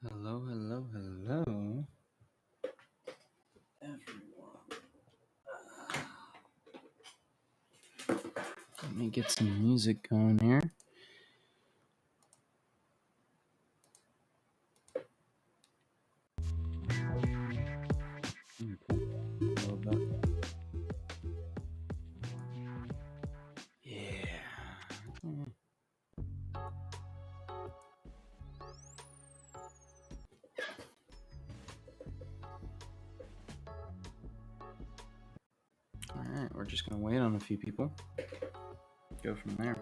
Hello, hello, hello, everyone. Let me get some music going here. Yeah. All right, we're just gonna wait on a few people. Go from there.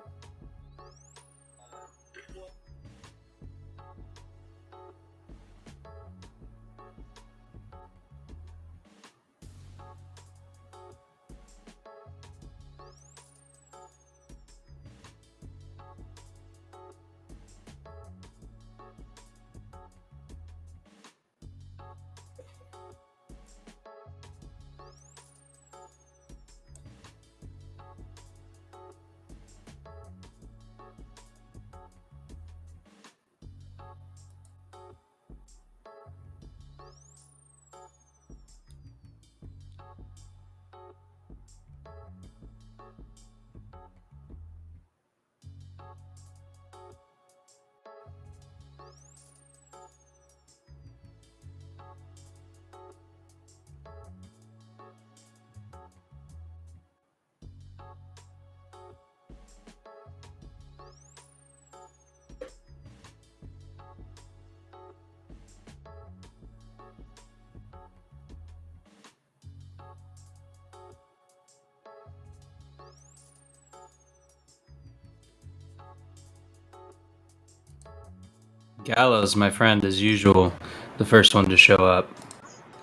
Gallows, my friend, as usual, the first one to show up.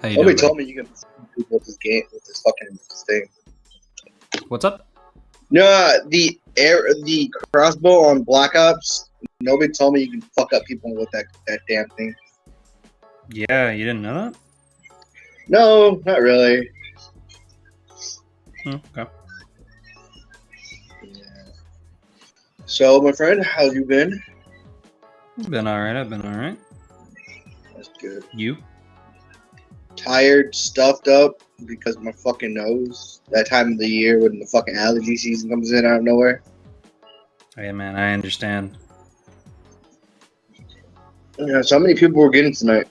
How you Nobody doing, told me you can people with this game with this fucking thing. What's up? No, the crossbow on Black Ops. Nobody told me you can fuck up people with that damn thing. Yeah, you didn't know that? No, not really. Okay. Yeah. So, my friend, how you been? I've been all right. That's good. You? Tired, stuffed up because of my fucking nose. That time of the year when the fucking allergy season comes in out of nowhere. Hey, man, I understand. Yeah, so how many people were getting tonight?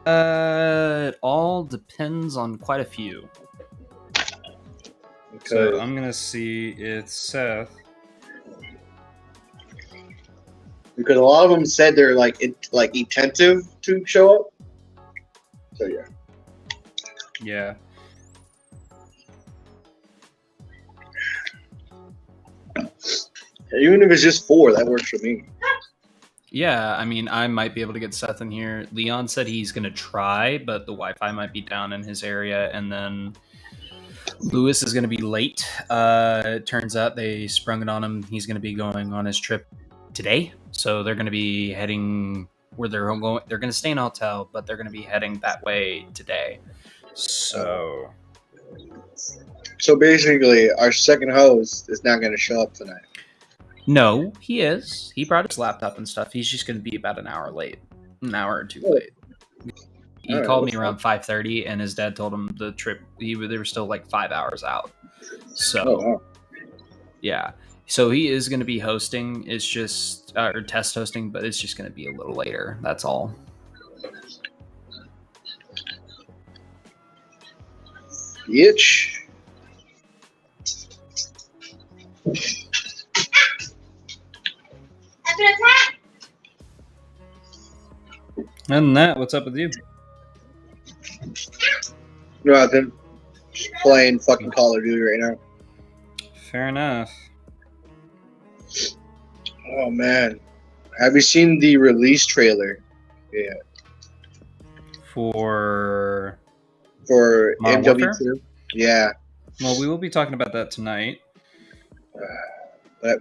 It all depends on quite a few. So I'm gonna see it's Seth. Because a lot of them said they're like attentive to show up. So yeah. Yeah. Even if it's just 4, that works for me. Yeah, I mean, I might be able to get Seth in here. Leon said he's going to try, but the Wi-Fi might be down in his area. And then Lewis is going to be late. It turns out they sprung it on him. He's going to be going on his trip today. So they're going to be heading where they're going. They're going to stay in a hotel, but they're going to be heading that way today. So basically, our second host is not going to show up tonight. no, he is. He brought his laptop and stuff. He's just going to be about an hour late, an hour or two late. He called me around 5:30, and his dad told him the trip. They were still like 5 hours out. So, yeah. So he is going to be hosting. It's just or test hosting, but it's just going to be a little later. That's all. Bitch. Other than that, what's up with you? Nothing. Just playing fucking Call of Duty right now. Fair enough. Oh man, have you seen the release trailer? Yeah. For MW2. Yeah. Well, we will be talking about that tonight. But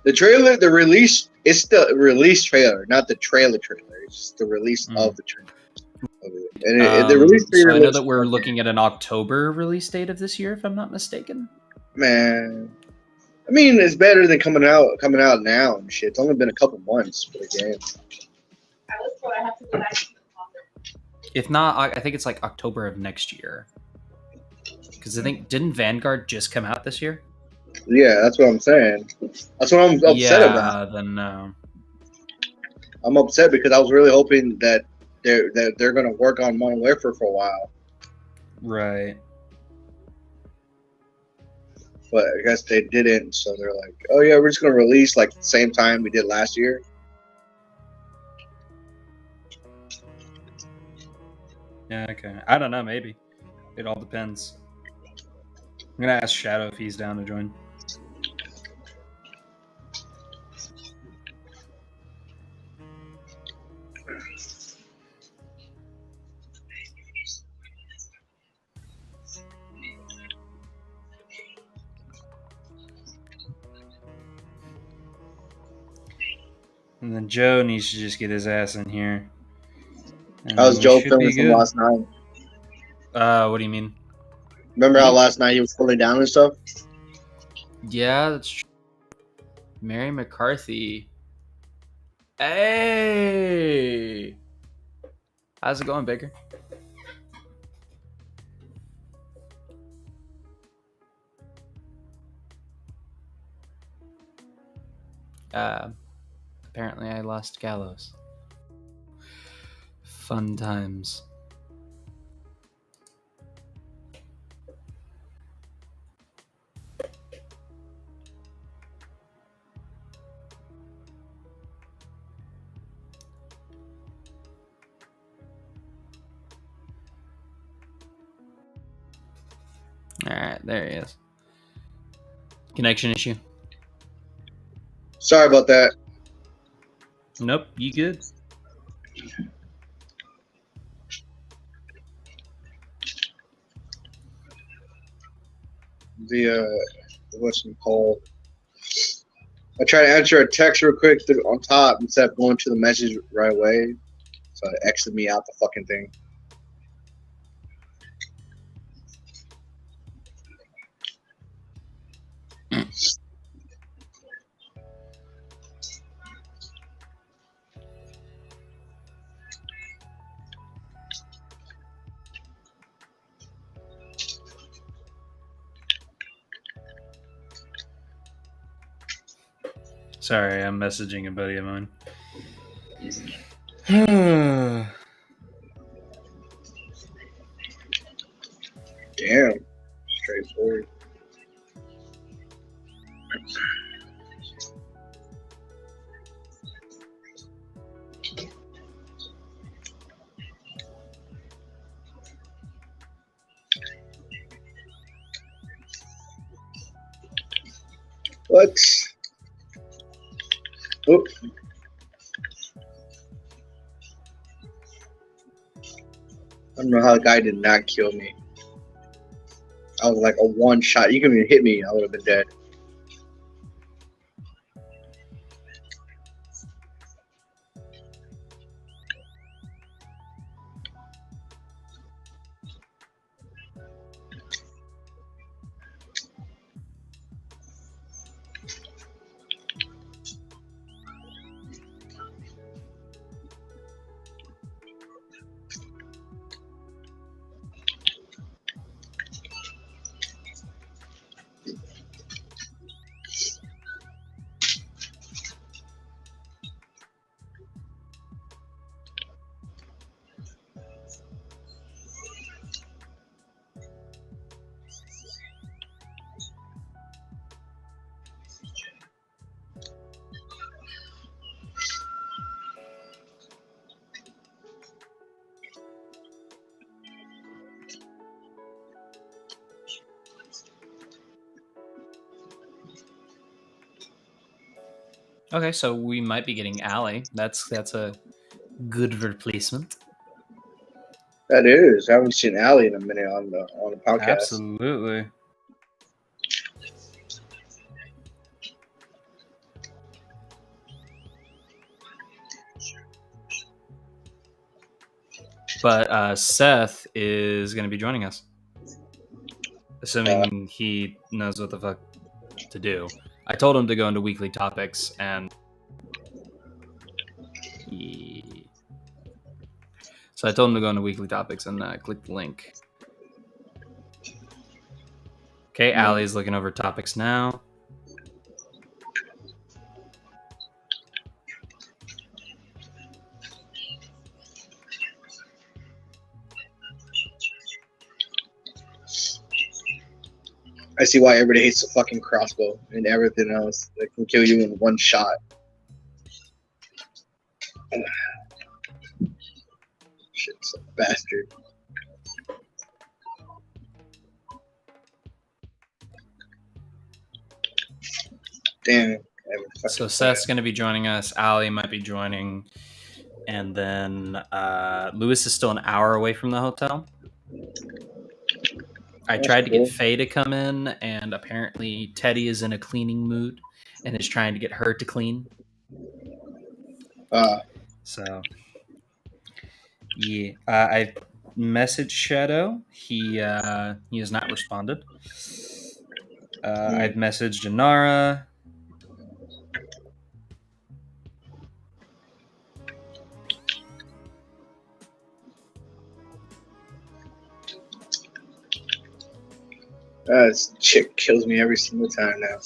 the trailer, the release, it's the release trailer, not the trailer. It's just the release of the trailer. And the release trailer. So I know that we're looking at an October release date of this year, if I'm not mistaken. Man, I mean, it's better than coming out now and shit. It's only been a couple months for the game. If not, I think it's like October of next year. Because I think, didn't Vanguard just come out this year? Yeah, that's what I'm saying. That's what I'm upset about. Yeah, then no. I'm upset because I was really hoping that they're gonna work on Modern Warfare for a while. Right. But I guess they didn't, so they're like, oh yeah, we're just gonna release like the same time we did last year. Yeah, okay. I don't know, maybe. It all depends. I'm gonna ask Shadow if he's down to join. And then Joe needs to just get his ass in here. How's Joe feeling from last night? What do you mean? Remember how last night he was pulling down and stuff? Yeah, that's true. Mary McCarthy. Hey! How's it going, Baker? Apparently I lost Gallows. Fun times. Alright, there he is. Connection issue. Sorry about that. Nope, you good? What's it called? I tried to answer a text real quick on top instead of going to the message right away. So it exited me out the fucking thing. Sorry, I'm messaging a buddy of mine. Damn. Straightforward. What? Oh. I don't know how the guy did not kill me. I was like a one shot. You couldn't even hit me. I would have been dead. Okay, so we might be getting Allie. That's a good replacement. That is. I haven't seen Allie in a minute on the podcast. Absolutely. But Seth is going to be joining us, assuming he knows what the fuck to do. I told him to go into weekly topics, and So I told him to go into weekly topics and click the link. Okay, Allie's looking over topics now. I see why everybody hates the fucking crossbow and everything else that can kill you in one shot. Shit's a bastard. Damn. So Seth's going to be joining us. Allie might be joining. And then Lewis is still an hour away from the hotel. I tried to get Faye to come in, and apparently Teddy is in a cleaning mood and is trying to get her to clean. So, yeah. I messaged Shadow. He has not responded. I've messaged Inara. This chick kills me every single time now.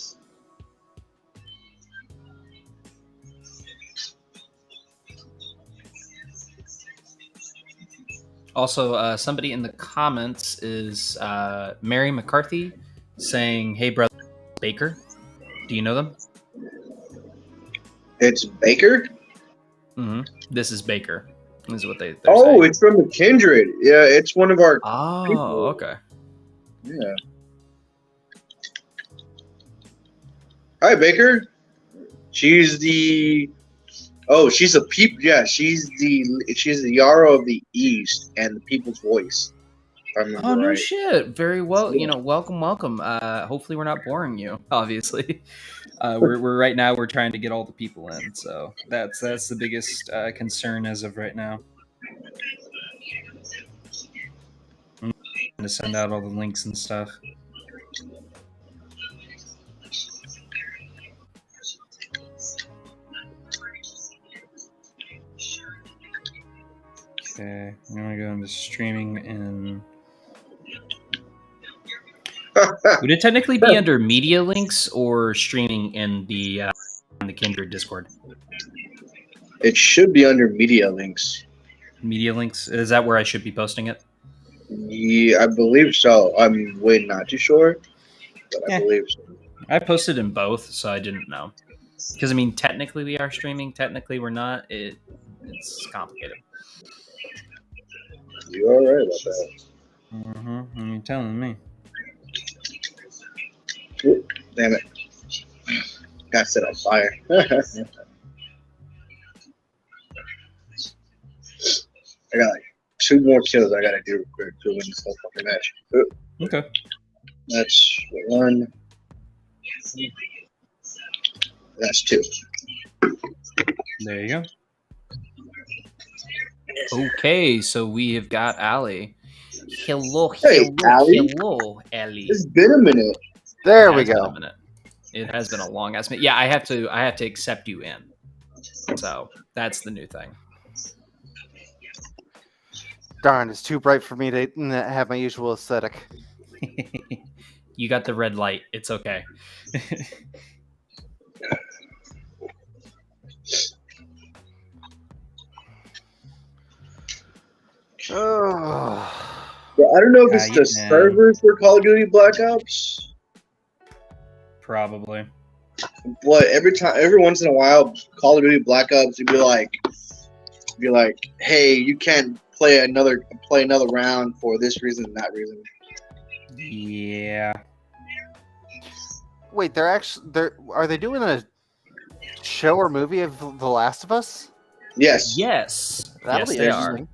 Also, somebody in the comments is Mary McCarthy saying, "Hey, brother, Baker. Do you know them?" It's Baker? Mm-hmm. This is Baker. This is what they're saying. It's from the Kindred. Yeah, it's one of our people. Okay. Yeah. Hi, Baker. She's the... Oh, she's a peep. Yeah, she's the Yara of the East and the People's Voice. Oh, no shit. Very well. Yeah. Welcome. Hopefully we're not boring you, obviously. We're right now, we're trying to get all the people in. So that's the biggest concern as of right now. I'm trying to send out all the links and stuff. Okay, I'm gonna go into streaming and would it technically be under media links or streaming in the Kindred Discord? It should be under media links. Media links? Is that where I should be posting it? Yeah, I believe so. I'm not too sure, but I believe so. I posted in both, so I didn't know. Because I mean, technically we are streaming. Technically we're not. It's complicated. You are right about that. Mm-hmm. You're telling me. Ooh, damn it. Got set on fire. I got like 2 more kills I gotta do to win this whole fucking match. Ooh. Okay. That's 1. That's 2. There you go. Okay, so we have got Allie. Hello, Allie. It's been a minute. There we go. It has been a long ass minute. Yeah, I have to accept you in. So that's the new thing. Darn, it's too bright for me to have my usual aesthetic. You got the red light. It's okay. Oh. Yeah, I don't know if it's the servers for Call of Duty Black Ops. Probably. But every once in a while, Call of Duty Black Ops, you'd be like, hey, you can't play another round for this reason and that reason. Yeah. Wait, are they doing a show or movie of The Last of Us? Yes. Yes. That'll be they interesting. are.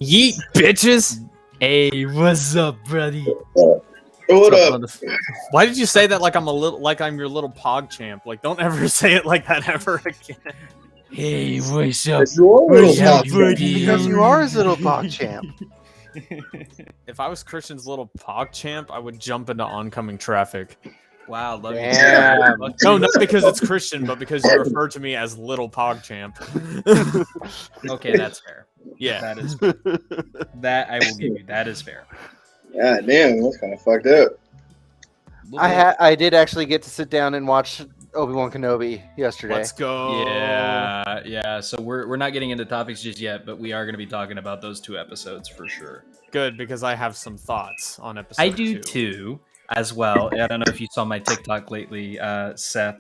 Yeet, bitches. Hey, what's up, buddy? What up? Why did you say that like I'm your little pog champ? Like, don't ever say it like that ever again. Hey, what's up? What's up, buddy? Because you are his little pog champ. If I was Christian's little pog champ, I would jump into oncoming traffic. Wow, love you. No, not because it's Christian, but because you refer to me as little pog champ. Okay, that's fair. Yeah. That is that I will give you. That is fair. Yeah, damn, that's kind of fucked up. I did actually get to sit down and watch Obi-Wan Kenobi yesterday. Let's go. Yeah. So we're not getting into topics just yet, but we are going to be talking about those 2 episodes for sure. Good, because I have some thoughts on episode I do 2. too, as well. I don't know if you saw my TikTok lately, Seth.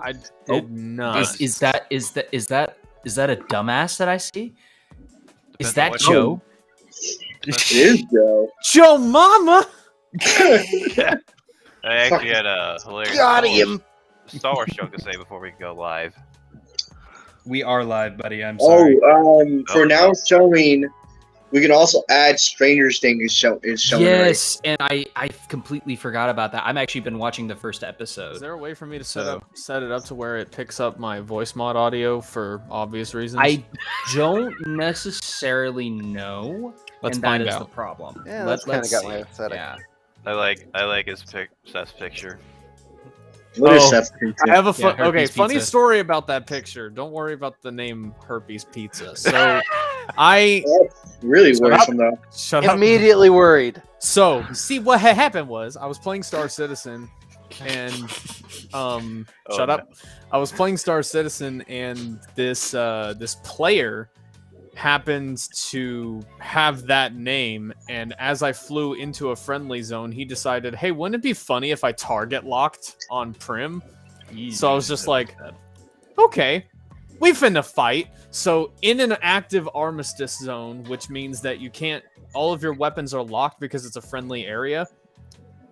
I did not. Is that a dumbass that I see? Is Depends on that what- Joe? It is, Joe. Joe Mama? I actually had a hilarious Got him. Star Wars joke to say before we go live. We are live, buddy. I'm sorry. For now showing, we can also add Stranger Things is showing. Yes, and I completely forgot about that. I've actually been watching the first episode. Is there a way for me to set it up to where it picks up my voice mod audio for obvious reasons? I don't necessarily know. Let's and find that is out. the problem. Yeah, that's kind of let's got see. my setting. Yeah. I like his Seth's picture. What is Oh, Seth's I have a Yeah, okay. herpes Funny pizza. story about that picture. Don't worry about the name Herpes Pizza. So, I That's really Shut up. worrisome, though. shut up. Immediately worried. So, see what had happened was I was playing Star Citizen, and shut no. up. I was playing Star Citizen, and this player happens to have that name, and as I flew into a friendly zone, he decided, hey, wouldn't it be funny if I target locked on Prim? So I was just like, okay, we finna fight. So in an active armistice zone, which means that you can't, all of your weapons are locked because it's a friendly area,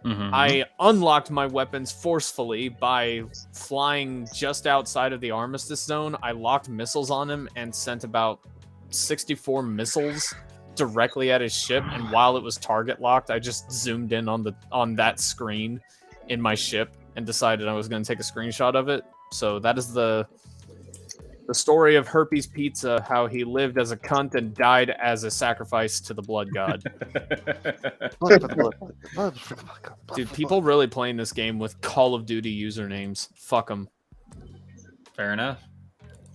Mhm. I unlocked my weapons forcefully by flying just outside of the armistice zone. I locked missiles on him and sent about 64 missiles directly at his ship, and while it was target locked, I just zoomed in on that screen in my ship and decided I was going to take a screenshot of it. So that is the story of Herpes Pizza, how he lived as a cunt and died as a sacrifice to the blood god. Dude, people really playing this game with Call of Duty usernames. Fuck them. Fair enough.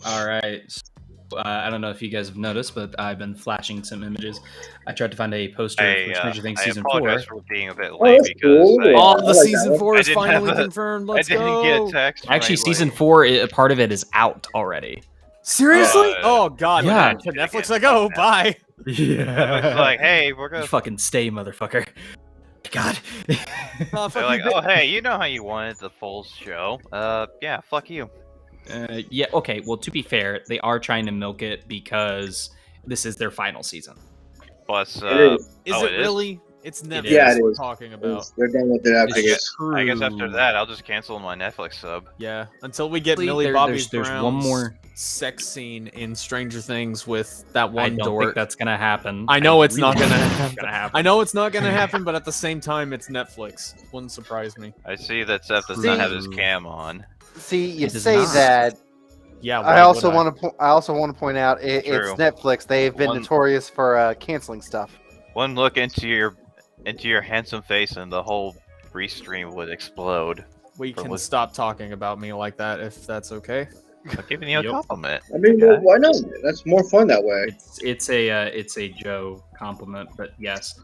All right. So, I don't know if you guys have noticed, but I've been flashing some images. I tried to find a poster for Stranger Things I season apologize 4. for being a bit Oh, late that's because cool. I, Oh, I the like season that 4 I is didn't finally have a- confirmed. I Let's didn't go. get a text. from Actually, season anybody. 4, a part of it is out already. Seriously? Uh, oh god, yeah. to Netflix I go. Bye. It's like, hey, we're You gonna. fucking stay, motherfucker. God. Oh, fuck They're you, like, bitch. oh, hey, you know how you wanted the full show? Yeah, fuck you. Yeah, okay. Well, to be fair, they are trying to milk it because this is their final season. Plus, It is. Is Oh, it it is? really? It's Netflix Yeah, it we're is. talking about. They're done with it after I this. guess, I guess after that, I'll just cancel my Netflix sub. Yeah, until we get Actually, Millie there- Bobby there's Brown's one more. sex scene in Stranger Things with that I one don't dork. think that's gonna happen. I know it's not really gonna don't think happen. it's gonna happen. I know it's not gonna happen, but at the same time, it's Netflix. Wouldn't surprise me. I see that Seth does See- not have his cam on. See, you does say not. that. Yeah. I also want to. I also want to point out it's True. Netflix. They've been One- notorious for canceling stuff. One look into your handsome face and the whole restream would explode. We for can what- stop talking about me like that if that's okay. I'm giving you a Yep. compliment. I mean, Okay. why not? That's more fun that way. It's a Joe compliment, but yes.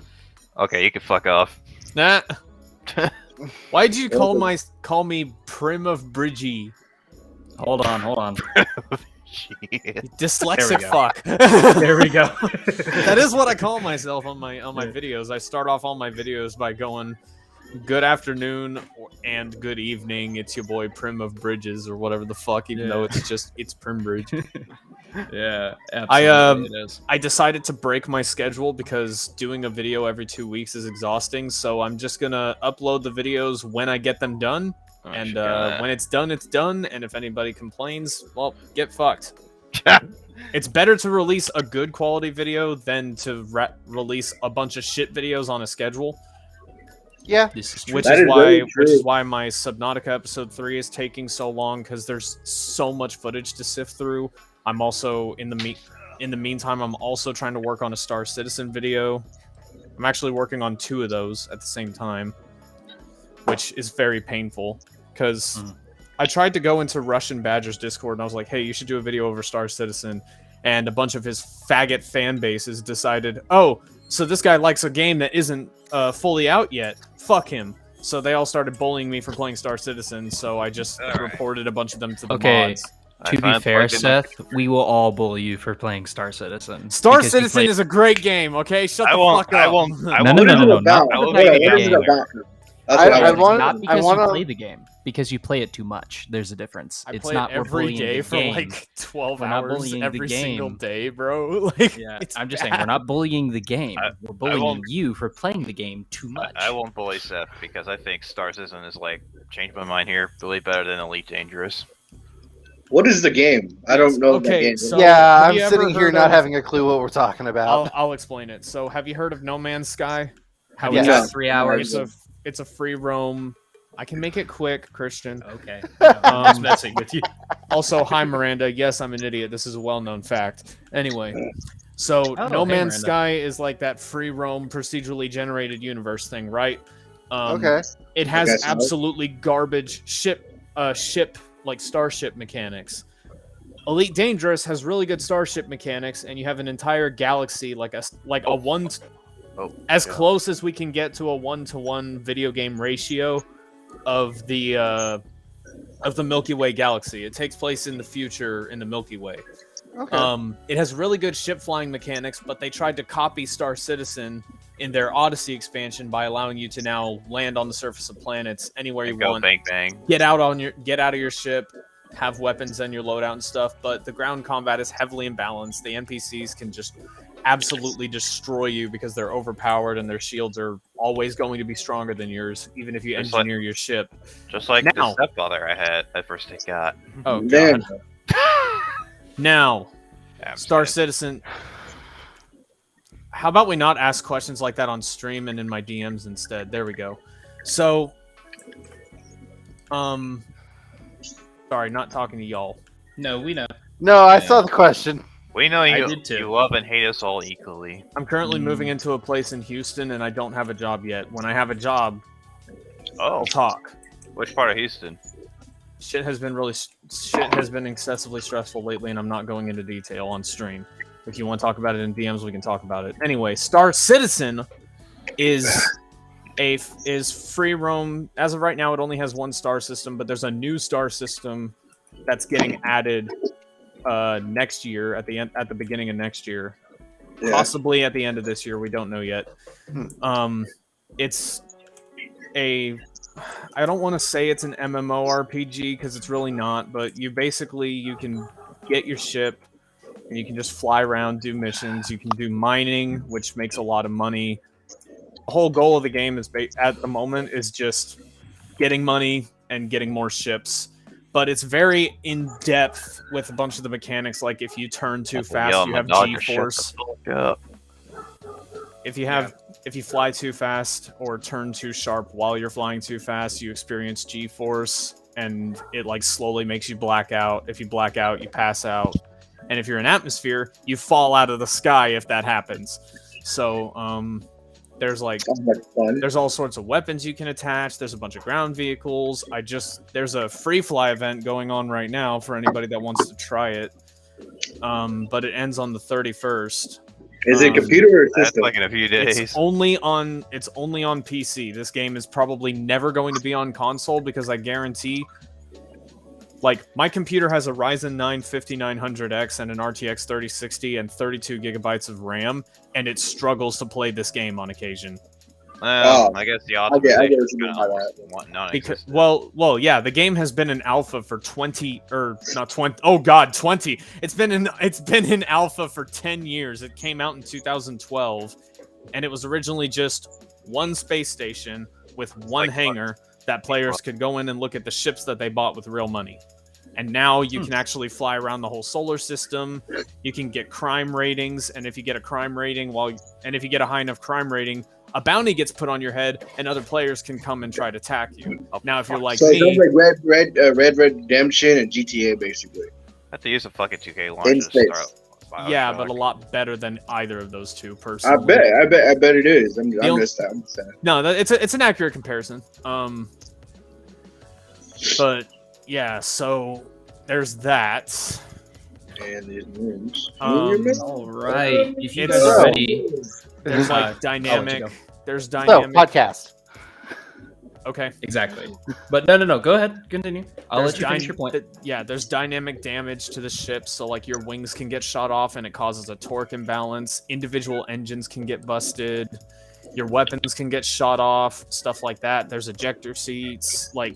Okay, you can fuck off. Nah. Why'd you call me Prim of Bridgie? Hold on. Shit. You dyslexic go. fuck. There we go. That is what I call myself on my videos. I start off all my videos by going, "Good afternoon" and "Good evening." It's your boy Prim of Bridges or whatever the fuck, even though it's Prim Bridge. Yeah, absolutely it is. I decided to break my schedule because doing a video every 2 weeks is exhausting. So I'm just gonna upload the videos when I get them done. Oh, And shit, yeah. when it's done, it's done. And if anybody complains, well, get fucked. It's better to release a good quality video than to release a bunch of shit videos on a schedule. Yeah, This is true. Which That is is very true. why my Subnautica episode 3 is taking so long, because there's so much footage to sift through. I'm also in the meantime, I'm also trying to work on a Star Citizen video. I'm actually working on 2 of those at the same time, which is very painful because I tried to go into Russian Badger's Discord and I was like, hey, you should do a video over Star Citizen. and a bunch of his faggot fan bases decided, oh, so this guy likes a game that isn't fully out yet. Fuck him. So they all started bullying me for playing Star Citizen, so I just reported a bunch of them to the mods. To be fair, Seth, we will all bully you for playing Star Citizen. Star Citizen is a great game, okay? Shut the fuck up. I won't. No, not I will play make the it What is it game. about? Not because wanna- you play the game, because you play it too much. There's a difference. I It's play not it we're every bullying day the for game. like 12 We're not hours bullying the every single game. day, bro. Like, Yeah, it's I'm just saying bad. we're not bullying the game. We're bullying won't- you for playing the game too much. I won't bully Seth because I think Star Citizen is like changed my mind here. Really better than Elite Dangerous. What is the game? I don't know that Okay, game. so- Yeah, have I'm you ever sitting here heard not of- having a clue what we're talking about. I'll explain it. So, have you heard of No Man's Sky? How Yes. got it's 3 hours. it's a free roam. I can make it quick, Christian. Okay. No, I'm just messing with you. Also, hi Miranda. Yes, I'm an idiot. This is a well-known fact. Anyway, so Oh, No hey, Man's Miranda. Sky is like that free roam procedurally generated universe thing, right? Okay. It has guess so. absolutely garbage ship like starship mechanics. Elite Dangerous has really good starship mechanics, and you have an entire galaxy like a one as close as we can get to a 1-to-1 video game ratio of the Milky Way galaxy. It takes place in the future in the Milky Way. Okay. It has really good ship flying mechanics, but they tried to copy Star Citizen in their Odyssey expansion by allowing you to now land on the surface of planets anywhere you And go want. bang bang. Get out of your ship, have weapons and your loadout and stuff, but the ground combat is heavily imbalanced. The NPCs can just absolutely destroy you because they're overpowered and their shields are always going to be stronger than yours, even if you Just like- engineer your ship. Just like Now- the stepfather I had at first it got. Oh Man, god. Now, Yeah, I'm Star sad. Citizen. How about we not ask questions like that on stream and in my DMs instead? There we go. So, sorry, not talking to y'all. No, we know. No, I saw the question. We know I you. did too. You love and hate us all equally. I'm currently moving into a place in Houston, and I don't have a job yet. When I have a job, Oh, we'll talk. which part of Houston? Shit has been excessively stressful lately, and I'm not going into detail on stream. If you want to talk about it in DMs, we can talk about it. Anyway, Star Citizen is free roam. As of right now, it only has one star system, but there's a new star system that's getting added next year at the beginning of next year, yeah. possibly at the end of this year. We don't know yet. It's I don't want to say it's an MMORPG because it's really not, but you can get your ship and you can just fly around, do missions. You can do mining, which makes a lot of money. The whole goal of the game is at the moment is just getting money and getting more ships. But it's very in depth with a bunch of the mechanics. Like if you turn too fast, Yell at you my have dog to shut G-force. the fuck up. If you fly too fast or turn too sharp while you're flying too fast, you experience G-force, and it like slowly makes you black out. If you black out, you pass out, and if you're in atmosphere, you fall out of the sky if that happens. So there's like Sounds like fun. there's all sorts of weapons you can attach. There's a bunch of ground vehicles. There's a free fly event going on right now for anybody that wants to try it. But it ends on the 31st. Is it computer or That's system? like in a few days. It's only on PC. This game is probably never going to be on console because I guarantee, like, my computer has a Ryzen 9 5900X and an RTX 3060 and 32 gigabytes of RAM, and it struggles to play this game on occasion. Well, I guess the I get what optimization you is mean kind by of non Because yeah, the game has been in alpha for 20 or not 20. Oh god, 20. It's been in alpha for 10 years. It came out in 2012, and it was originally just one space station with one Like hangar that players could go in and look at the ships that they bought with real money. And now you can actually fly around the whole solar system. You can get crime ratings, and if you get a crime rating if you get a high enough crime rating, a bounty gets put on your head, and other players can come and try to attack you. Now, if you're like So it me, sounds like Red Red Redemption and GTA basically. I have to use a fucking 2K launcher In to space. start. yeah, Bioshock. but a lot better than either of those two. I Personally, bet it is. I'm only- just saying. No, it's an accurate comparison. But yeah, so there's that. And these rooms. All right. If you guys It's- are ready, There's I'll like let you dynamic. go. There's So, dynamic. podcast. Okay, exactly. But no. Go ahead. Continue. I'll There's let you finish your point. There's dynamic damage to the ship, so like your wings can get shot off and it causes a torque imbalance. Individual engines can get busted. Your weapons can get shot off, stuff like that. There's ejector seats. Like,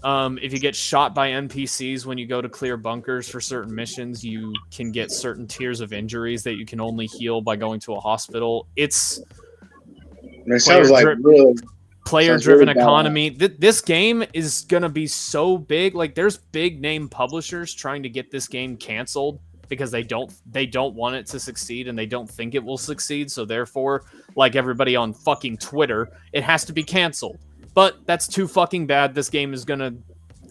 if you get shot by NPCs when you go to clear bunkers for certain missions, you can get certain tiers of injuries that you can only heal by going to a hospital. It's It sounds like real. player-driven really bad. economy. This game is gonna be so big. Like, there's big name publishers trying to get this game canceled because they don't want it to succeed and they don't think it will succeed. So therefore, like everybody on fucking Twitter, it has to be canceled. But that's too fucking bad. This game is gonna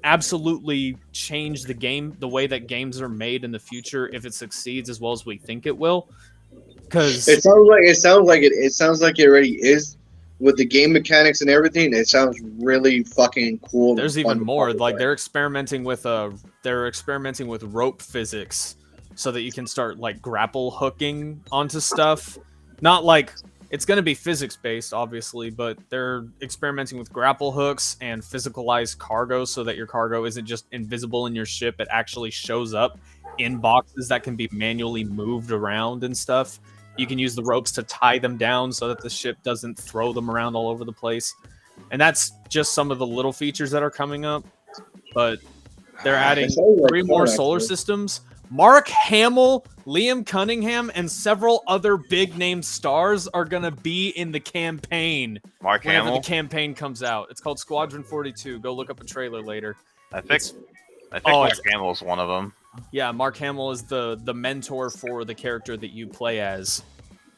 absolutely change the way that games are made in the future if it succeeds as well as we think it will. Because It sounds like it already is. With the game mechanics and everything, it sounds really fucking cool. there's and even fun to more. play. Like they're experimenting with rope physics so that you can start like grapple hooking onto stuff. Not like it's going to be physics based, obviously, but they're experimenting with grapple hooks and physicalized cargo so that your cargo isn't just invisible in your ship. It actually shows up in boxes that can be manually moved around and stuff. You can use the ropes to tie them down so that the ship doesn't throw them around all over the place. And that's just some of the little features that are coming up. But they're adding It sounds like 3 more fun, solar actually. systems. Mark Hamill, Liam Cunningham, and several other big name stars are going to be in the campaign Mark whenever Hamill. the campaign comes out. It's called Squadron 42. Go look up a trailer later. I think oh, Mark Hamill's one of them. Yeah, Mark Hamill is the mentor for the character that you play as.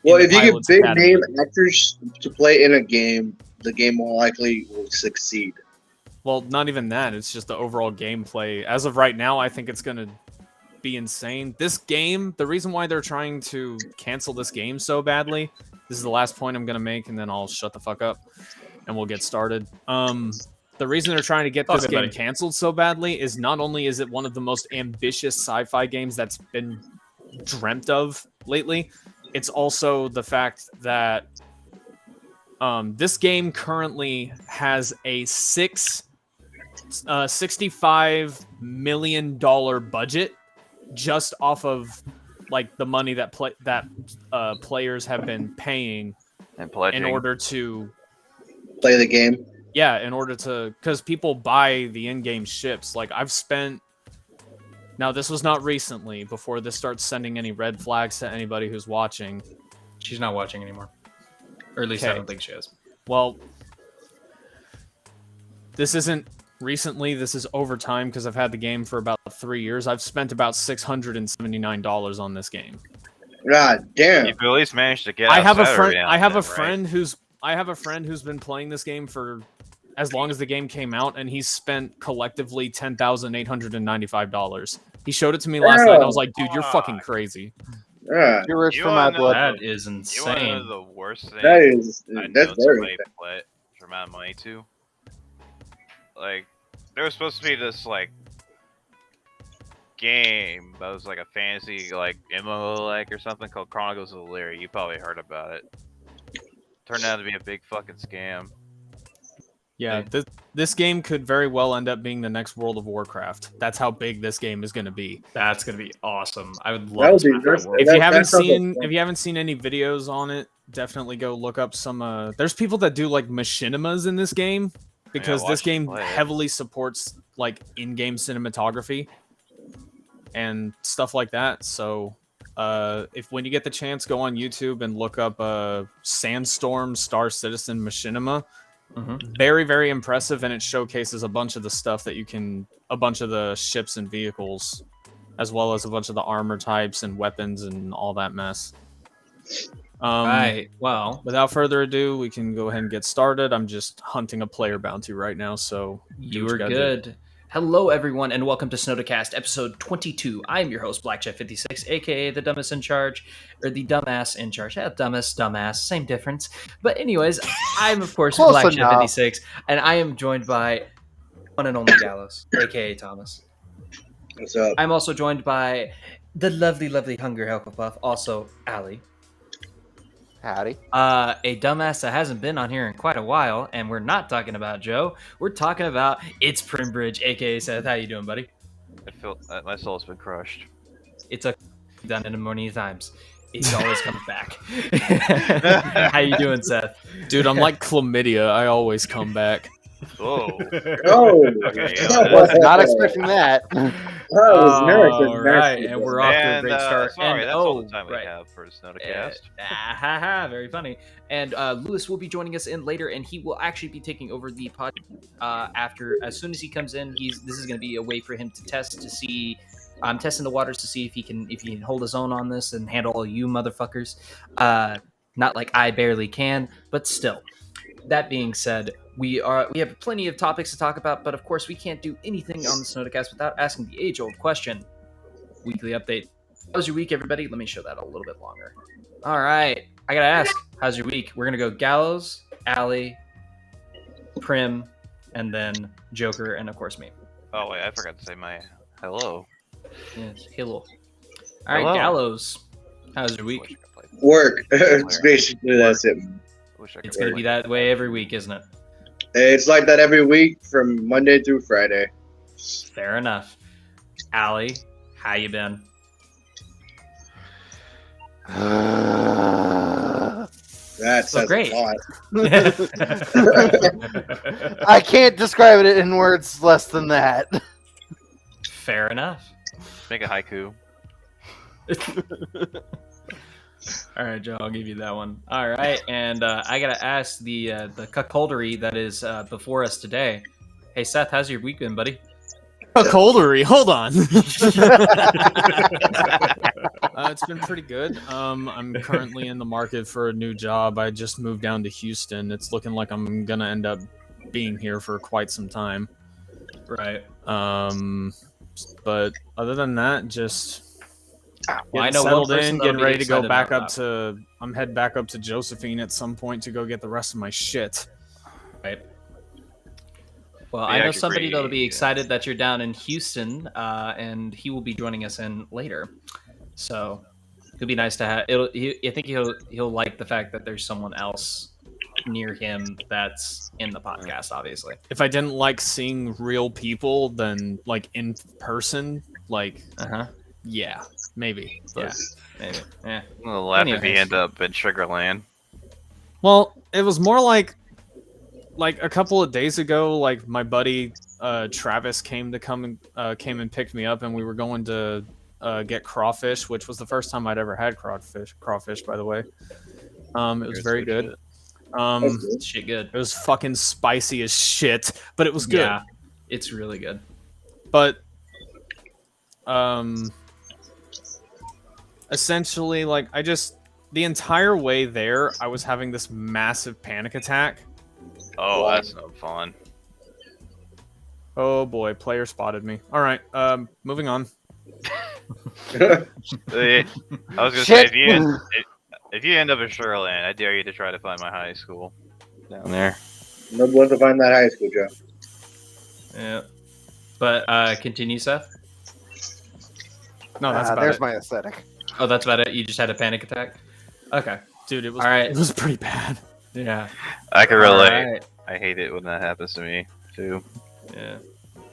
Well, in if the you get Pilots big Academy. name actors to play in a game, the game more likely will succeed. Well, not even that. It's just the overall gameplay. As of right now, I think it's going to be insane. This game, the reason why they're trying to cancel this game so badly, this is the last point I'm going to make, and then I'll shut the fuck up, and we'll get started. The reason they're trying to get this game canceled so badly is not only is it one of the most ambitious sci-fi games that's been dreamt of lately, it's also the fact that this game currently has a $65 million budget just off of like the money that players have been paying And pledging. in order to Play the game. yeah, in order to, because people buy the in-game ships. Like I've spent. Now this was not recently. Before this starts sending any red flags to anybody who's watching. She's not watching anymore, or at least I don't think she is. Well, this isn't recently. This is over time because I've had the game for about 3 years. I've spent about $679 on this game. God damn. You've at least managed to get. I have a outside friend. every now I and have a then, right? friend who's been playing this game for as long as the game came out, and he's spent collectively $10,895. He showed it to me last night. And I was like, "Dude, you're fucking crazy." Yeah, You're rich You for my wanna know blood. That is You want to know insane. the worst thing? that is I that's know very. somebody put for amount of money to. Like, there was supposed to be this like game that was like a fantasy like MMO like or something called Chronicles of Illyria. You probably heard about it. Turned out to be a big fucking scam. Yeah, this game could very well end up being the next World of Warcraft. That's how big this game is going to be. That's gonna be awesome. I would That love would to be see that good. world. If That- you haven't that sounds like seen fun. if you haven't seen any videos on it, definitely go look up some there's people that do like machinimas in this game because this watch them game play it. heavily supports like in-game cinematography and stuff like that. So if when you get the chance, go on YouTube and look up Sandstorm Star Citizen Machinima. Mhm. Very, very impressive, and it showcases a bunch of the stuff that a bunch of the ships and vehicles, as well as a bunch of the armor types and weapons and all that mess. Right. Well, Without further ado, we can go ahead and get started. I'm just hunting a player bounty right now, so do you what are gotta do. good. Hello, everyone, and welcome to Snodacast episode 22. I'm your host, BlackJet56, aka the dumbest in charge, or the dumbass in charge. Yeah, dumbass, same difference. But anyways, I'm of course Close BlackJet56, and I am joined by one and only Gallows, aka Thomas. What's up? I'm also joined by the lovely, lovely Hunger Hufflepuff, also Allie. Howdy. A dumbass that hasn't been on here in quite a while, and we're not talking about Joe. We're talking about It's Primbridge, aka Seth. How you doing, buddy? I feel my soul's been crushed. It's a done in a million times. It always comes back. How you doing, Seth? Dude, I'm like chlamydia. I always come back. Whoa. Oh, Okay, Was not expecting that. Oh, it was nice. All right, and we're off to a And great start. sorry, and, that's all the time we right. have for Snodacast. Very funny. And Lewis will be joining us in later, and he will actually be taking over the pod after. As soon as he comes in, this is going to be a way for him to test to see. I'm testing the waters to see if he can hold his own on this and handle all you motherfuckers. Not like I barely can, but still. That being said, we have plenty of topics to talk about, but of course we can't do anything on the Snodacast without asking the age-old question. Weekly update. How was your week, everybody? Let me show that a little bit longer. All right, I gotta ask, how's your week? We're gonna go Gallows, Allie, Prim, and then Joker, and of course me. Oh wait, I forgot to say my hello. Yes, hello. All right, Hello. Gallows, how's your week? Wish I could play- Work. It's basically that's it. wish I could It's gonna play- be that way every week, isn't it? It's like that every week from Monday through Friday. Fair enough. Allie, how you been? That's So great. a lot. I can't describe it in words less than that. Fair enough. Make a haiku. All right, Joe, I'll give you that one. All right, and I gotta ask the cuckoldery that is before us today. Hey, Seth, how's your week been, buddy? A coldery. Hold on. It's been pretty good. I'm currently in the market for a new job. I just moved down to Houston. It's looking like I'm gonna end up being here for quite some time. Right. But other than that, just Well, I getting know one settled person in, that'll getting be ready to go excited back about up to. I'm head back up to Josephine at some point to go get the rest of my shit. Right. Well, Yeah, I know I somebody agree, that'll be yeah. excited that you're down in Houston, and he will be joining us in later. So it'll be nice to have. I think he'll like the fact that there's someone else near him that's in the podcast. Obviously. If I didn't like seeing real people, then like in person, like yeah, maybe. But, Yeah. Maybe. Yeah. I'm gonna laugh if you Anyways. end up in Sugarland. Well, it was more like a couple of days ago. Like my buddy Travis came and picked me up, and we were going to get crawfish, which was the first time I'd ever had crawfish, by the way. It was very good. Shit, good. It was fucking spicy as shit, but it was good. Yeah, it's really good. But essentially, like the entire way there, I was having this massive panic attack. Oh, that's no fun. Oh boy, player spotted me. All right, moving on. I was gonna say if you end up in Sugarland, I dare you to try to find my high school down there. Nobody wants to find that high school, Joe. Yeah. But continue, Seth. No, that's about there's it. my aesthetic. Oh, that's about it. You just had a panic attack. Okay. Dude, it was All right. It was pretty bad. Yeah. I can relate. All right. I hate it when that happens to me too. Yeah.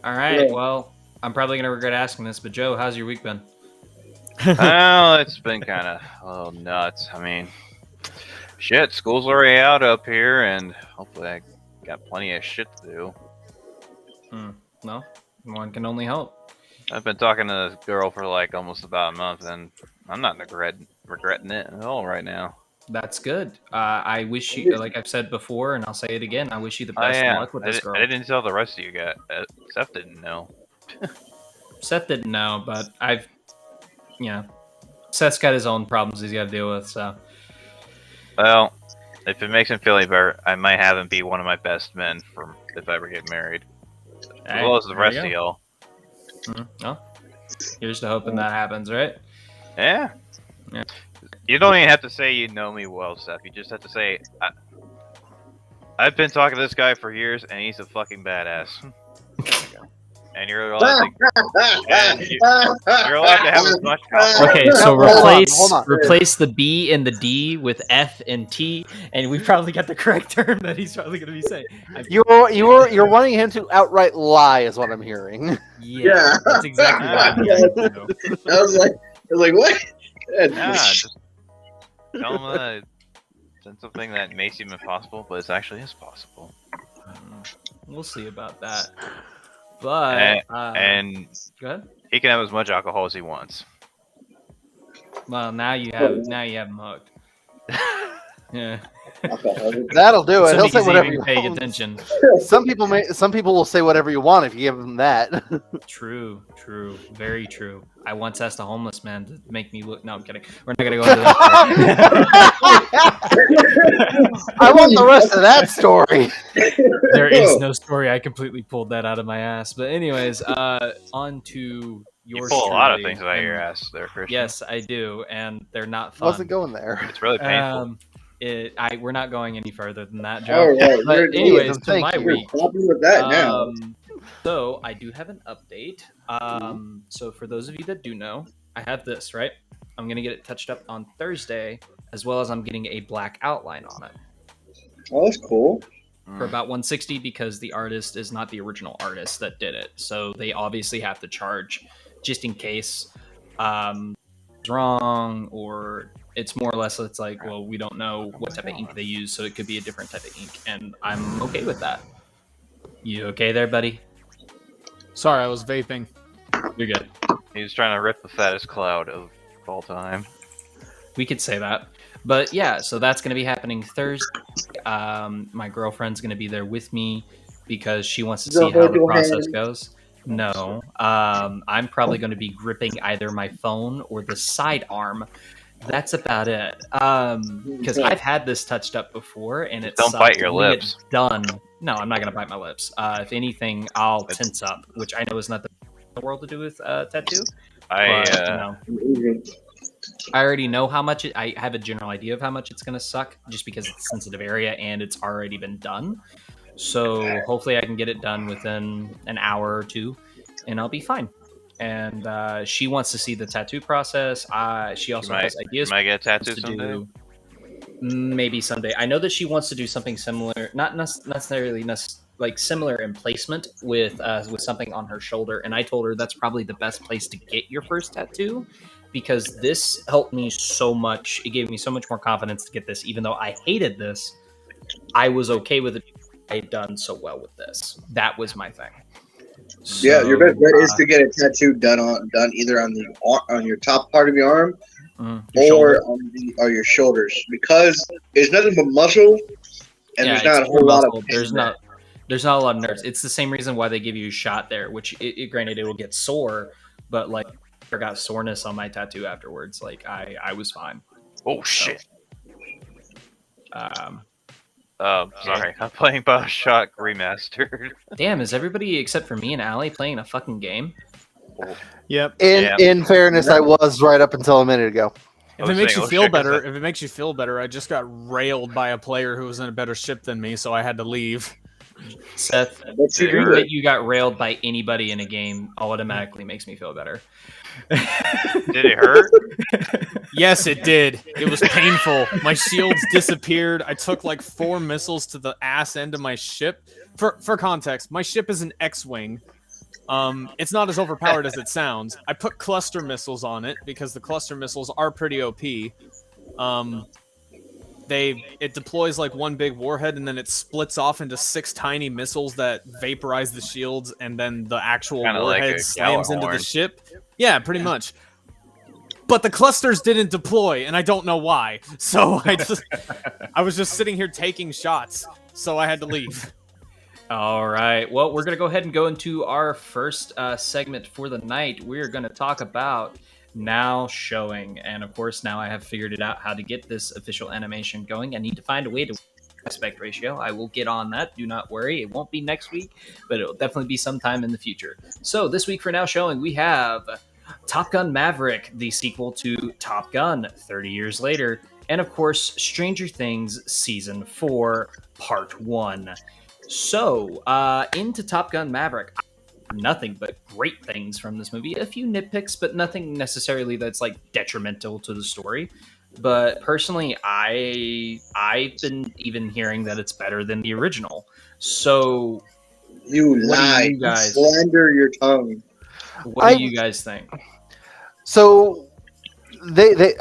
All right. Yeah. Well, I'm probably gonna regret asking this, but Joe, how's your week been? Well, it's been kind of nuts. I mean, shit, school's already out up here, and hopefully I got plenty of shit to do. No, one can only hope. I've been talking to this girl for like almost about a month, and I'm not regretting it at all right now. That's good. I wish you, like I've said before, and I'll say it again. I wish you the best of luck with this girl. I didn't tell the rest of you guys. Seth didn't know. Seth didn't know, but Seth's got his own problems he's got to deal with. So, Well, if it makes him feel any better, I might have him be one of my best men for if I ever get married, as well as the rest of y'all. Well, here's to hoping that happens, right? Yeah. Yeah. You don't even have to say you know me well, Seth. You just have to say, I've been talking to this guy for years, and he's a fucking badass. and you're allowed to have as much confidence. Okay, so hold on. replace the B and the D with F and T, and we probably got the correct term that he's probably going to be saying. You're wanting him to outright lie, is what I'm hearing. Yeah, that's exactly what I'm getting to. I was like, what? Yeah, just tell him something that may seem impossible, but it actually is possible. We'll see about that. But and go ahead. he can have as much alcohol as he wants. Well, now you have him hooked. Yeah. That'll do it. So He'll say whatever you pay want. attention. Some people will say whatever you want if you give them that. True, very true. I once asked a homeless man to make me look. No, I'm kidding. We're not gonna go into that. I want the rest of that story. There is no story. I completely pulled that out of my ass. But anyways, on to You yours. pull a lot of truly. things out of your ass there, Christian. Yes, I do, and they're not I fun. wasn't going there. It's really painful. We're not going any further than that, Joe. All right, But anyways, to thank my you. week. Happy with that now. So I do have an update. So for those of you that do know, I have this, right? I'm gonna get it touched up on Thursday, as well as I'm getting a black outline on it Oh, that's cool. for about 160 because the artist is not the original artist that did it. So they obviously have to charge just in case it's wrong, or it's more or less it's like, well, we don't know what type of ink they use, so it could be a different type of ink, and I'm okay with that. You okay there, buddy? Sorry, I was vaping. You're good. He's trying to rip the fattest cloud of all time. We could say that. But yeah, so that's going to be happening Thursday. My girlfriend's going to be there with me because she wants to see how the process goes. No, I'm probably going to be gripping either my phone or the sidearm. That's about it. Because I've had this touched up before, and it's Don't bite your lips. Done. No, I'm not going to bite my lips. If anything, I'll tense up, which I know is not the world to do with tattoo. I already know how much I have a general idea of how much it's going to suck, just because it's a sensitive area and it's already been done. So hopefully I can get it done within an hour or two, and I'll be fine. And she wants to see the tattoo process. She also has ideas. Might get a tattoo to someday. do. Maybe someday. I know that she wants to do something similar, not necessarily like similar in placement with something on her shoulder. And I told her that's probably the best place to get your first tattoo, because this helped me so much. It gave me so much more confidence to get this, even though I hated this. I was okay with it. I had done so well with this. That was my thing. So, Yeah, your best bet is to get a tattoo done either on your top part of your arm or on your shoulders, because it's nothing but muscle, and there's not a whole lot of there's not a lot of nerves. It's the same reason why they give you a shot there, which granted it will get sore, but like I got soreness on my tattoo afterwards. Like I was fine. Oh shit. Sorry, I'm playing BioShock Remastered. Damn, is everybody except for me and Allie playing a fucking game? Yep. In fairness, I was right up until a minute ago. If it makes you feel better, I just got railed by a player who was in a better ship than me, so I had to leave. Seth, hearing that you got railed by anybody in a game automatically makes me feel better. Did it hurt? Yes, it did. It was painful. My shields disappeared. I took like 4 missiles to the ass end of my ship. For context, my ship is an X-Wing. It's not as overpowered as it sounds. I put cluster missiles on it because the cluster missiles are pretty OP. It deploys like one big warhead, and then it splits off into 6 tiny missiles that vaporize the shields, and then the actual Kinda warhead like slams into the ship. Yeah, pretty much. But the clusters didn't deploy, and I don't know why. So I was just sitting here taking shots, so I had to leave. All right. Well, we're going to go ahead and go into our first segment for the night. We're going to talk about now showing. And of course, now I have figured it out how to get this official animation going. I need to find a way to aspect ratio. I will get on that. Do not worry. It won't be next week, but it'll definitely be sometime in the future. So this week for now showing, we have Top Gun Maverick, the sequel to Top Gun 30 years later. And of course, Stranger Things Season 4, Part 1. So, into Top Gun Maverick. nothing but great things from this movie. A few nitpicks, but nothing necessarily that's like detrimental to the story. But personally, I've been even hearing that it's better than the original. So You what do lie. you guys? Slander your tongue. What do you guys think? So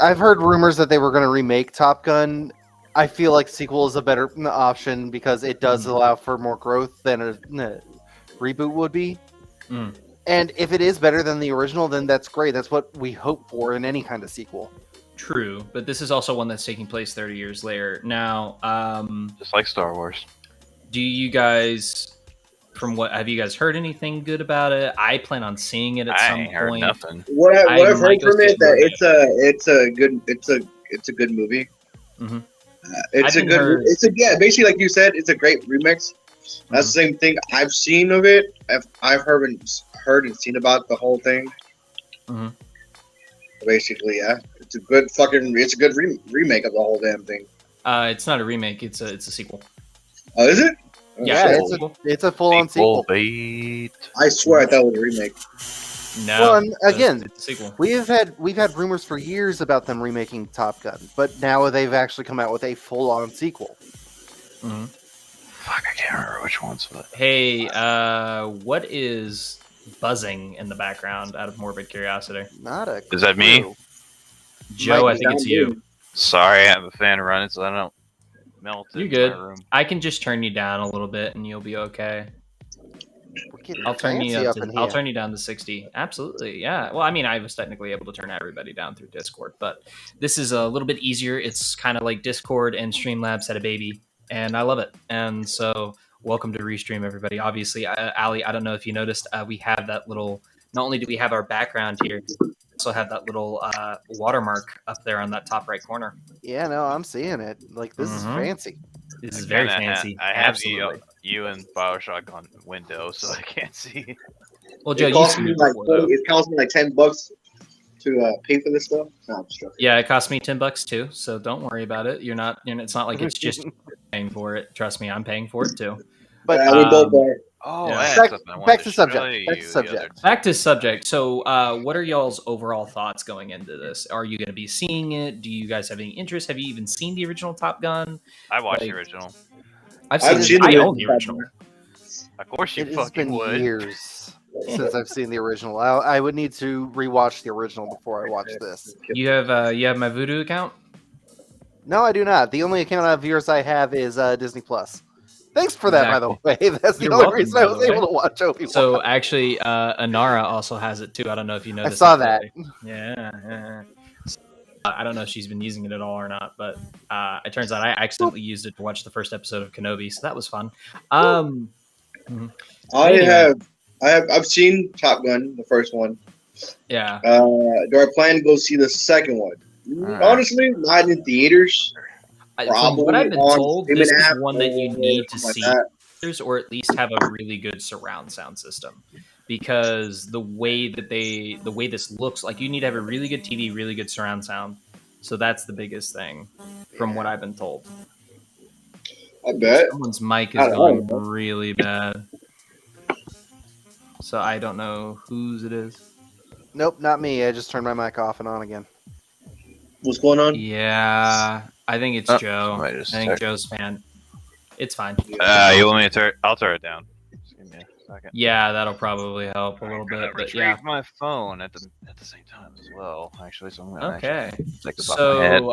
I've heard rumors that they were going to remake Top Gun. I feel like sequel is a better option because it does allow for more growth than a reboot would be. And if it is better than the original, then that's great. That's what we hope for in any kind of sequel. True, but this is also one that's taking place 30 years later. Now, just like Star Wars. Do you guys, have you guys heard anything good about it? I plan on seeing it at some point. Heard nothing. What I've heard from it that it's a good movie. Mm-hmm. Basically like you said, it's a great remix. That's the same thing I've seen of it. I've heard and seen about the whole thing. Basically, yeah, it's a good remake of the whole damn thing. It's not a remake; it's a sequel. Oh, is it? Yeah, it's a full-on sequel. I swear I thought it was a remake. No. Well, and again, it's a sequel. we've had rumors for years about them remaking Top Gun, but now they've actually come out with a full-on sequel. Fuck, I can't remember which ones. But hey, what is buzzing in the background? Out of morbid curiosity. Is that me? Joe, I think it's you. Sorry, I have a fan running, so I don't melt. You're good. I can just turn you down a little bit, and you'll be okay. I'll turn you down to 60. Absolutely, yeah. Well, I mean, I was technically able to turn everybody down through Discord, but this is a little bit easier. It's kind of like Discord and Streamlabs had a baby, and I love it. And so, welcome to Restream, everybody. Obviously, Ali, I don't know if you noticed, we have that little. Not only do we have our background here, we also have that little watermark up there on that top right corner. Yeah, no, I'm seeing it. Like, this is fancy. This is very fancy. I have you in Bioshock on Windows, so I can't see. Well, Joe, it cost me like $10 to pay for this stuff. No, I'm just joking. Yeah, it cost me $10 too. So don't worry about it. It's not like it's just paying for it. Trust me, I'm paying for it too. But we both are. Back to subject. Back to subject. So, what are y'all's overall thoughts going into this? Are you going to be seeing it? Do you guys have any interest? Have you even seen the original Top Gun? I watched the original. I own the original. Of course you fucking would. It's been years since I've seen the original. I would need to rewatch the original before I watch this. You have my Vudu account? No, I do not. The only account of yours I have is Disney Plus. Thanks for that, by the way. That's the only reason I was able to watch Obi-Wan. So actually, Anara also has it too. I don't know if you noticed. I saw that. Yeah. I don't know if she's been using it at all or not, but it turns out I accidentally used it to watch the first episode of Kenobi, so that was fun. I've seen Top Gun, the first one. Yeah. Do I plan to go see the second one? Honestly, not in theaters. From what I've been told, this is one that you need to see, or at least have a really good surround sound system, because the way this looks, like, you need to have a really good TV, really good surround sound. So that's the biggest thing, from what I've been told. I bet someone's mic is going really bad, so I don't know whose it is. Nope, not me. I just turned my mic off and on again. What's going on? Yeah, I think it's Joe. I think Joe's fan. It's fine. You want me to turn? I'll turn it down. Just give me a second. Yeah, that'll probably help a little bit. But yeah, my phone at the same time as well. Actually, so I'm gonna take this off my head.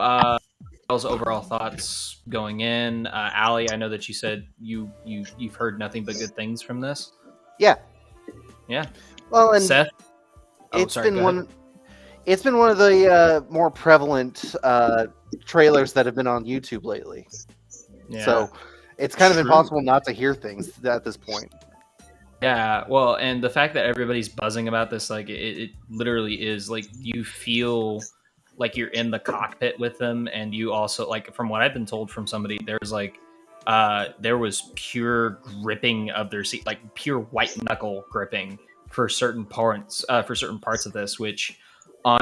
Overall thoughts going in. Ali, I know that you said you've heard nothing but good things from this. Yeah. Well, and Seth, it's been one of the more prevalent trailers that have been on YouTube lately. Yeah. So it's kind of impossible not to hear things at this point. Yeah, well, and the fact that everybody's buzzing about this, like, it literally is, like, you feel like you're in the cockpit with them, and you also, like, from what I've been told from somebody, there's, like, there was pure gripping of their seat, like, pure white knuckle gripping for certain parts of this, which on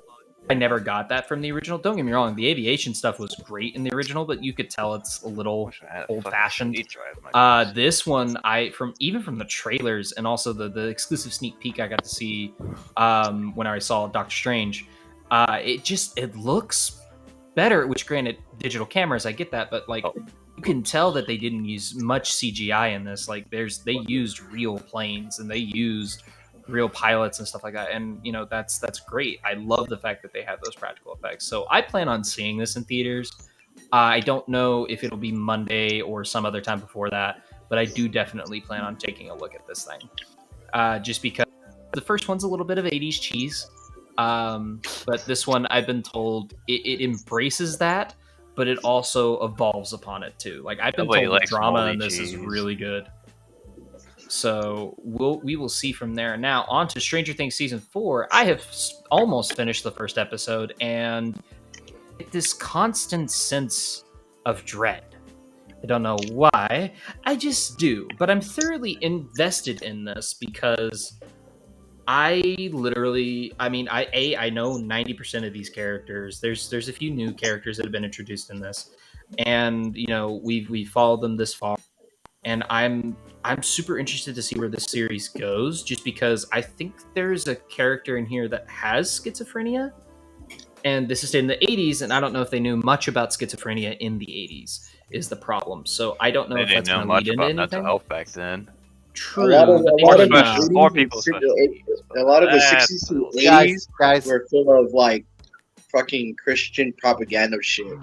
I never got that from the original. Don't get me wrong, the aviation stuff was great in the original, but you could tell it's a little old-fashioned. This one, even from the trailers and also the exclusive sneak peek I got to see when I saw Doctor Strange, it looks better. Which, granted, digital cameras, I get that, but like you can tell that they didn't use much CGI in this. Like they used real planes and they used real pilots and stuff like that, and that's great. I love the fact that they have those practical effects, so I plan on seeing this in theaters. I don't know if it'll be Monday or some other time before that, but I do definitely plan on taking a look at this thing, just because the first one's a little bit of 80s cheese, but this one I've been told it embraces that, but it also evolves upon it too. Like I've been told the drama in this is really good. So we will see from there. Now on to Stranger Things season 4. I have almost finished the first episode, and this constant sense of dread. I don't know why. I just do, but I'm thoroughly invested in this because I know 90% of these characters. There's a few new characters that have been introduced in this, and we've followed them this far, and I'm super interested to see where this series goes, just because I think there's a character in here that has schizophrenia, and this is in the 80s, and I don't know if they knew much about schizophrenia in the 80s is the problem. So I don't know if that's going to lead into anything. Mental health back then. True. A lot of the 60s to 80s guys were full of like fucking Christian propaganda shit.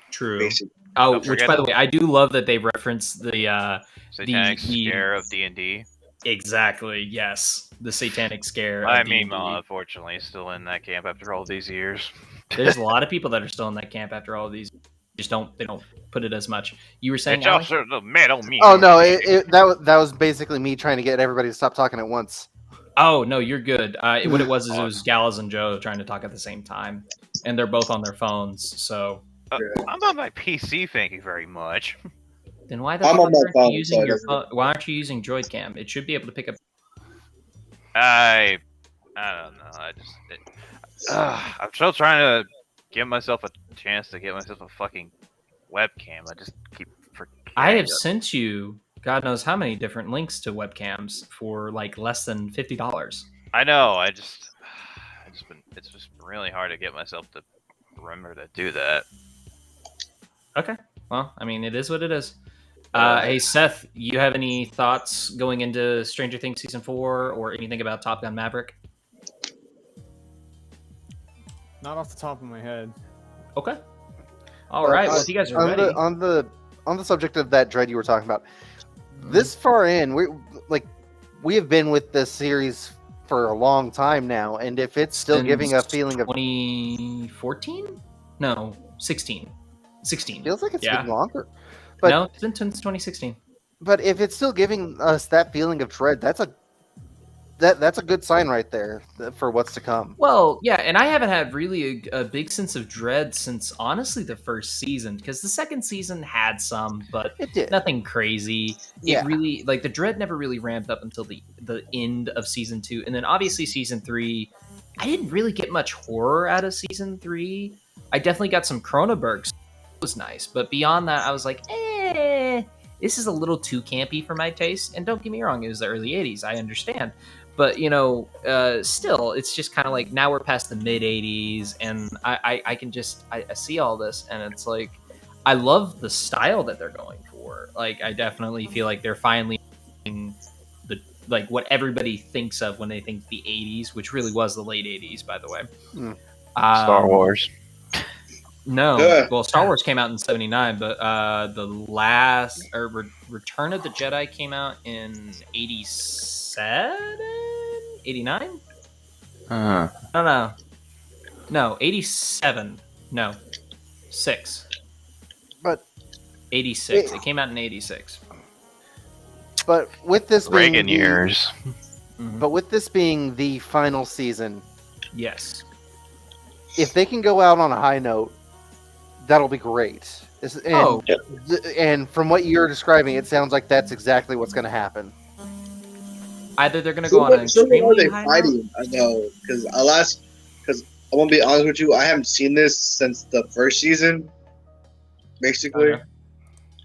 True. Basically. Oh, which by the way, I do love that they reference the satanic scare of D&D. Exactly. Yes, the satanic scare. I mean, unfortunately, still in that camp after all these years. There's a lot of people that are still in that camp after all these. They don't put it as much. You were saying, oh no, that was basically me trying to get everybody to stop talking at once. Oh no, you're good. What it was Gallows and Joe trying to talk at the same time, and they're both on their phones. So I'm on my PC. Thank you very much. Then why the fuck aren't you using your phone? Why aren't you using Droid Cam? It should be able to pick up. I don't know. I'm still trying to give myself a chance to get myself a fucking webcam. I just keep forgetting. I have sent you God knows how many different links to webcams for like less than $50. I know. It's just really hard to get myself to remember to do that. Okay. Well, I mean, it is what it is. Hey, Seth, you have any thoughts going into Stranger Things Season 4 or anything about Top Gun Maverick? Not off the top of my head. Okay. All right. Well, if you guys are ready. On the subject of that dread you were talking about, this far in, we have been with this series for a long time now, and if it's still giving a feeling of 2014? No, 16. 16. Feels like it's been longer. But, no, it's been since 2016. But if it's still giving us that feeling of dread, that's a good sign right there for what's to come. Well, yeah, and I haven't had really a big sense of dread since, honestly, the first season, because the second season had some, but it did. Nothing crazy. It really, like, the dread never really ramped up until the end of season 2, and then obviously season 3, I didn't really get much horror out of season 3. I definitely got some Cronenberg. It was nice, but beyond that, I was like, this is a little too campy for my taste. And don't get me wrong, it was the early 80s, I understand. But, still, it's just kind of like, now we're past the mid-80s, and I can just, I see all this, and it's like, I love the style that they're going for. Like, I definitely feel like they're finally what everybody thinks of when they think the 80s, which really was the late 80s, by the way. Star Wars. No, well, Star Wars came out in 79, but the last Return of the Jedi came out in 87, 89. No, 87. No, 6. But 86. It came out in 86. But with this being Reagan years. But with this being the final season, yes, if they can go out on a high note, that'll be great. And from what you're describing, it sounds like that's exactly what's going to happen. Either they're going to go on an extremely high fighting? I know, because I won't be honest with you. I haven't seen this since the first season, basically. Okay.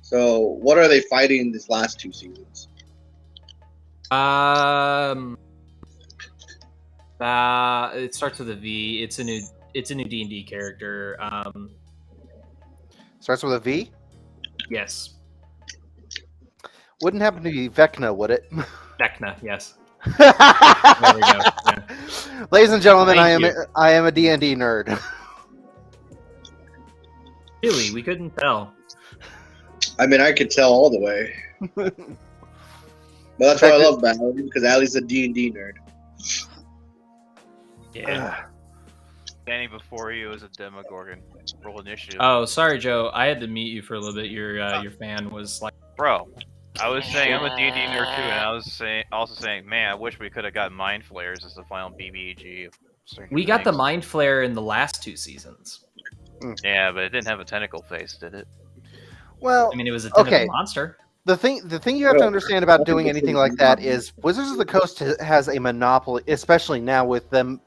So, what are they fighting these last 2 seasons? It starts with a V. It's a new D&D character. Starts with a V? Yes. Wouldn't happen to be Vecna, would it? Vecna, yes. There we go. Yeah. Ladies and gentlemen, Thank I am a D&D nerd. Really, we couldn't tell. I mean, I could tell all the way. But that's why I love Battle, because Allie's a D&D nerd. Yeah. Standing before you is a Demogorgon. Roll initiative. Oh, sorry, Joe. I had to mute you for a little bit. Your fan was like, Bro, I was saying I'm a D&D nerd too, and I was also saying, man, I wish we could have got Mind Flayers as the final BBG. We got the Mind Flare in the last 2 seasons. Yeah, but it didn't have a tentacle face, did it? Well, I mean, it was a tentacle monster. The thing you have to understand about doing anything like that is Wizards of the Coast has a monopoly, especially now with them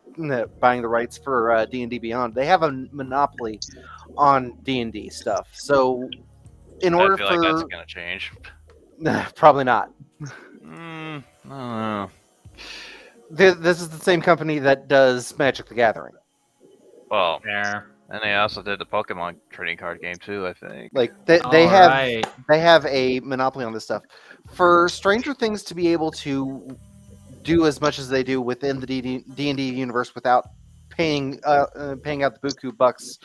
buying the rights for D&D Beyond. They have a monopoly on D&D stuff. So, in order I feel like that's gonna change. Probably not. I don't know. This is the same company that does Magic the Gathering. Well, There. and they also did the Pokemon trading card game too, I think. Like they have Right. they have a monopoly on this stuff. For Stranger Things to be able to do as much as they do within the D&D universe without paying out the buku bucks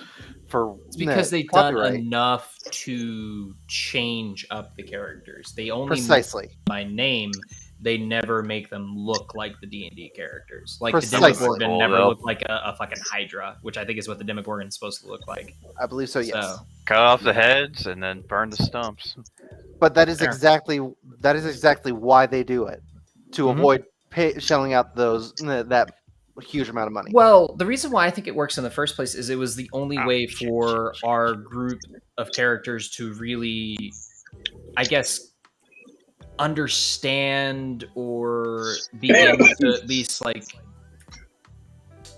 for It's because they've copyright. done enough to change up the characters. They only Precisely. make by name. They never make them look like the D&D characters. Like Precisely. the Demogorgon Cool, never though. looked like a fucking Hydra, which I think is what the Demogorgon is supposed to look like. I believe so, yes. So, Cut off the heads and then burn the stumps. But that is Fair. exactly why they do it, to Mhm. avoid shelling out that huge amount of money. well, the reason why I think it works in the first place is it was the only way for our group of characters to really, I guess, understand or begin to at least like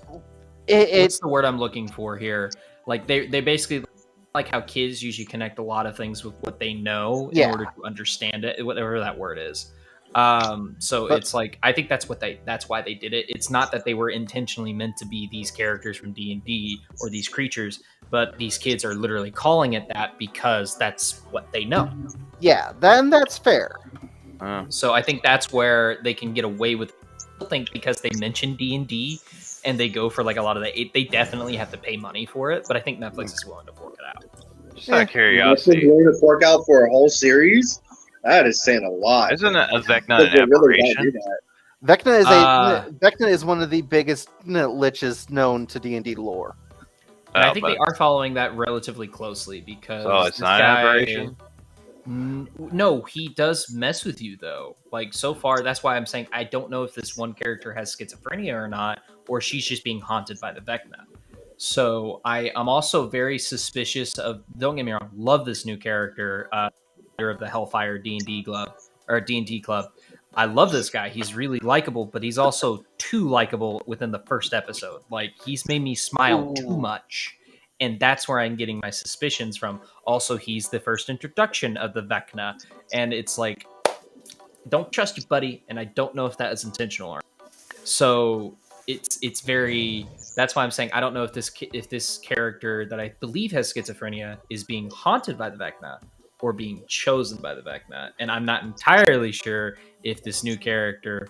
what's It's the word I'm looking for here? Like they basically like how kids usually connect a lot of things with what they know in Yeah. order to understand it, whatever that word is. So But- it's like I think that's why they did it. It's not that they were intentionally meant to be these characters from D&D or these creatures, but these kids are literally calling it that because that's what they know. that's fair. So I think that's where they can get away with. I think because they mention D&D and they go for like a lot of they definitely have to pay money for it, but I think Netflix is willing to fork it out. Just out of You're curiosity, willing to fork out for a whole series? That is saying a lot. isn't a Vecna Because an they really won't do aberration? that. Vecna is one of the biggest liches known to D&D lore. And Oh, I think but- they are following that relatively closely because So it's this not an guy- aberration? No, he does mess with you though. Like so far, that's why I'm saying I don't know if this one character has schizophrenia or not, or she's just being haunted by the Vecna. So I'm also very suspicious of. Don't get me wrong, love this new character, leader of the Hellfire D&D club or D&D club. I love this guy. He's really likable, but he's also too likable within the first episode. Like he's made me smile too much. And that's where I'm getting my suspicions from. Also, he's the first introduction of the Vecna. And it's like, don't trust you, buddy. And I don't know if that is intentional or not. So it's very. That's why I'm saying I don't know if this character that I believe has schizophrenia is being haunted by the Vecna or being chosen by the Vecna. And I'm not entirely sure if this new character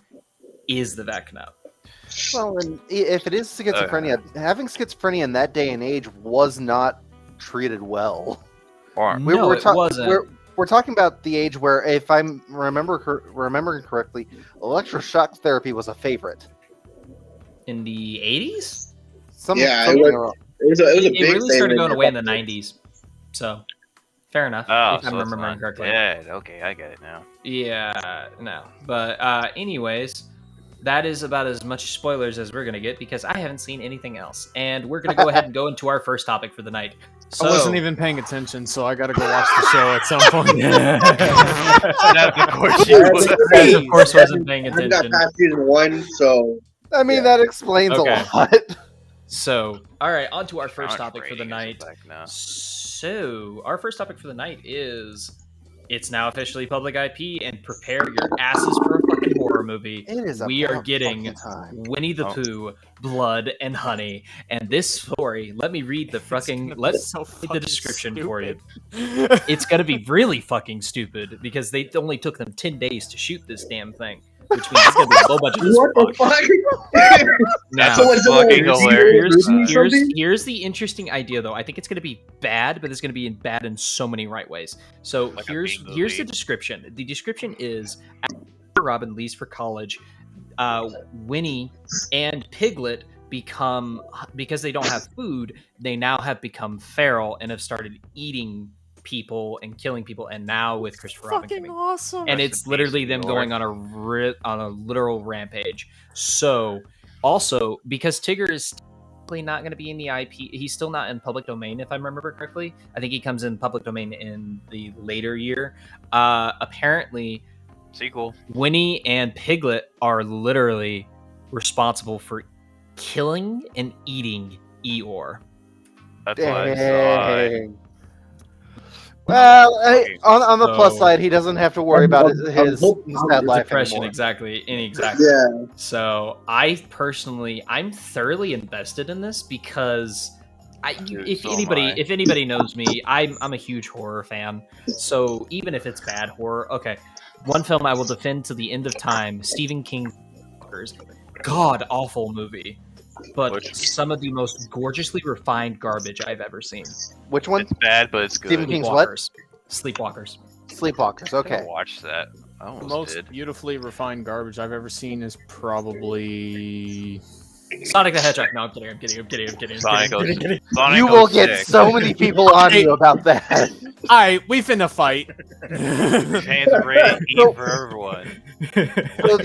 is the Vecna. Well, and if it is schizophrenia, having schizophrenia in that day and age was not treated well. Or No, it wasn't. We're talking about the age where, if I'm remembering correctly, electroshock therapy was a favorite. In the 80s? Something It was a big It really started thing going in away in the the 90s. So, fair enough. Oh, if so I'm it's remembering not correctly. dead. Okay, I get it now. Yeah, no. But anyways, that is about as much spoilers as we're going to get because I haven't seen anything else. And we're going to go ahead and go into our first topic for the night. So, I wasn't even paying attention, so I gotta go watch the show at some point. Of course you Yeah, would. Chris, of course, wasn't paying I got attention. past season 1, so I mean, Yeah. that explains Okay. a lot. So, all right, on to our first Crunch topic for the rating is night. back now. So, our first topic for the night is it's now officially public IP, and prepare your asses for a fucking horror movie. It is We are about getting fucking time. Winnie the Pooh, Blood and Honey. And this story, let me read the fucking let's so read the description for you. stupid. It's gonna be really fucking stupid because they only took them 10 days to shoot this damn thing, which means it's gonna be low budget as What the fuck. fuck? Now, So it's fucking like hilarious. here's the interesting idea, though. I think it's going to be bad, but it's going to be bad in so many right ways. So Like a here's B movie. the description. The description is after Robin leaves for college, Winnie and Piglet become, because they don't have food, they now have become feral and have started eating people and killing people. And now with Christopher Robin Fucking coming, awesome. and Rest it's in literally peace, them Eeyore. going on a literal rampage. So also because Tigger is technically not going to be in the IP, he's still not in public domain if I remember correctly. I think he comes in public domain in the later year. Apparently Sequel. Winnie and Piglet are literally responsible for killing and eating Eeyore. That's what I saw. Dang. Well, hey, on the plus So- side, he doesn't have to worry about his sad life Depression, anymore. exactly. Exactly. Yeah. So I'm thoroughly invested in this because Dude, if so am anybody I. if anybody knows me, I'm a huge horror fan. So even if it's bad horror, okay. One film I will defend to the end of time: Stephen King's god awful movie, but Which- some of the most gorgeously refined garbage I've ever seen. Which one? It's bad, but it's good. Stephen King's what? Sleepwalkers. Sleepwalkers. I Okay. gotta watch that. I The almost most did. beautifully refined garbage I've ever seen is probably. Sonic the Hedgehog. No, I'm kidding. Sonic kidding. goes- Sonic You will goes get sick. so many people on you about that. Alright, we finna fight. Hands are ready to eat for everyone. So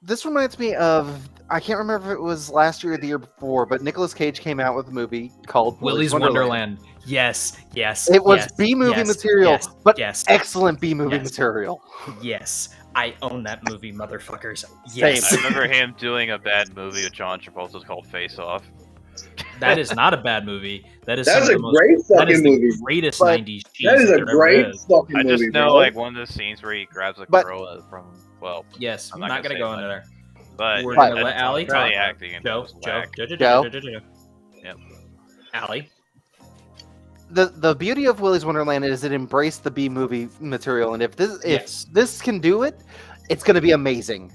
this reminds me of, I can't remember if it was last year or the year before, but Nicolas Cage came out with a movie called Willy's Wonderland. Yes. It was B movie material, but yes, excellent B movie Yes. material. yes. I own that movie, motherfuckers. Yes. I remember him doing a bad movie with John Travolta called Face Off. That is not a bad movie. That is That's some a of the most, great that is fucking the movie. greatest But 90s cheese That is a there ever great is. fucking I movie, just know bro. like one of the scenes where he grabs a But- girl from Yes, I'm I'm not not gonna going to say go into much. there. but We're Right. going to let Allie talk. Really acting and Joe, Joe, Joe? Yep. Allie. The beauty of Willy's Wonderland is it embraced the B movie material, and if Yes. this can do it, it's going to be amazing.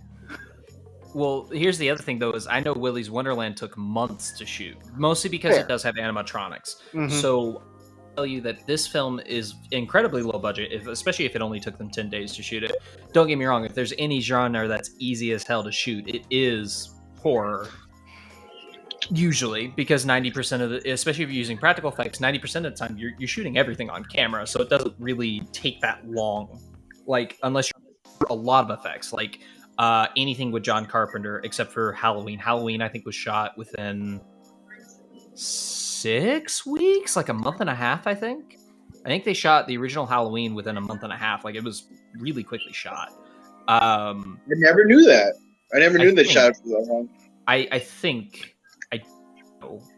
Well, here's the other thing, though, is I know Willy's Wonderland took months to shoot, mostly because Fair. it does have animatronics. Mhm. So I'll tell you that this film is incredibly low budget, especially if it only took them 10 days to shoot it. Don't get me wrong, if there's any genre that's easy as hell to shoot, it is horror. Usually, because 90% of the, especially if you're using practical effects, 90% of the time you're shooting everything on camera, so it doesn't really take that long. Like, unless you're a lot of effects, like anything with John Carpenter, except for Halloween. Halloween, I think, was shot within 6 weeks, like a month and a half, I think. I think they shot the original Halloween within a month and a half. Like, it was really quickly shot. I never knew that. I never knew they think- shot it for that long. I think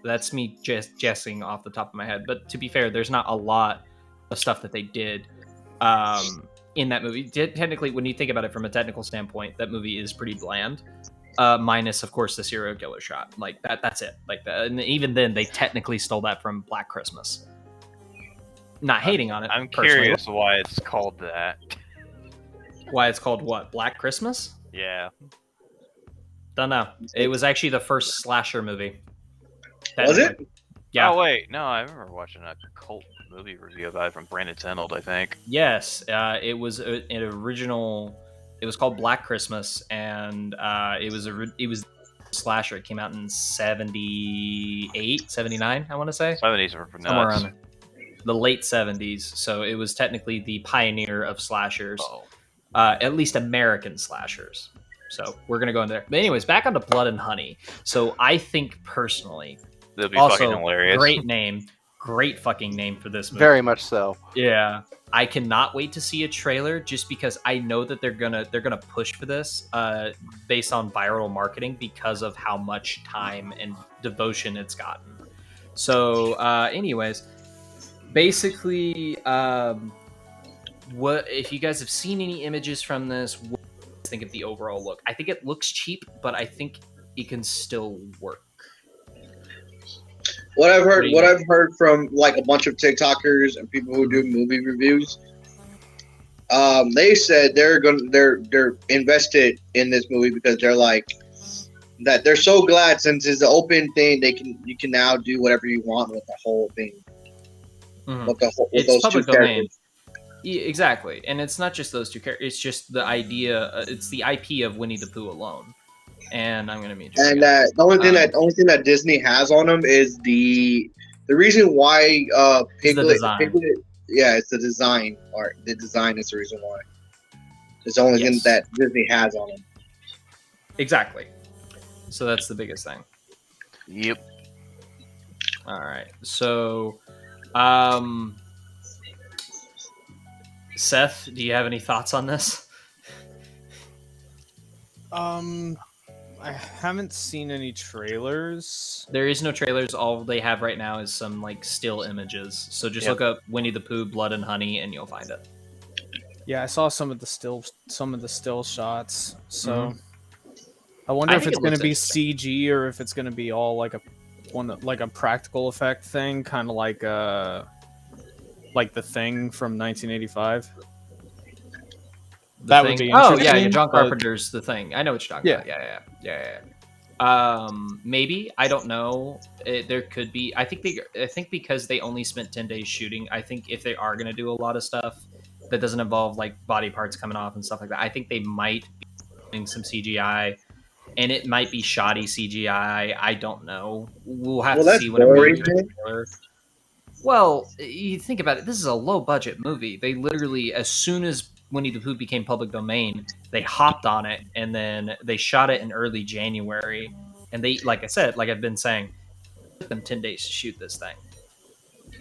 that's me just guessing off the top of my head, but to be fair, there's not a lot of stuff that they did in that movie. Technically, when you think about it from a technical standpoint, that movie is pretty bland, minus of course the serial killer shot. Like that's it. Like that, and even then they technically stole that from Black Christmas. Not hating on it. I'm personally. curious why it's called that. Why it's called what? Black Christmas? Yeah. Don't know. It was actually the first slasher movie. Was it? Technically. Yeah. Oh wait, no, I remember watching a cult movie review about it from Brandon Tenold, I think. Yes, it was an original. It was called Black Christmas, and it was slasher. It came out in 78, 79, I want to say. 70s were nuts. Somewhere around there. The late 70s. So it was technically the pioneer of slashers, Oh. at least American slashers. So we're going to go in there. But anyways, back onto Blood and Honey. So I think personally, It'll be also fucking hilarious. great name. Great fucking name for this movie. Very much so. Yeah. I cannot wait to see a trailer just because I know that they're gonna push for this based on viral marketing because of how much time and devotion it's gotten. So anyways, basically what if you guys have seen any images from this, what do you think of the overall look? I think it looks cheap, but I think it can still work. What I've heard from like a bunch of TikTokers and people who do movie reviews, they said they're invested in this movie because they're like that they're so glad since it's an open thing you can now do whatever you want with the whole thing. With it's public domain. Exactly, and it's not just those two characters. It's just the idea. It's the IP of Winnie the Pooh alone. And I'm gonna meet you. And the only thing that Disney has on them is the reason why Piglet. Yeah, it's the design art. The design is the reason why. It's the only thing that Disney has on them. Exactly. So that's the biggest thing. Yep. All right. So, Seth, do you have any thoughts on this? I haven't seen any trailers. There is no trailers. All they have right now is some like still images. So just look up Winnie the Pooh, Blood and Honey, and you'll find it. Yeah, I saw some of the still shots. So I wonder if it's going to be CG or if it's going to be all like a practical effect thing, kind of like The Thing from 1985. That would be interesting. Oh yeah, John Carpenter's The Thing. I know what you're talking about. Yeah. Maybe, I don't know. There could be. I think because they only spent 10 days shooting. I think if they are going to do a lot of stuff that doesn't involve like body parts coming off and stuff like that, I think they might be doing some CGI, and it might be shoddy CGI. I don't know. We'll have to see whenever we do the trailer. Well, you think about it. This is a low budget movie. They literally, as soon as Winnie the Pooh became public domain, they hopped on it, and then they shot it in early January. And they, like I said, like I've been saying, it took them 10 days to shoot this thing.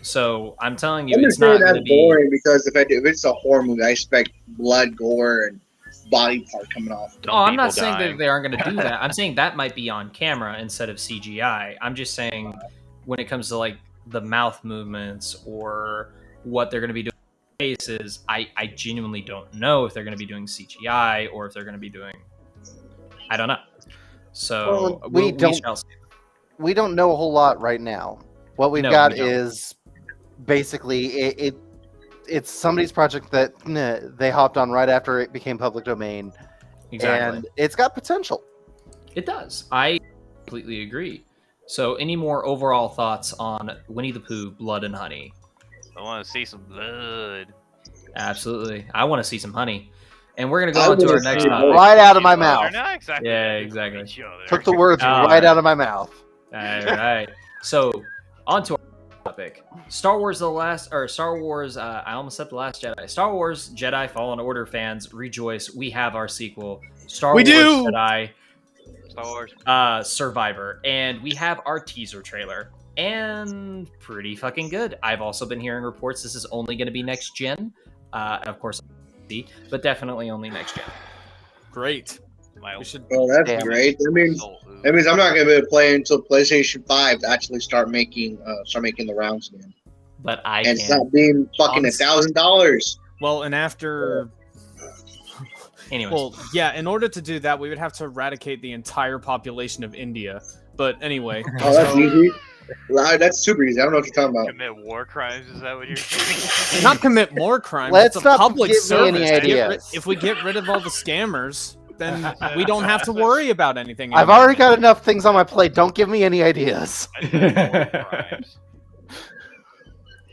So I'm telling you, it's not going to be boring because if it's a horror movie, I expect blood, gore, and body part coming off. I'm not saying that they aren't going to do that. I'm saying that might be on camera instead of CGI. I'm just saying when it comes to like the mouth movements or what they're going to be doing. Cases, I genuinely don't know if they're going to be doing CGI or if they're going to be doing, I don't know. So we don't know a whole lot right now. What we've got is basically it's somebody's project that they hopped on right after it became public domain. Exactly. And it's got potential. It does. I completely agree. So any more overall thoughts on Winnie the Pooh, Blood and Honey? I want to see some blood. Absolutely. I want to see some honey. And we're going to go on to our next topic. Right out of my mouth. Yeah, exactly. Took the words right out of my mouth. All right. So, on to our topic. Star Wars, I almost said The Last Jedi. Star Wars Jedi Fallen Order fans, rejoice. We have our sequel. Star Wars Jedi Survivor. And we have our teaser trailer. And pretty fucking good. I've also been hearing reports this is only going to be next gen. Of course, but definitely only next gen. Great. That's great. That means I'm not going to be able to play until PlayStation 5 to actually start making the rounds again. But it's not being fucking $1,000. Well, and after. Anyways. Well, yeah. In order to do that, we would have to eradicate the entire population of India. But anyway. Oh, that's easy. That's super easy. I don't know what you're talking about. Commit war crimes? Is that what you're saying? Not commit more crimes. Let's it's a not public give service. me any ideas. If we get rid of all the scammers, then we don't have to worry about anything anymore. I've already got enough things on my plate. Don't give me any ideas.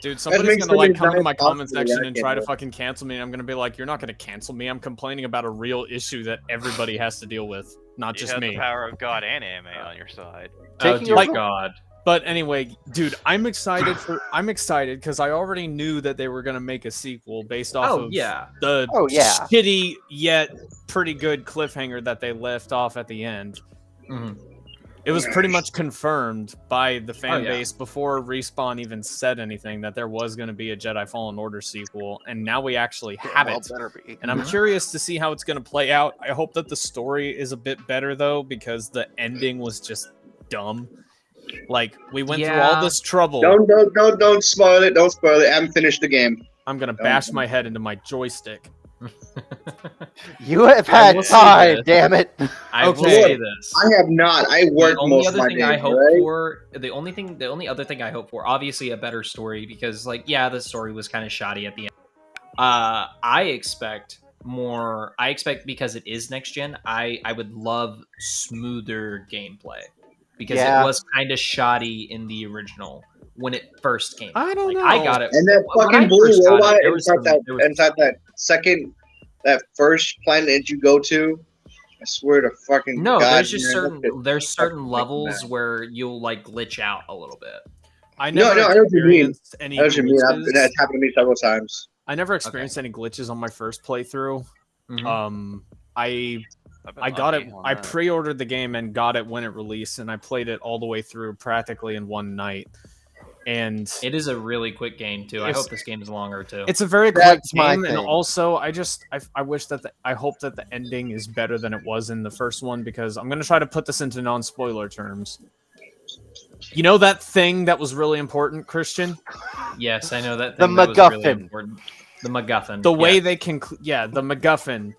Dude, somebody's gonna like come to my comment section and try to fucking cancel me, and I'm gonna be like, "You're not gonna cancel me. I'm complaining about a real issue that everybody has to deal with, not just me." You have the power of God and anime on your side. Oh dear God. But anyway, dude, I'm excited because I already knew that they were gonna make a sequel based off of the shitty yet pretty good cliffhanger that they left off at the end. Mm-hmm. It was pretty much confirmed by the fan yeah. base before Respawn even said anything that there was going to be a Jedi Fallen Order sequel, and now we actually have it. Better be. And I'm curious to see how it's going to play out. I hope that the story is a bit better, though, because the ending was just dumb. Like, we went through all this trouble. Don't spoil it. Don't spoil it. I haven't finished the game. I'm going to bash my head into my joystick. You have had time, damn it. I will say this. I have not. I worked most of my days, The only other thing I hope for, obviously a better story, because like, yeah, the story was kind of shoddy at the end. I expect more. I expect, because it is next gen, I would love smoother gameplay, because it was kind of shoddy in the original when it first came. I don't know. I got it. And that fucking blue robot inside that first planet that you go to, I swear to fucking God. There's just certain levels where you'll like glitch out a little bit. I never experienced any glitches. That's happened to me several times. I never experienced any glitches on my first playthrough. Mm-hmm. I got it. I pre-ordered the game and got it when it released, and I played it all the way through practically in one night. And it is a really quick game too. I hope this game is longer too. It's a very quick game, and also I wish that I hope that the ending is better than it was in the first one, because I'm gonna try to put this into non-spoiler terms. You know that thing that was really important, Christian? Yes, I know that The thing that was really important. The MacGuffin. The way they can, the MacGuffin.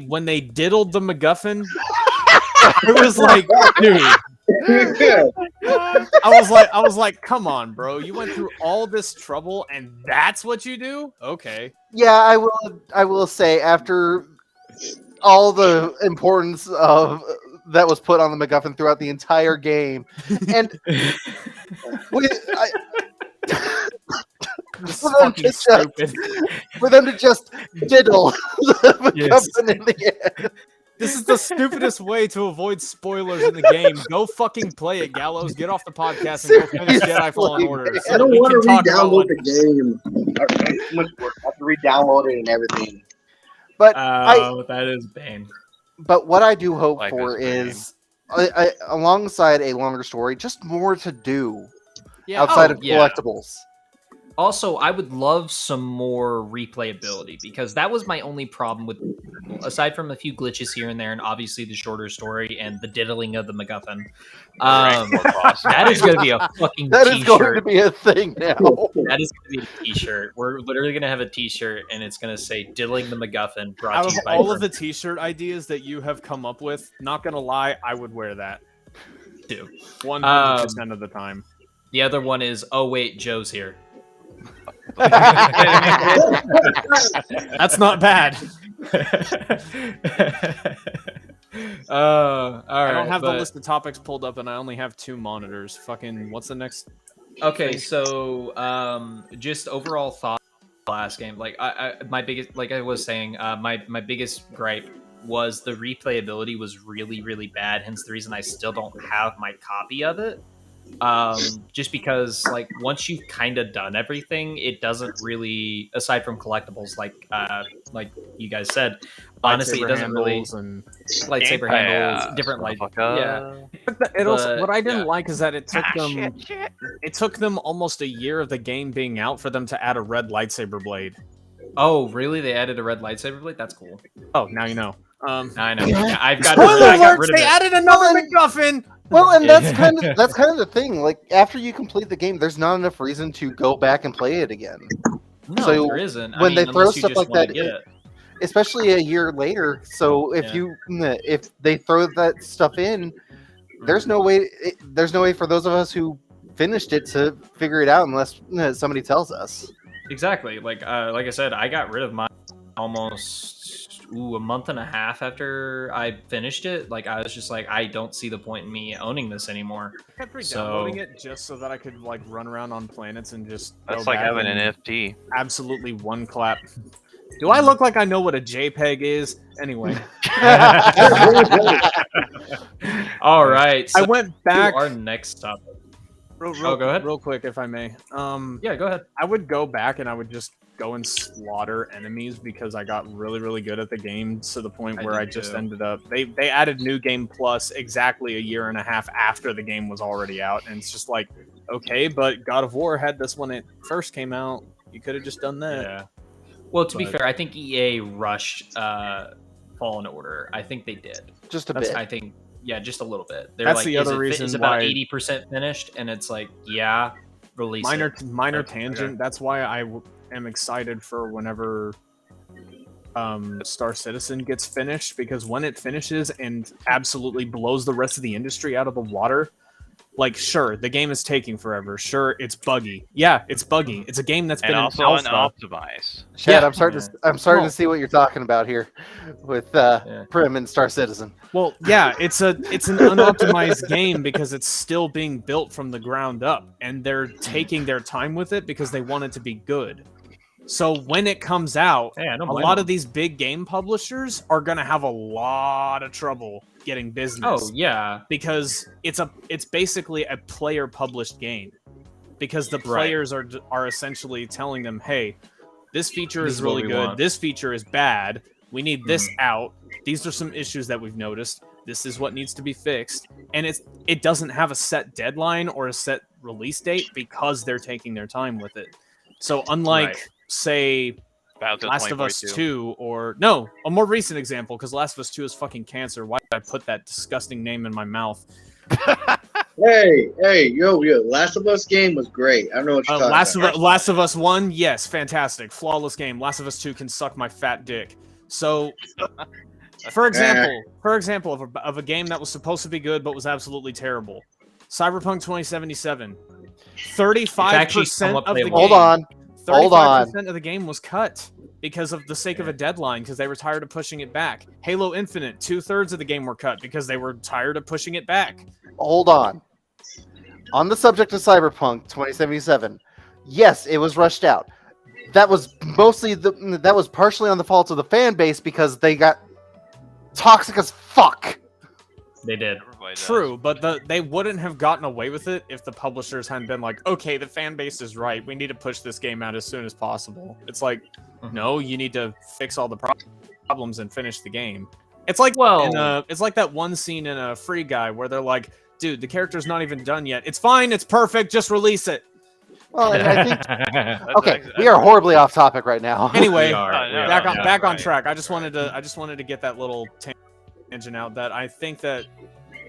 When they diddled the MacGuffin, it was like, dude. I was like, come on, bro. You went through all this trouble and that's what you do? Okay. Yeah, I will say, after all the importance of that was put on the MacGuffin throughout the entire game, and for them to just diddle the MacGuffin in the end. This is the stupidest way to avoid spoilers in the game. Go fucking play it, Gallows. Get off the podcast and go finish Jedi Fallen Order. I don't want to re-download the game. I have to re-download it and everything. But that is pain. But what I do hope for is, alongside a longer story, just more to do outside of collectibles. Also, I would love some more replayability, because that was my only problem with, aside from a few glitches here and there, and obviously the shorter story and the diddling of the MacGuffin. That is going to be a fucking That t-shirt. is going to be a thing now. That is going to be a t-shirt. We're literally going to have a t-shirt, and it's going to say "Diddling the MacGuffin." Brought Out to of you by all of the t-shirt ideas that you have come up with, not going to lie, I would wear that. 100% of the time. The other one is, "Oh wait, Joe's here." That's not bad. All right, I don't have the list of topics pulled up, and I only have 2 monitors. Fucking, what's the next? Okay, so just overall thought last game. Like my biggest, like I was saying, my biggest gripe was the replayability was really, really bad. Hence the reason I still don't have my copy of it. Just because, like, once you've kind of done everything, it doesn't really, aside from collectibles, like you guys said, honestly, it doesn't really lightsaber handles, different light. What I didn't like is that it took them. It took them almost a year of the game being out for them to add a red lightsaber blade. Oh, really? They added a red lightsaber blade? That's cool. Oh, now you know. I know. Yeah, I've got. Spoiler alert! They added another MacGuffin. Well, and that's kind of the thing. Like, after you complete the game, there's not enough reason to go back and play it again. No, so there isn't. When they throw stuff like that, especially a year later. So if they throw that stuff in, there's no way. There's no way for those of us who finished it to figure it out unless somebody tells us. Exactly. Like I said, I got rid of mine almost a month and a half after I finished it. Like, I was just like, I don't see the point in me owning this anymore. I kept re-downloading it just so that I could like run around on planets and just. That's like having an NFT. Absolutely one clap. Do I look like I know what a JPEG is? Anyway. All right. So I went back. To our next topic. Go ahead. Real quick, if I may. Yeah, go ahead. I would go back and I would just go and slaughter enemies because I got really, really good at the game to the point where I just ended up. They added New Game Plus exactly a year and a half after the game was already out, and it's just like, okay, but God of War had this when it first came out. You could have just done that. Yeah. Well, to be fair, I think EA rushed Fallen Order. I think they did. Just a bit. I think, just a little bit. They're That's like, the other reason it's about why 80% finished, and it's like, yeah, release minor tangent. That's why I am excited for whenever Star Citizen gets finished, because when it finishes and absolutely blows the rest of the industry out of the water, like, sure, the game is taking forever. Sure, it's buggy. Yeah, it's buggy. It's a game that's been also in alpha. unoptimized. Chad, I'm starting to see what you're talking about here with Prim and Star Citizen. Well, yeah, it's an unoptimized game because it's still being built from the ground up, and they're taking their time with it because they want it to be good. So when it comes out, a lot of these big game publishers are gonna have a lot of trouble getting business. Oh yeah, because it's basically a player published game, because the players are essentially telling them, hey, this feature is really good, this feature is bad, we need this out, these are some issues that we've noticed, this is what needs to be fixed, and it doesn't have a set deadline or a set release date because they're taking their time with it. So unlike say Last of Us 2, or no, a more recent example, because Last of Us 2 is fucking cancer. Why did I put that disgusting name in my mouth? Hey, yo, Last of Us game was great. I don't know what you're talking about. Last of Us 1, yes, fantastic, flawless game. Last of Us 2 can suck my fat dick. So, for example of a game that was supposed to be good but was absolutely terrible, Cyberpunk 2077, 35% of the game. Hold on. 35% of the game was cut because of the sake of a deadline, because they were tired of pushing it back. Halo Infinite, 2/3 of the game were cut because they were tired of pushing it back. Hold on. On the subject of Cyberpunk 2077, yes, it was rushed out. That was partially on the fault of the fan base because they got toxic as fuck. They did. True, but they wouldn't have gotten away with it if the publishers hadn't been like, okay, the fan base is right, we need to push this game out as soon as possible. It's like, no, you need to fix all the problems and finish the game. It's like, it's like that one scene in a Free Guy where they're like, dude, the character's not even done yet. It's fine, it's perfect, just release it. Well, and I think okay, we are horribly off topic right now. Anyway, back on track. I just wanted to get that little tangent out that I think that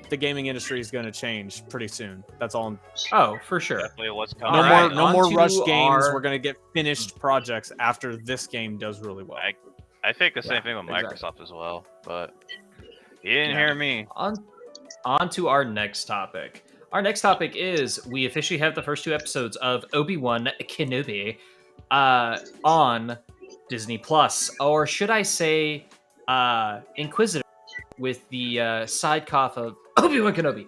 the gaming industry is going to change pretty soon. That's all. Oh, for sure. Definitely what's coming. No more rush games. We're going to get finished projects after this game does really well. I think the same thing with Microsoft as well, but you didn't hear me. On to our next topic. Our next topic is we officially have the first 2 episodes of Obi-Wan Kenobi on Disney Plus, or should I say Inquisitor, with the side cough of Obi-Wan Kenobi.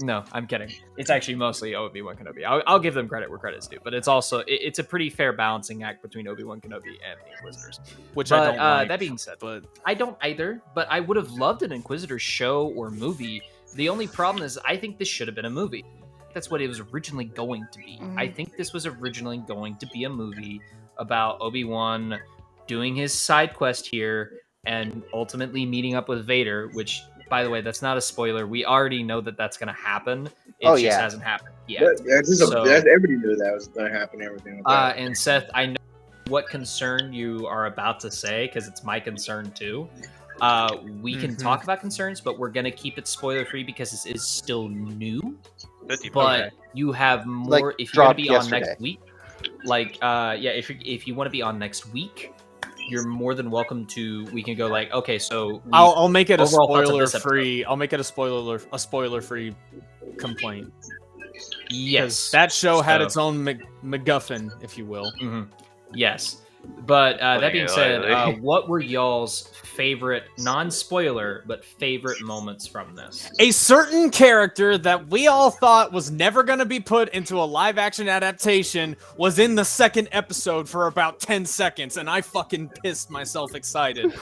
No, I'm kidding. It's actually mostly Obi-Wan Kenobi. I'll give them credit where credit's due, but it's also it's a pretty fair balancing act between Obi-Wan Kenobi and the Inquisitors. Which I don't like. That being said, I don't either, but I would have loved an Inquisitor show or movie. The only problem is I think this should have been a movie. That's what it was originally going to be. I think this was originally going to be a movie about Obi-Wan doing his side quest here and ultimately meeting up with Vader, which, by the way, that's not a spoiler. We already know that that's going to happen. It just hasn't happened yet. Everybody knew that was going to happen. Everything. And Seth, I know what concern you are about to say, because it's my concern too. We can talk about concerns, but we're going to keep it spoiler-free because this is still new. But you have more, if you're going to be on next week. If you want to be on next week, you're more than welcome to. We can go like, okay, so I'll make it a spoiler free. I'll make it a spoiler free complaint. Yes, that show had its own MacGuffin, if you will. Yes, but that being said, what were y'all's favorite, non-spoiler, but favorite moments from this? A certain character that we all thought was never going to be put into a live-action adaptation was in the second episode for about 10 seconds, and I fucking pissed myself excited.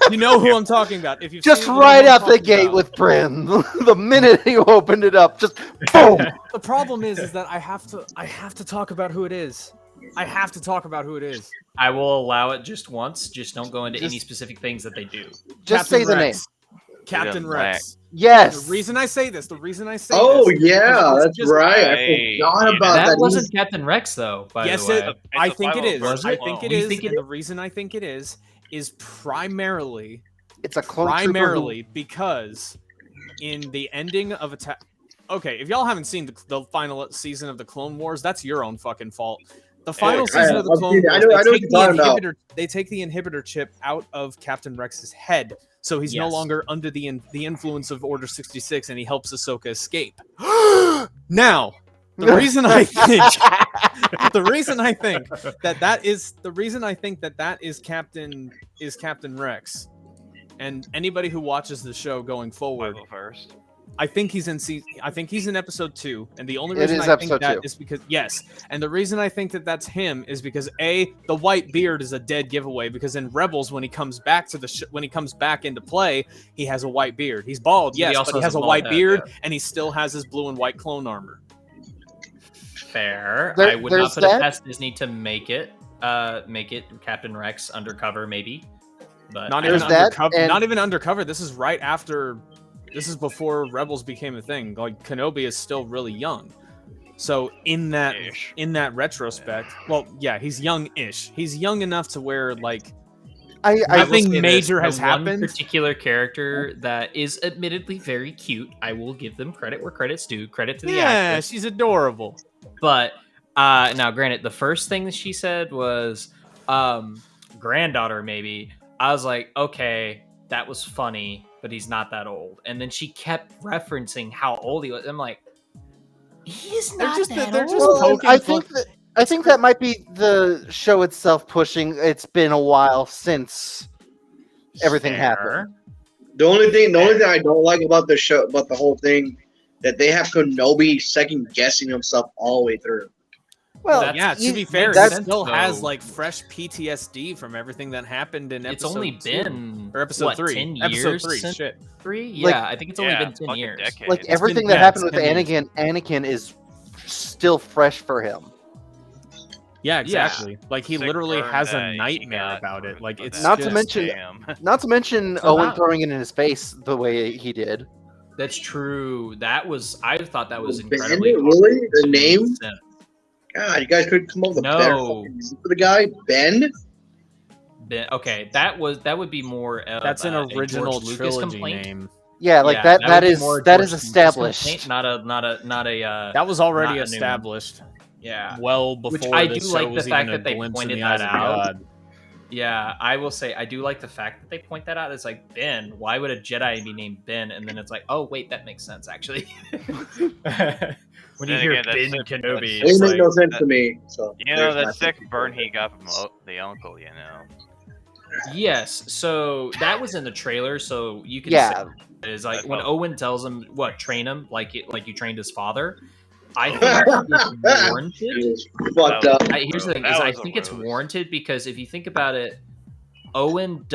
You know who I'm talking about. If you just right out the gate with Prim, the minute you opened it up, just boom. The problem is that I have to talk about who it is. I have to talk about who it is. I will allow it just once. Just don't go into any specific things that they do. Just Captain say the name. Rex. Captain Rex. Yes. The reason I say this. Oh this, yeah, it's that's just- right. I forgot about that. That wasn't Captain Rex, though. By Yes, the way, I think it is. Was I it? think it You is. think it And the reason I think it is primarily It's a clone trooper primarily because in the ending of Attack. Okay, if y'all haven't seen the final season of the Clone Wars, that's your own fucking fault. The final season of the Clone Wars, I know what you're talking about. they take the inhibitor chip out of Captain Rex's head, so he's no longer under the influence of Order 66, and he helps Ahsoka escape. Now, the reason I think that is Captain Rex, and anybody who watches the show going forward. I'll go first. I think he's in episode 2, and the only reason I think that is because and the reason I think that that's him is because the white beard is a dead giveaway, because in Rebels when he comes back to when he comes back into play, he has a white beard. He's bald, yes, but he has a white beard, and he still has his blue and white clone armor. Fair. I would not put it past Disney to make it Captain Rex undercover, maybe. But not even undercover. Not even undercover. This is right after. This is before Rebels became a thing. Like, Kenobi is still really young. So in that retrospect, well, yeah, he's young-ish. He's young enough to where, like, nothing major has happened. One particular character that is admittedly very cute. I will give them credit where credit's due. Credit to the actress. Yeah, she's adorable. But now, granted, the first thing that she said was granddaughter, maybe. I was like, okay, that was funny, but he's not that old. And then she kept referencing how old he was. I'm like, he's not that old. I think that might be the show itself pushing. It's been a while since everything happened. The only thing I don't like about the show, about the whole thing, that they have Kenobi second guessing himself all the way through. Well, yeah, to be fair, he still has like fresh PTSD from everything that happened in episode 2. It's only been episode 3. 10 years episode 3. Since Shit. 3? Yeah, I think it's only been 10 years. Decade. Like everything that happened with Anakin is still fresh for him. Yeah, exactly. Yeah. Like he literally has a nightmare about it. Like it's not to mention Owen throwing it in his face the way he did. That's true. I thought that was incredibly really the name. God, you guys couldn't come up with a better name for the guy, Ben. Okay, that would be more. That's an original trilogy name. Yeah, like that is established. Not a. That was already established. Yeah. Well before. Which I do like the fact that they pointed that out. Yeah, I will say I do like the fact that they point that out. It's like, Ben, why would a Jedi be named Ben? And then it's like, oh wait, that makes sense actually. When you hear Ben Kenobi, it makes no sense to me. So that sick burn he got from the uncle, Yes, so that was in the trailer, so you can say it's like when Owen tells him train him like you trained his father. I think it's warranted. Here's the thing: I think it's warranted because if you think about it, Owen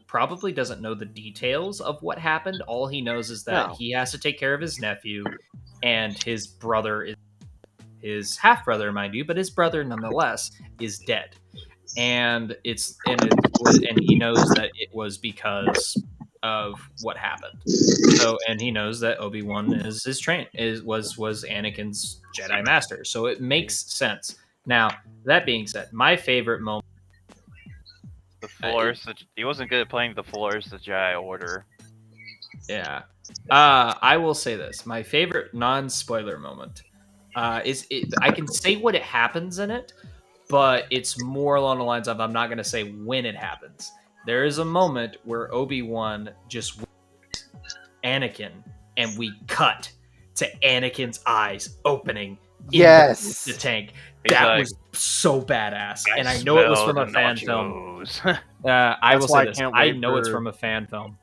probably doesn't know the details of what happened. All he knows is that he has to take care of his nephew, and his brother is his half brother, mind you, but his brother nonetheless is dead, and he knows that it was because of what happened. So, and he knows that Obi-Wan is his was Anakin's Jedi Master. So it makes sense. Now, that being said, my favorite moment. The Force. He wasn't good at playing the Force, the Jedi Order. Yeah. I will say this. My favorite non-spoiler moment is I can say what it happens in it, but it's more along the lines of I'm not going to say when it happens. There is a moment where Obi-Wan just Anakin, and we cut to Anakin's eyes opening in the tank. That was so badass, and I know it was from a fan film. I will say this: I know it's from a fan film.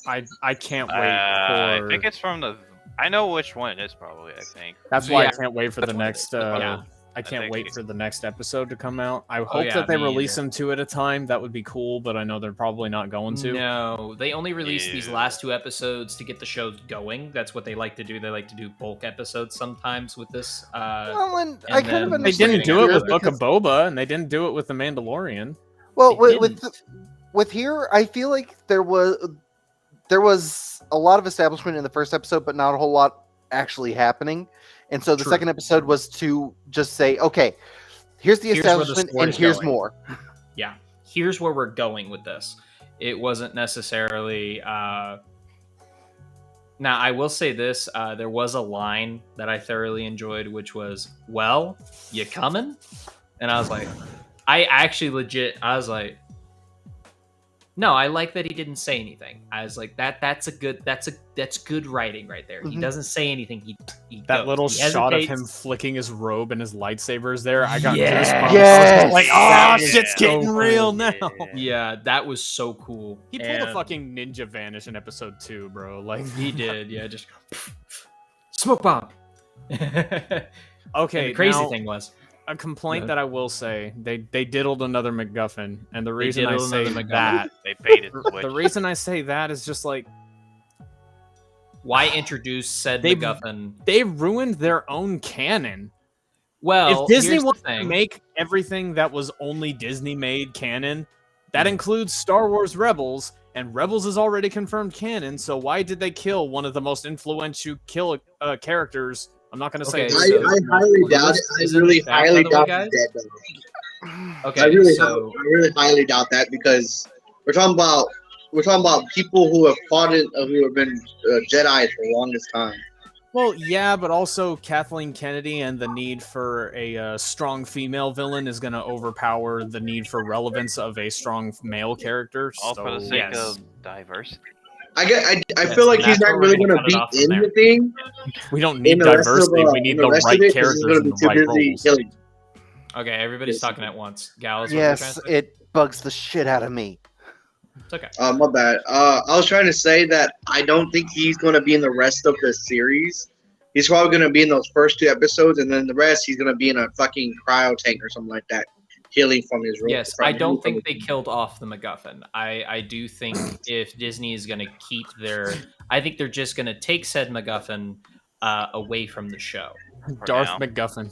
I can't wait for. I think it's from the. I know which one it is. Probably, I think. That's why I can't wait for the next. I can't think wait for the next episode to come out. I hope that they release them 2 at a time. That would be cool, but I know they're probably not going to. No, they only released these last 2 episodes to get the show going. That's what they like to do. They like to do bulk episodes sometimes with this. Well, and I kind of They understand didn't do it with Book because- of Boba, and they didn't do it with The Mandalorian. Well, They with here, I feel like there was a lot of establishment in the first episode, but not a whole lot actually happening. And so the second episode was to just say, okay, here's the establishment, and here's more. Yeah, here's where we're going with this. It wasn't necessarily. Now, I will say this: there was a line that I thoroughly enjoyed, which was, "Well, you coming?" And I was like, I was like, no, I like that he didn't say anything. I was like, that's good writing right there. He doesn't say anything. He That goes. little He shot of hesitates. him flicking his robe and his lightsabers there, I got Yes. goosebumps. Yes. Like, That oh, was shit's so getting cool. real now. Yeah, that was so cool. He pulled a fucking ninja vanish in episode 2, bro. Like He did, yeah, just smoke bomb. Okay, And the crazy now, thing was, a complaint that I will say, they diddled another MacGuffin, and the reason I diddled say another MacGuffin. that, They baited the reason I say that is just like why introduce said They- MacGuffin? they ruined their own canon. Well, If Disney here's the wants to thing. make everything that was only Disney made canon, that includes Star Wars Rebels, and Rebels is already confirmed canon, so why did they kill one of the most influential characters? I'm not going to say Okay, I, so- I highly doubt it. I Isn't really that, by highly the way, doubt guys? he's dead. Though. Okay, I really highly doubt that because we're talking about people who have fought in, who have been Jedi for the longest time. Well, yeah, but also Kathleen Kennedy and the need for a strong female villain is going to overpower the need for relevance of a strong male character. All so, for the sake yes. of diversity. I Yes, feel like and he's that's not where we're really gonna going to cut it off be from in there. the thing. we don't In need the rest of, diversity. We need in the rest right of it, 'cause characters he's gonna and be the too right busy roles. killing. Okay, everybody's talking at once. Gallus, what Yes, were you trying to say? it bugs the shit out of me. It's okay. My bad. I was trying to say that I don't think he's going to be in the rest of the series. He's probably going to be in those first 2 episodes, and then the rest he's going to be in a fucking cryo tank or something like that, healing from his. Yes, I don't think they killed off the MacGuffin. I do think if Disney is going to keep their, I think they're just going to take said MacGuffin away from the show. For Darth now. MacGuffin.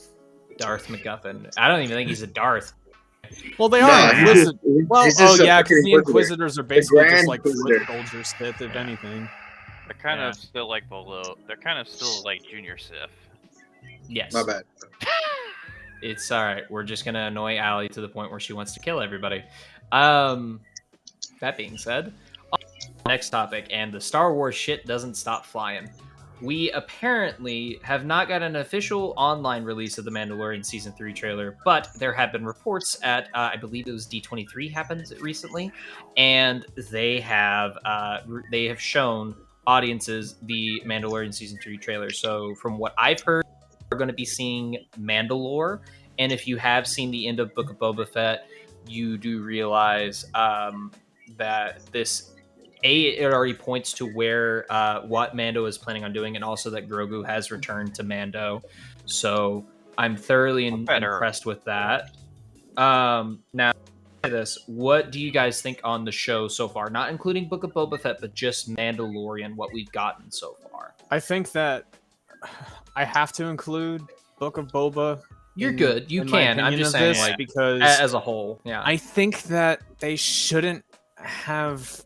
Darth MacGuffin. I don't even think he's a Darth. Well, they No, are. he's just- Well, he's just a yeah, fucking because the Inquisitors are basically just Grand like Inquisitor. foot soldiers, Sith, if anything. They're kind Yeah. of still like below. They're kind of still like junior Sith. Yes. My bad. It's all right. We're just gonna annoy Allie to the point where she wants to kill everybody. That being said, next topic, and the Star Wars shit doesn't stop flying. We apparently have not got an official online release of the Mandalorian Season 3 trailer, but there have been reports at, I believe it was D23 happened recently, and they have shown audiences the Mandalorian Season 3 trailer. So from what I've heard, we're going to be seeing Mandalore, and if you have seen the end of Book of Boba Fett, you do realize that this... it already points to where what Mando is planning on doing, and also that Grogu has returned to Mando. So I'm thoroughly impressed with that. Now, this, what do you guys think on the show so far? Not including Book of Boba Fett, but just Mandalorian, what we've gotten so far. I think that I have to include Book of Boba. You're good. You in my can. I'm opinion just of saying, this like, because as a whole, yeah. I think that they shouldn't have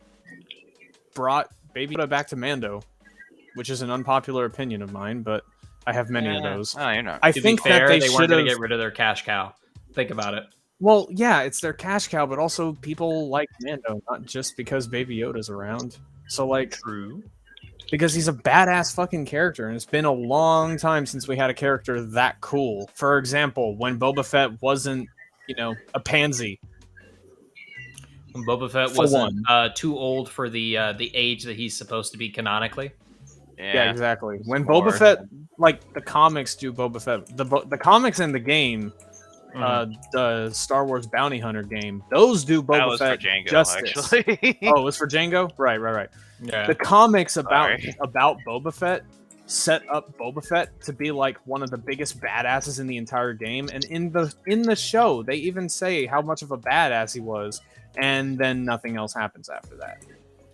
brought Baby Yoda back to Mando, which is an unpopular opinion of mine, but I have many of those. No, you're not. I To be think fair, that they weren't should going to have. get rid of their cash cow. Think about it. Well, yeah, it's their cash cow, but also people like Mando, not just because Baby Yoda's around. So, like, True. because he's a badass fucking character, and it's been a long time since we had a character that cool. For example, when Boba Fett wasn't, a pansy. When Boba Fett For wasn't too old for the age that he's supposed to be canonically. Yeah, exactly. When Smart. Boba Fett, like the comics do Boba Fett, the comics and the game, the Star Wars Bounty Hunter game, those do That Boba was Fett for Django, justice. actually. Oh, it was for Django? Right. Yeah. The comics about Sorry. Boba Fett set up Boba Fett to be like one of the biggest badasses in the entire game, and in the show they even say how much of a badass he was, and then nothing else happens after that.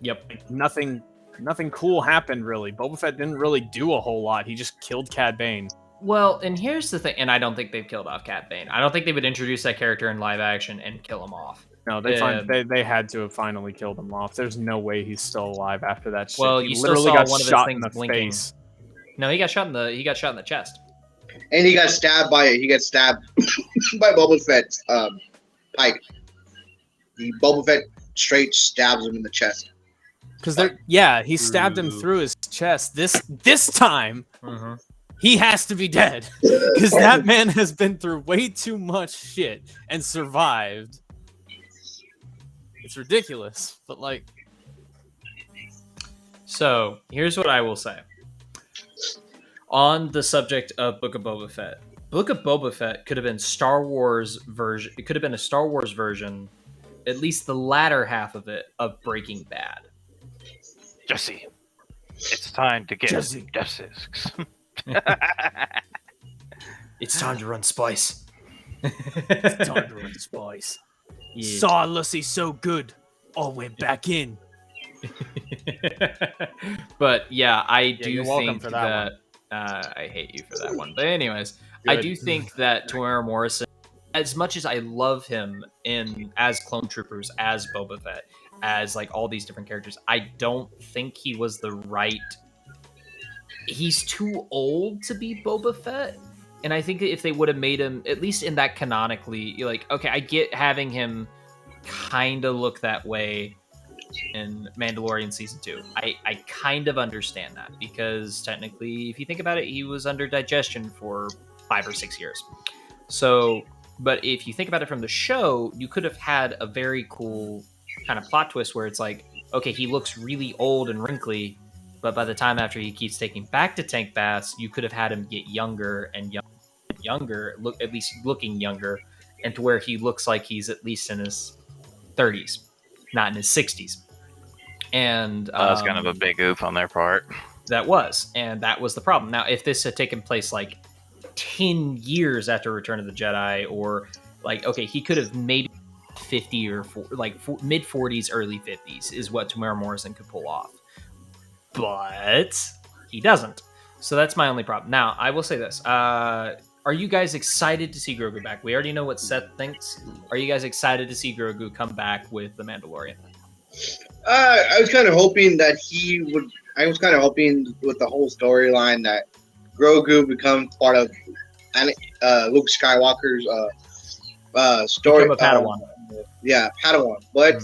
Yep. Like, nothing cool happened really. Boba Fett didn't really do a whole lot. He just killed Cad Bane. Well, and here's the thing, and I don't think they've killed off Cad Bane. I don't think they would introduce that character in live action and kill him off. No, they had to have finally killed him off. There's no way he's still alive after that shit. Well, he you literally still saw got one of his shot things in the blinking. face. No, he got shot in the chest. And he got stabbed by Boba Fett's pike. The Boba Fett straight stabs him in the chest. Because he stabbed him through his chest. This time, he has to be dead. Because that man has been through way too much shit and survived. It's ridiculous, but like. So here's what I will say. On the subject of Book of Boba Fett could have been Star Wars version. It could have been a Star Wars version, at least the latter half of it, of Breaking Bad. Jesse, it's time to get Jesse. discs. It's time to run Spice. It's time to run Spice. Yeah. Saw Lucy so good. All went back in. But yeah, I do you're welcome think for that I hate you for that one. But anyways, I do think that Tamara Morrison, as much as I love him as Clone Troopers, as Boba Fett, as like all these different characters, I don't think he was the right. He's too old to be Boba Fett, and I think if they would have made him, at least in that canonically, you're like, okay, I get having him kind of look that way in Mandalorian Season 2. I kind of understand that, because technically, if you think about it, he was under digestion for 5 or 6 years. So, but if you think about it from the show, you could have had a very cool kind of plot twist where it's like, okay, he looks really old and wrinkly, but by the time after he keeps taking back to tank baths, you could have had him get younger and younger, at least looking younger, and to where he looks like he's at least in his 30s, not in his 60s. And That's kind of a big oof on their part. That was the problem. Now, if this had taken place like 10 years after Return of the Jedi, or like, okay, he could have maybe 50 or mid 40s, early 50s is what Tamara Morrison could pull off. But he doesn't. So that's my only problem. Now, I will say this. Are you guys excited to see Grogu back? We already know what Seth thinks. Are you guys excited to see Grogu come back with The Mandalorian? I was kind of hoping that he would. I was kind of hoping with the whole storyline that Grogu becomes part of Luke Skywalker's story. Become a Padawan. Padawan. But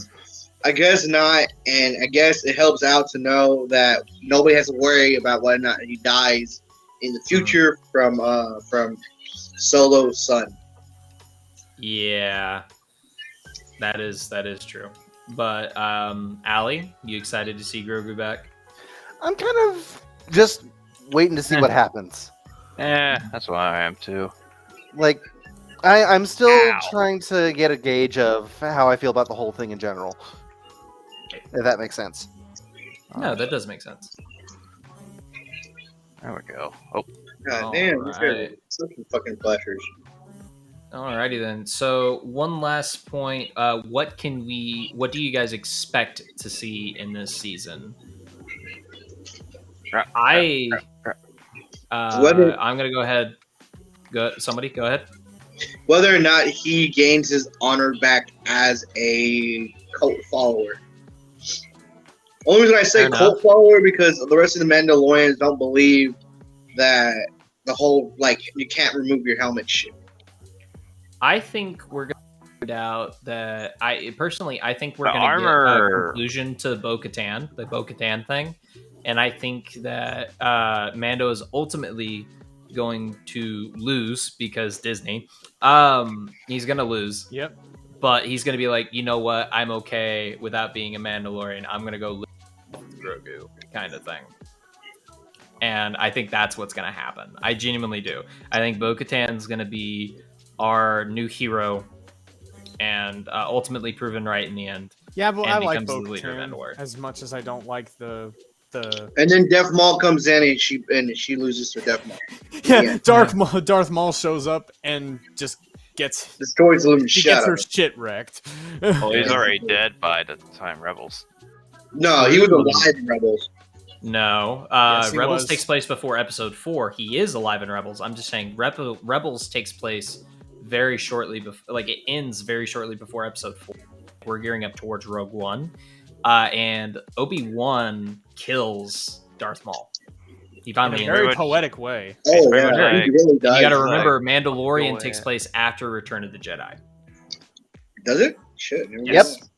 I guess not, and I guess it helps out to know that nobody has to worry about whether or not he dies in the future from Solo's son. Yeah, that is true. But Allie, you excited to see Grogu back? I'm kind of just waiting to see what happens. That's why I am too. Like, I'm still trying to get a gauge of how I feel about the whole thing in general. If that makes sense. No, that does make sense. There we go. Oh, God damn, these guys are Alright. such fucking pleasures. Alrighty then. So one last point. What do you guys expect to see in this season? I'm gonna go ahead. Somebody go ahead. Whether or not he gains his honor back as a cult follower. Only reason I say Fair cult enough. follower because the rest of the Mandalorians don't believe that the whole you can't remove your helmet shit. I think we're gonna find out that I think we're The gonna armor. get a conclusion to the Bo-Katan thing, and I think that Mando is ultimately going to lose because Disney. He's gonna lose. Yep. But he's gonna be like, you know what? I'm okay without being a Mandalorian. I'm gonna go live with Grogu, kind of thing. And I think that's what's gonna happen. I genuinely do. I think Bo-Katan's gonna be our new hero, and ultimately proven right in the end. Yeah, but And I like becomes the leader of Bo-Katan Mandalore. as much as I don't like the And then Death Maul comes in and she loses to Death Maul. Yeah, Darth Maul shows up and just destroys the living she shit gets out her of him. shit wrecked. Well, he's already dead by the time Rebels. No, he was alive in Rebels. No, Yes, he Rebels was. takes place before Episode 4. He is alive in Rebels. I'm just saying, Rebels takes place very shortly before, like it ends very shortly before Episode 4. We're gearing up towards Rogue One, and Obi-Wan kills Darth Maul. He In finally a ends. very poetic way. Oh, pretty yeah, much he like- really does. You got to like, remember, Mandalorian go takes ahead. place after Return of the Jedi. Does it? Shit. never Yes. mind.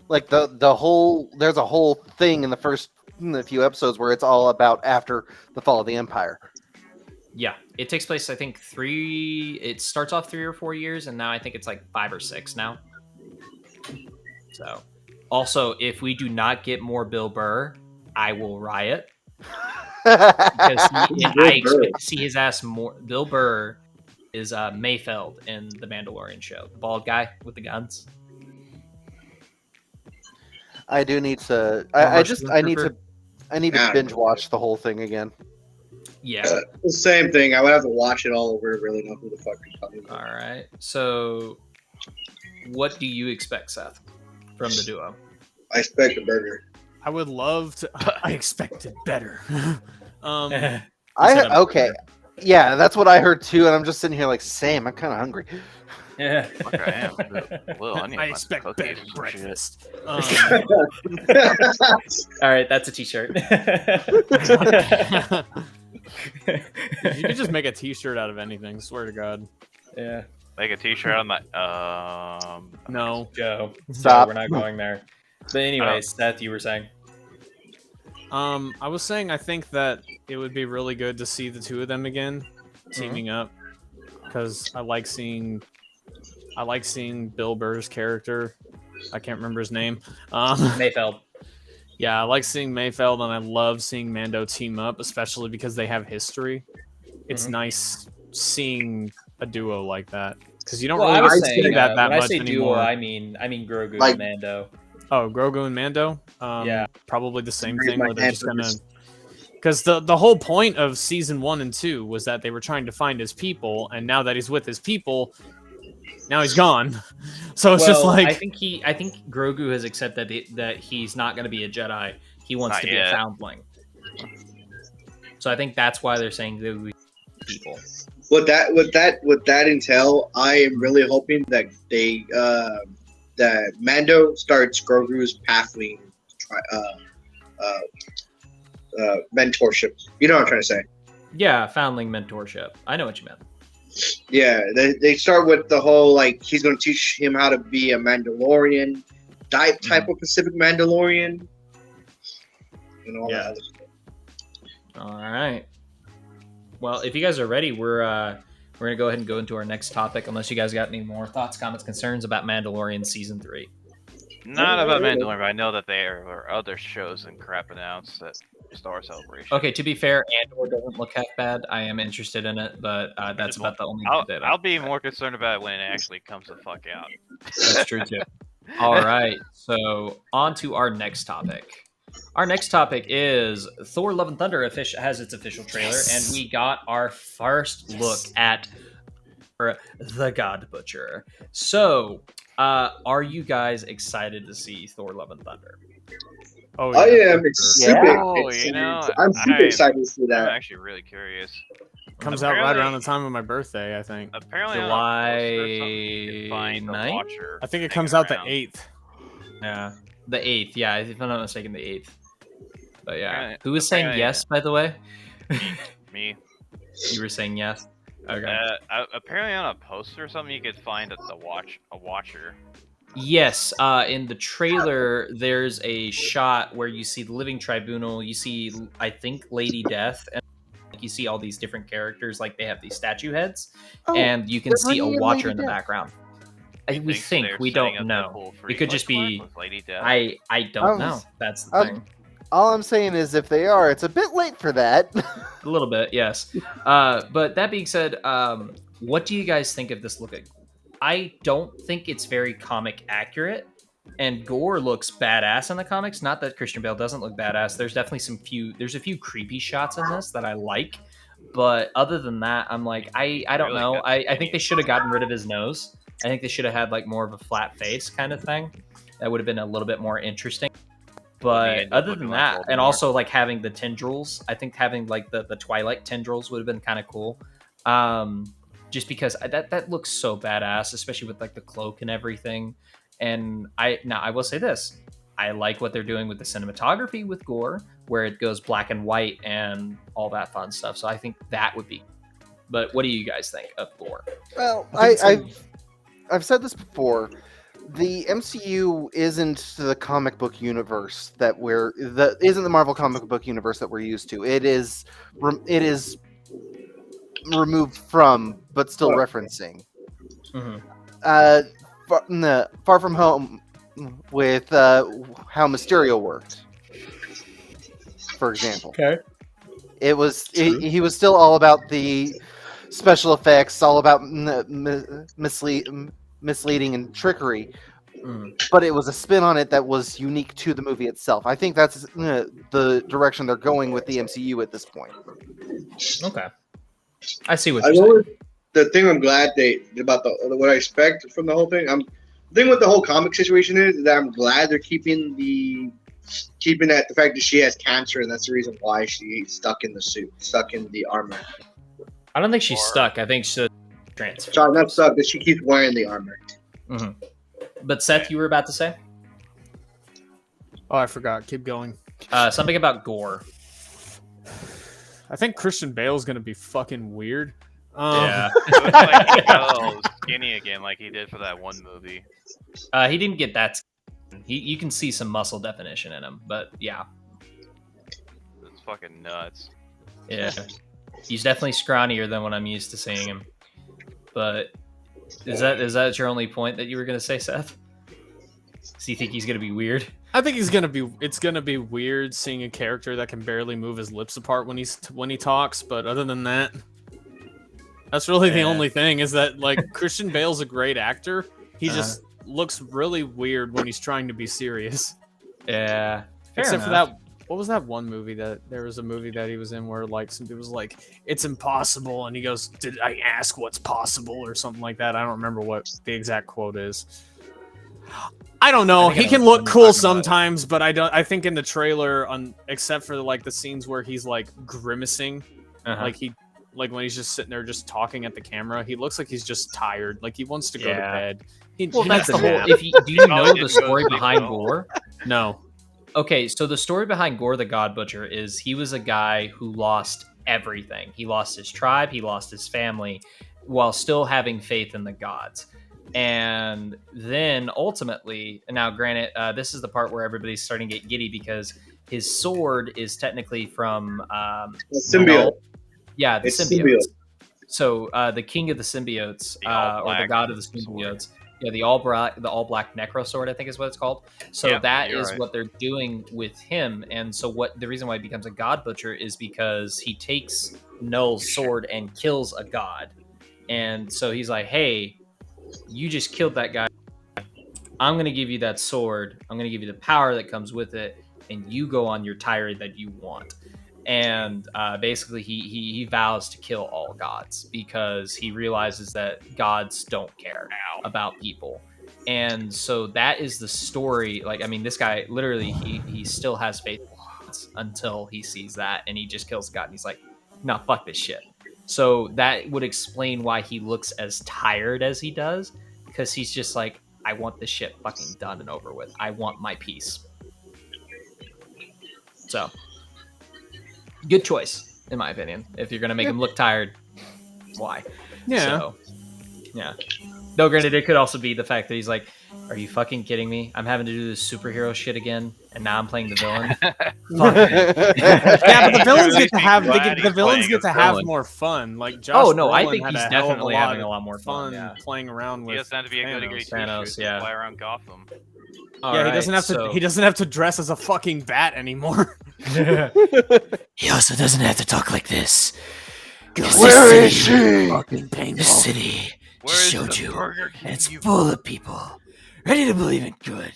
Like the whole there's a whole thing in the first few episodes where it's all about after the fall of the Empire. Yeah, it takes place. I think it starts off 3 or 4 years, and now I think it's like 5 or 6 now. So, also, if we do not get more Bill Burr, I will riot because I expect to see his ass more. Bill Burr is Mayfeld in the Mandalorian show, the bald guy with the guns. I do need to. Former I need to. Stormtrooper. I need to binge watch the whole thing again. Yeah. The same thing. I would have to watch it all over to really know who the fuck you're talking about. All right. So, what do you expect, Seth, from the duo? I expect a burger. I would love to. I expected better. said I'm Okay. Yeah, that's what I heard too, and I'm just sitting here like, Sam, I'm kind of hungry. Yeah. Fuck, I am. Well, I need I my expect cookies better and shit. breakfast. All right, that's a t-shirt. You could just make a T-shirt out of anything. Swear to God. Yeah. Make a T-shirt on my. No. Joe. Stop. No, we're not going there. But anyway, Seth, you were saying. I was saying I think that it would be really good to see the two of them again teaming up because I like seeing Bill Burr's character. I can't remember his name. Mayfeld. Yeah, I like seeing Mayfeld, and I love seeing Mando team up, especially because they have history. It's nice seeing a duo like that because you don't Well, I really was see saying that when I much say anymore. duo, I mean Grogu Like- and Mando. Oh, Grogu and Mando? Yeah. Probably the same Raise thing my where they're hand just for gonna. this. Because the whole point of season 1 and 2 was that they were trying to find his people, and now that he's with his people, now he's gone. So it's just like I think Grogu has accepted that he's not going to be a Jedi. He wants Not to be yet. a foundling. So I think that's why they're saying they would be people. With that entail, I am really hoping that that Mando starts Grogu's pathway mentorship. You know what I'm trying to say? Yeah, foundling mentorship. I know what you meant. Yeah, they start with the whole like he's going to teach him how to be a Mandalorian type of Pacific Mandalorian. And all Yeah. that other stuff. All right. Well, if you guys are ready, we're gonna go ahead and go into our next topic. Unless you guys got any more thoughts, comments, concerns about Mandalorian season 3. Not about Mandalorian, but I know that there are other shows and crap announced at Star Celebration. Okay, to be fair, Andor doesn't look half bad. I am interested in it, but that's about the only thing that I'll be more concerned about it when it actually comes the fuck out. That's true too. All right, so on to our next topic. Our next topic is Thor: Love and Thunder has its official trailer, and we got our first look at the God Butcher. So, are you guys excited to see Thor: Love and Thunder? oh I yeah, am super Oh, excited. you know, I'm super I- excited to see I'm that. actually really curious. comes out right Apparently- around the time of my birthday. I think. Apparently, July on a poster or something, you can find the 9th? Watcher. I think it hanging comes out the around. 8th. Yeah, the 8th. Yeah, if I'm not mistaken, the 8th. But yeah, Apparently- who was saying apparently- yes? By the way, Me. you were saying yes. Okay. Apparently, on a poster or something, you could find a Watcher. Yes, in the trailer, there's a shot where you see the Living Tribunal. You see, I think, Lady Death, and you see all these different characters. Like they have these statue heads, and you can they're see a bringing in Watcher Lady in the Death. background. You We think they're we setting don't up know. Deadpool It 3 could just question be. mark with Lady Death. I don't know. That's the thing. All I'm saying is, if they are, it's a bit late for that. A little bit, yes. But that being said, what do you guys think of this look? I don't think it's very comic accurate. And Gore looks badass in the comics. Not that Christian Bale doesn't look badass. There's definitely there's a few creepy shots in this that I like. But other than that, I'm like, I don't Really know. got I skinny. think they should have gotten rid of his nose. I think they should have had like more of a flat face kind of thing. That would have been a little bit more interesting. But other than that, and also like having the tendrils, I think having like the Twilight tendrils would have been kind of cool. Just because that looks so badass, especially with like the cloak and everything. And I will say this. I like what they're doing with the cinematography with Gore, where it goes black and white and all that fun stuff. So I think that would be. But what do you guys think of Gore? Well, I've said this before. The MCU isn't the comic book universe isn't the Marvel comic book universe that we're used to. It is removed from, but still referencing. Mm-hmm. Far From Home, with how Mysterio worked, for example. Okay. He was still all about the special effects, all about misleading and trickery, but it was a spin on it that was unique to the movie itself. I think that's the direction they're going with the MCU at this point. Okay, I see what you're saying. The thing I'm glad about what I expect from the whole thing. The thing with the whole comic situation is that I'm glad they're keeping the fact that she has cancer, and that's the reason why she's stuck in the suit, stuck in the armor. I don't think she's stuck. I think she's transferred. Sorry, not stuck, but she keeps wearing the armor. Mm-hmm. But Seth, you were about to say? Oh, I forgot. Keep going. Something about Gore. I think Christian Bale's gonna be fucking weird. Yeah. It looks like he got a little skinny again, like he did for that one movie. He didn't get that. You can see some muscle definition in him, but yeah. It's fucking nuts. Yeah. He's definitely scrawnier than what I'm used to seeing him. But is that your only point that you were going to say, Seth? So you think he's going to be weird? I think it's gonna be weird seeing a character that can barely move his lips apart when he talks. But other than that, that's really the only thing. Is that like Christian Bale's a great actor. He just looks really weird when he's trying to be serious. Yeah. Except for that. What was that one movie there was a movie that he was in where like somebody was like, "It's impossible," and he goes, "Did I ask what's possible?" or something like that. I don't remember what the exact quote is. I don't know. He can look cool sometimes, but I think in the trailer, except for like the scenes where he's like grimacing, like when he's just sitting there just talking at the camera, he looks like he's just tired. Like he wants to go to bed. That's the whole. Do you know the story behind Gore? No. Okay, so the story behind Gore the God Butcher is he was a guy who lost everything. He lost his tribe, he lost his family, while still having faith in the gods. And then ultimately, now granted, this is the part where everybody's starting to get giddy because his sword is technically from the symbiote. Yeah, the symbiotes. So the king of the symbiotes, or the god of the symbiotes. Yeah, the all black necro sword, I think is what it's called. So that is what they're doing with him. And so the reason why he becomes a god butcher is because he takes Null's sword and kills a god. And so he's like, hey, you just killed that guy. I'm going to give you that sword. I'm going to give you the power that comes with it. And you go on your tirade that you want. And basically he vows to kill all gods because he realizes that gods don't care about people. And so that is the story. Like, I mean, this guy literally, he still has faith until he sees that and he just kills God. And he's like, nah, fuck this shit. So that would explain why he looks as tired as he does, because he's just like, I want this shit fucking done and over with. I want my peace. So, good choice, in my opinion. If you're going to make him look tired, why? Yeah. So, yeah. Though, granted, it could also be the fact that he's like, are you fucking kidding me? I'm having to do this superhero shit again, and now I'm playing the villain. Yeah, but the villains get to have more fun. Like Josh Brolin I think had he's a hell of definitely a lot having of a lot more fun playing around with. He doesn't have to be a goody Thanos, two-shoes. Fly around Gotham. He doesn't have to. He doesn't have to dress as a fucking bat anymore. He also doesn't have to talk like this. Where is she? Fucking painful. The city Where is showed the you. Burger King And it's you- full of people ready to believe in good.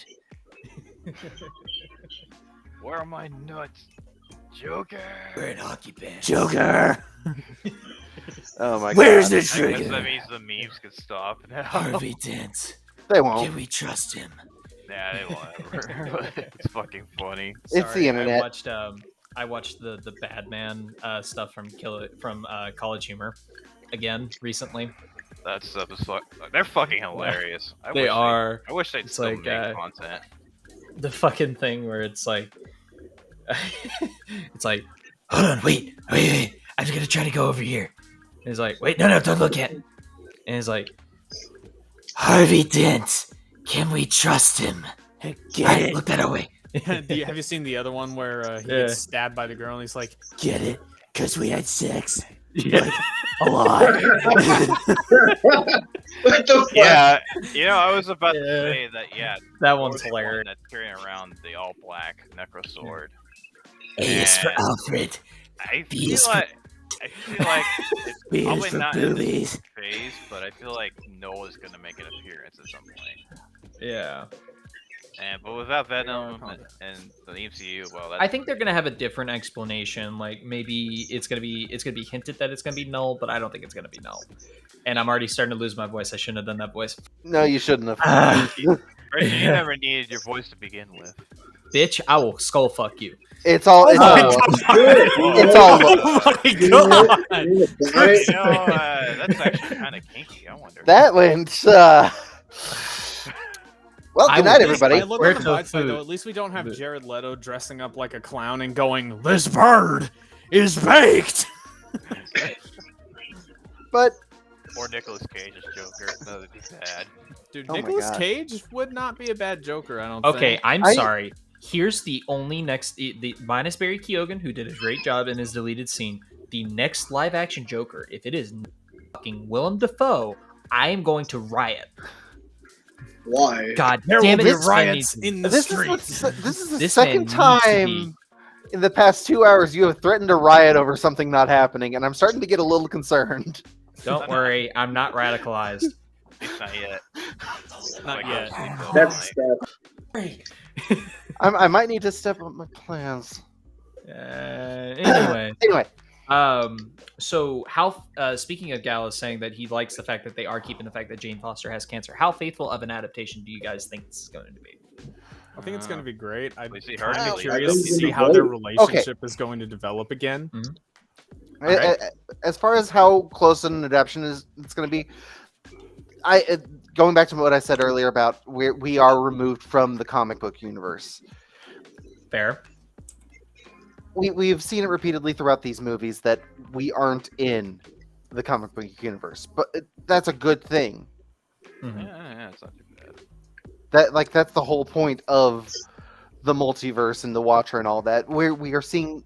Where are my nuts? Joker! We're in hockey pants. Joker. Oh my Where's god. the I guess trigger? that means the memes can stop now. Harvey Dent. They won't. Can we trust him? Nah, they won't ever. It's fucking funny. It's the internet. I watched the Badman stuff from College Humor again recently. That stuff is they're fucking hilarious. I wish they'd It's still like, make content. The fucking thing where it's like, it's like, Hold on, wait. I'm gonna try to go over here. and he's like, wait, No, don't look at. and he's like, Harvey Dent. Can we trust him? Get Alright, it. look that away. Have you seen the other one where he Yeah. gets stabbed by the girl and he's like, Get it? Cause we had sex yeah. a lot. What the fuck? Yeah, I was about to Yeah. say that. Yeah, That one's Thor's the one hilarious. That's carrying around the all black necro sword. A is for And Alfred. I B feel is for- like it's B is probably for not in this boobies. phase, but I feel like Noah's gonna make an appearance at some point. Yeah. But without Venom and the MCU, well, that's I think they're gonna have a different explanation. Like maybe it's gonna be hinted that it's gonna be null, but I don't think it's gonna be null. And I'm already starting to lose my voice. I shouldn't have done that voice. No, you shouldn't have. Reggie, you never needed your voice to begin with. Bitch, I will skull fuck you. It's all. It's my all. It's It's all. Oh my god! That's actually kind of kinky. I wonder. That went. Well, I good night, would- everybody. I look Where on the to bright side, food? though. At least we don't have Jared Leto dressing up like a clown and going, "This bird is baked." But Or Nicolas Cage as Joker. That would be bad. Dude, Oh my Nicolas God. Cage would not be a bad Joker. I don't Okay, think. I'm I- sorry. Here's the only the minus Barry Keoghan, who did a great job in his deleted scene. The next live action Joker, if it is fucking Willem Dafoe, I am going to riot. Why? God There damn will it! be this man riots needs- in the this streets. is this is the This man second needs to time in the past 2 hours you have threatened to riot over something not happening, and I'm starting to get a little concerned. Don't worry, I'm not radicalized. It's not yet. Not Like, yet. obviously, That's like- I might need to step up my plans. Anyway, Anyway, so how? Speaking of Gallus saying that he likes the fact that they are keeping the fact that Jane Foster has cancer. How faithful of an adaptation do you guys think this is going to be? I think it's going to be great. I'm We see kind her of leave. curious to I think see it's how gonna their be relationship is going to develop again. as far as how close an adaptation is, it's going to be. Going back to what I said earlier about we are removed from the comic book universe. Fair. We've seen it repeatedly throughout these movies that we aren't in the comic book universe, but that's a good thing. Mhm. Yeah, it's not too bad. That's the whole point of the multiverse and the Watcher and all that. We are seeing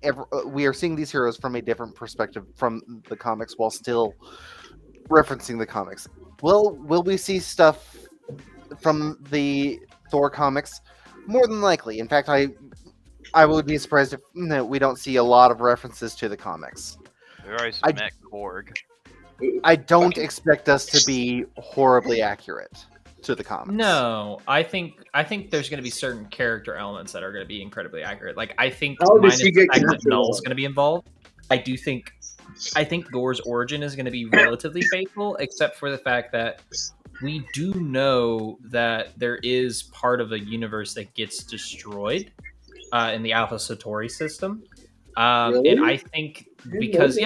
these heroes from a different perspective from the comics while still referencing the comics. Will we see stuff from the Thor comics? More than likely. In fact, I would be surprised if we don't see a lot of references to the comics. We already I- met Korg. I don't expect us to be horribly accurate to the comics. No, I think there's going to be certain character elements that are going to be incredibly accurate. Like I think How does minus he the get fact that cancer, Null's though? going to be involved. I think Gore's origin is going to be relatively faithful, except for the fact that we do know that there is part of a universe that gets destroyed in the Alpha Satori system. Really? And I think because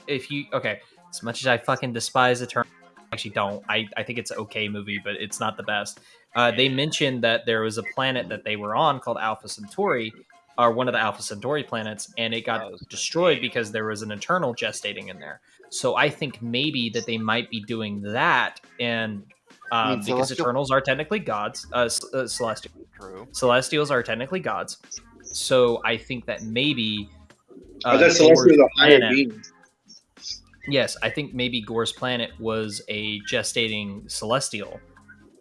if you as much as I fucking despise Eternal, I actually don't. I think it's an okay movie, but it's not the best. They mentioned that there was a planet that they were on called Alpha Centauri, or one of the Alpha Centauri planets, and it got destroyed because there was an Eternal gestating in there. So I think maybe that they might be doing that, and because Celestial? Eternals are technically gods, Celestial. True. Celestials are technically gods. So I think that maybe I thought Celestial was a higher planet- being. Yes, I think maybe Gore's planet was a gestating celestial,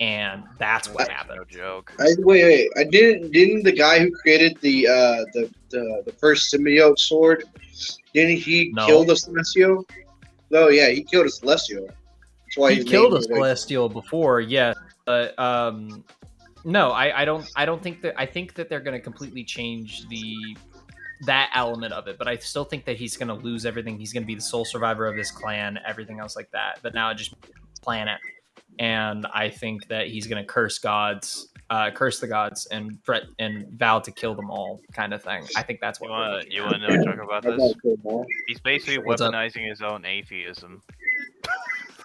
and that's what No happened. joke. Wait. I didn't the guy who created the first symbiote sword? Didn't he No. kill the Celestial? No, yeah, he killed a Celestial. That's why He his killed name a was like- celestial before, yes, but No, I don't think that. I think that they're going to completely change that element of it, but I still think that he's going to lose everything. He's going to be the sole survivor of his clan, everything else like that. But now just planet, and I think that he's going to curse the gods, and vow to kill them all, kind of thing. I think that's what you want to know Chuck about this? He's basically What's up? weaponizing his own atheism.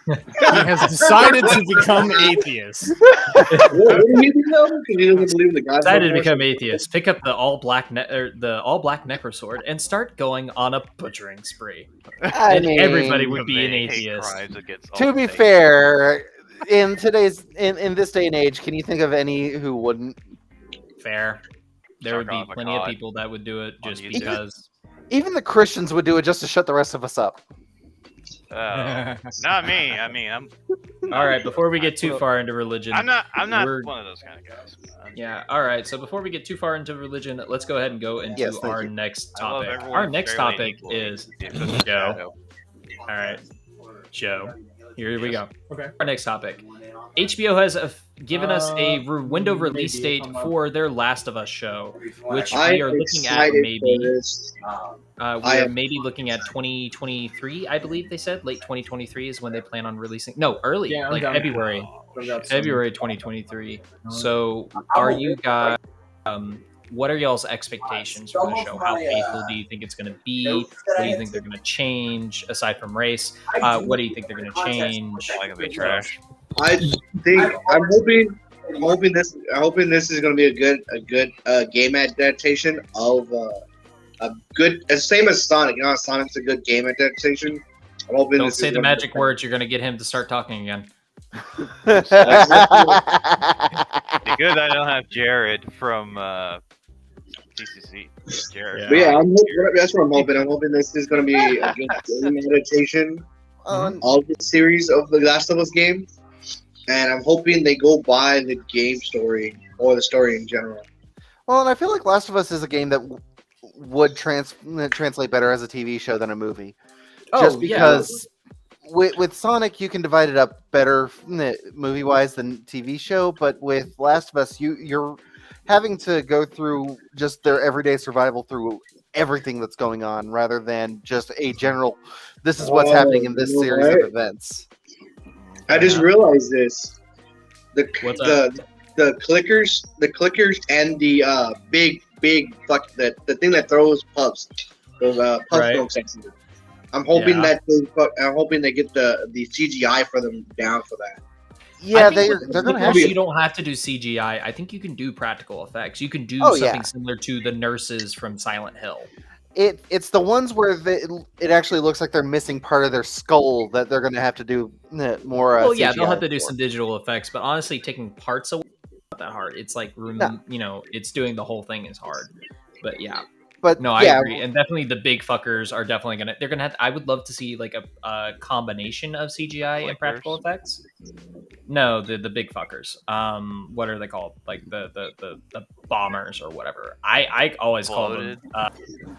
He has decided to become atheist. What do you know? Because he doesn't believe in the gods. Decided to become atheist. Pick up the all black necrosword and start going on a butchering spree. I mean, everybody would be an atheist. To be fair, in this day and age, can you think of any who wouldn't? Fair. There would be plenty of people that would do it just because. Even the Christians would do it just to shut the rest of us up. Not me. I mean, I'm. All right. Before we get too far into religion, I'm not one of those kind of guys. Yeah. All right. So before we get too far into religion, let's go ahead and go into our next topic. Our next topic is Joe. All right, Joe. Here we go. Okay. Our next topic. HBO has given us a window release date for their Last of Us show, which we are looking at maybe. We are maybe looking at 2023, I believe they said. Late 2023 is when they plan on releasing. No, early, like February. February 2023. So, are you guys? What are y'all's expectations for the show? How faithful do you think it's going to be? What do you think they're going to change aside from race? What do you think they're going to change? Like it'll be trash. I think I'm hoping this is going to be a good game adaptation of a good, same as Sonic. You know, how Sonic's a good game adaptation. I'm hoping. Don't say the magic words. You're going to get him to start talking again. It's good I don't have Jared from TCC. Jared. But yeah, that's what I'm hoping. I'm hoping this is going to be a good game adaptation of the series of the Last of Us game. And I'm hoping they go by the game story or the story in general. Well, and I feel like Last of Us is a game that would translate better as a TV show than a movie. Just because with Sonic, you can divide it up better movie-wise than TV show. But with Last of Us, you're having to go through just their everyday survival through everything that's going on rather than just a general, this is what's happening in this series of events. I just realized this. The clickers and the big the thing that throws pups, those pup smoke sensors. I'm hoping they get the CGI for them down for that. Yeah, they're gonna have. You don't have to do CGI. I think you can do practical effects. You can do something similar to the nurses from Silent Hill. It's the ones where it actually looks like they're missing part of their skull that they're going to have to do more. Well, CGI they'll have to do some digital effects, but honestly, taking parts away is not that hard. It's like it's doing the whole thing is hard. But yeah. But no, I agree, and definitely the big fuckers are definitely gonna. They're gonna have. I would love to see like a combination of CGI and practical effects. No, the big fuckers. What are they called? Like the bombers or whatever. I always call them.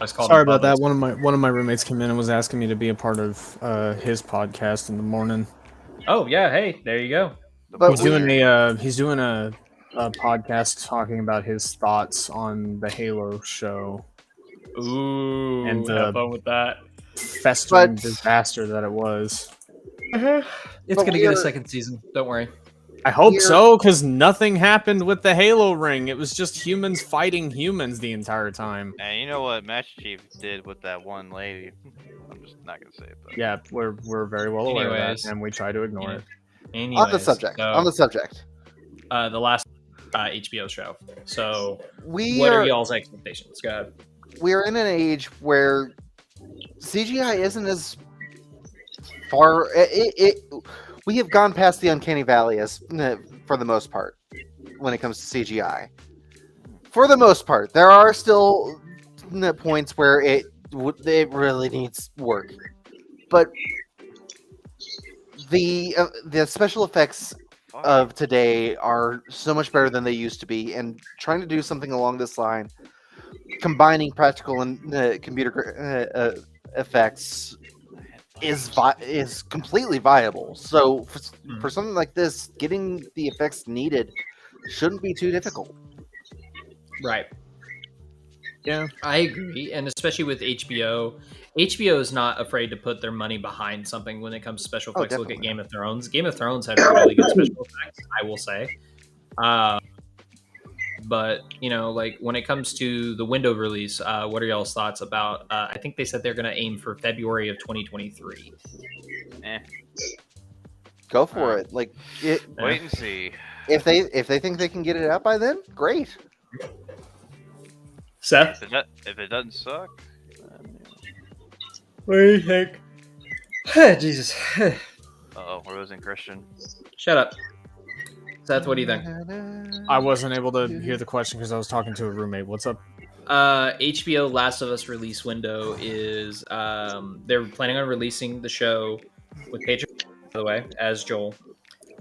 Sorry about that. One of my roommates came in and was asking me to be a part of his podcast in the morning. Oh yeah, hey, there you go. But he's doing a podcast talking about his thoughts on the Halo show. Ooh, and have fun with that. Festering disaster that it was. It's going to get a second season. Don't worry. I hope so, because nothing happened with the Halo ring. It was just humans fighting humans the entire time. And you know what Master Chief did with that one lady? I'm just not going to say it. But... Yeah, we're very well aware of that, and we try to ignore it. Anyways, on the subject. The last HBO show. So, what are y'all's expectations? Go ahead. We're in an age where CGI isn't as far. We have gone past the uncanny valley for the most part when it comes to CGI. For the most part, there are still points where it really needs work, but the special effects of today are so much better than they used to be, and trying to do something along this line, combining practical and computer effects is completely viable. So for something like this, getting the effects needed shouldn't be too difficult. Right. Yeah. I agree, and especially with HBO, HBO is not afraid to put their money behind something when it comes to special effects. Look at definitely. Game of Thrones. Game of Thrones had really good special effects, I will say. But like when it comes to the window release, what are y'all's thoughts about? I think they said they're going to aim for February of 2023. Go for it. Like, Wait and see. if they think they can get it out by then, great. Seth, If it doesn't suck, what do you think? Jesus. we're losing Christian. Shut up. Seth, what do you think? I wasn't able to hear the question because I was talking to a roommate. What's up? HBO Last of Us release window is they're planning on releasing the show with Pedro, by the way, as Joel.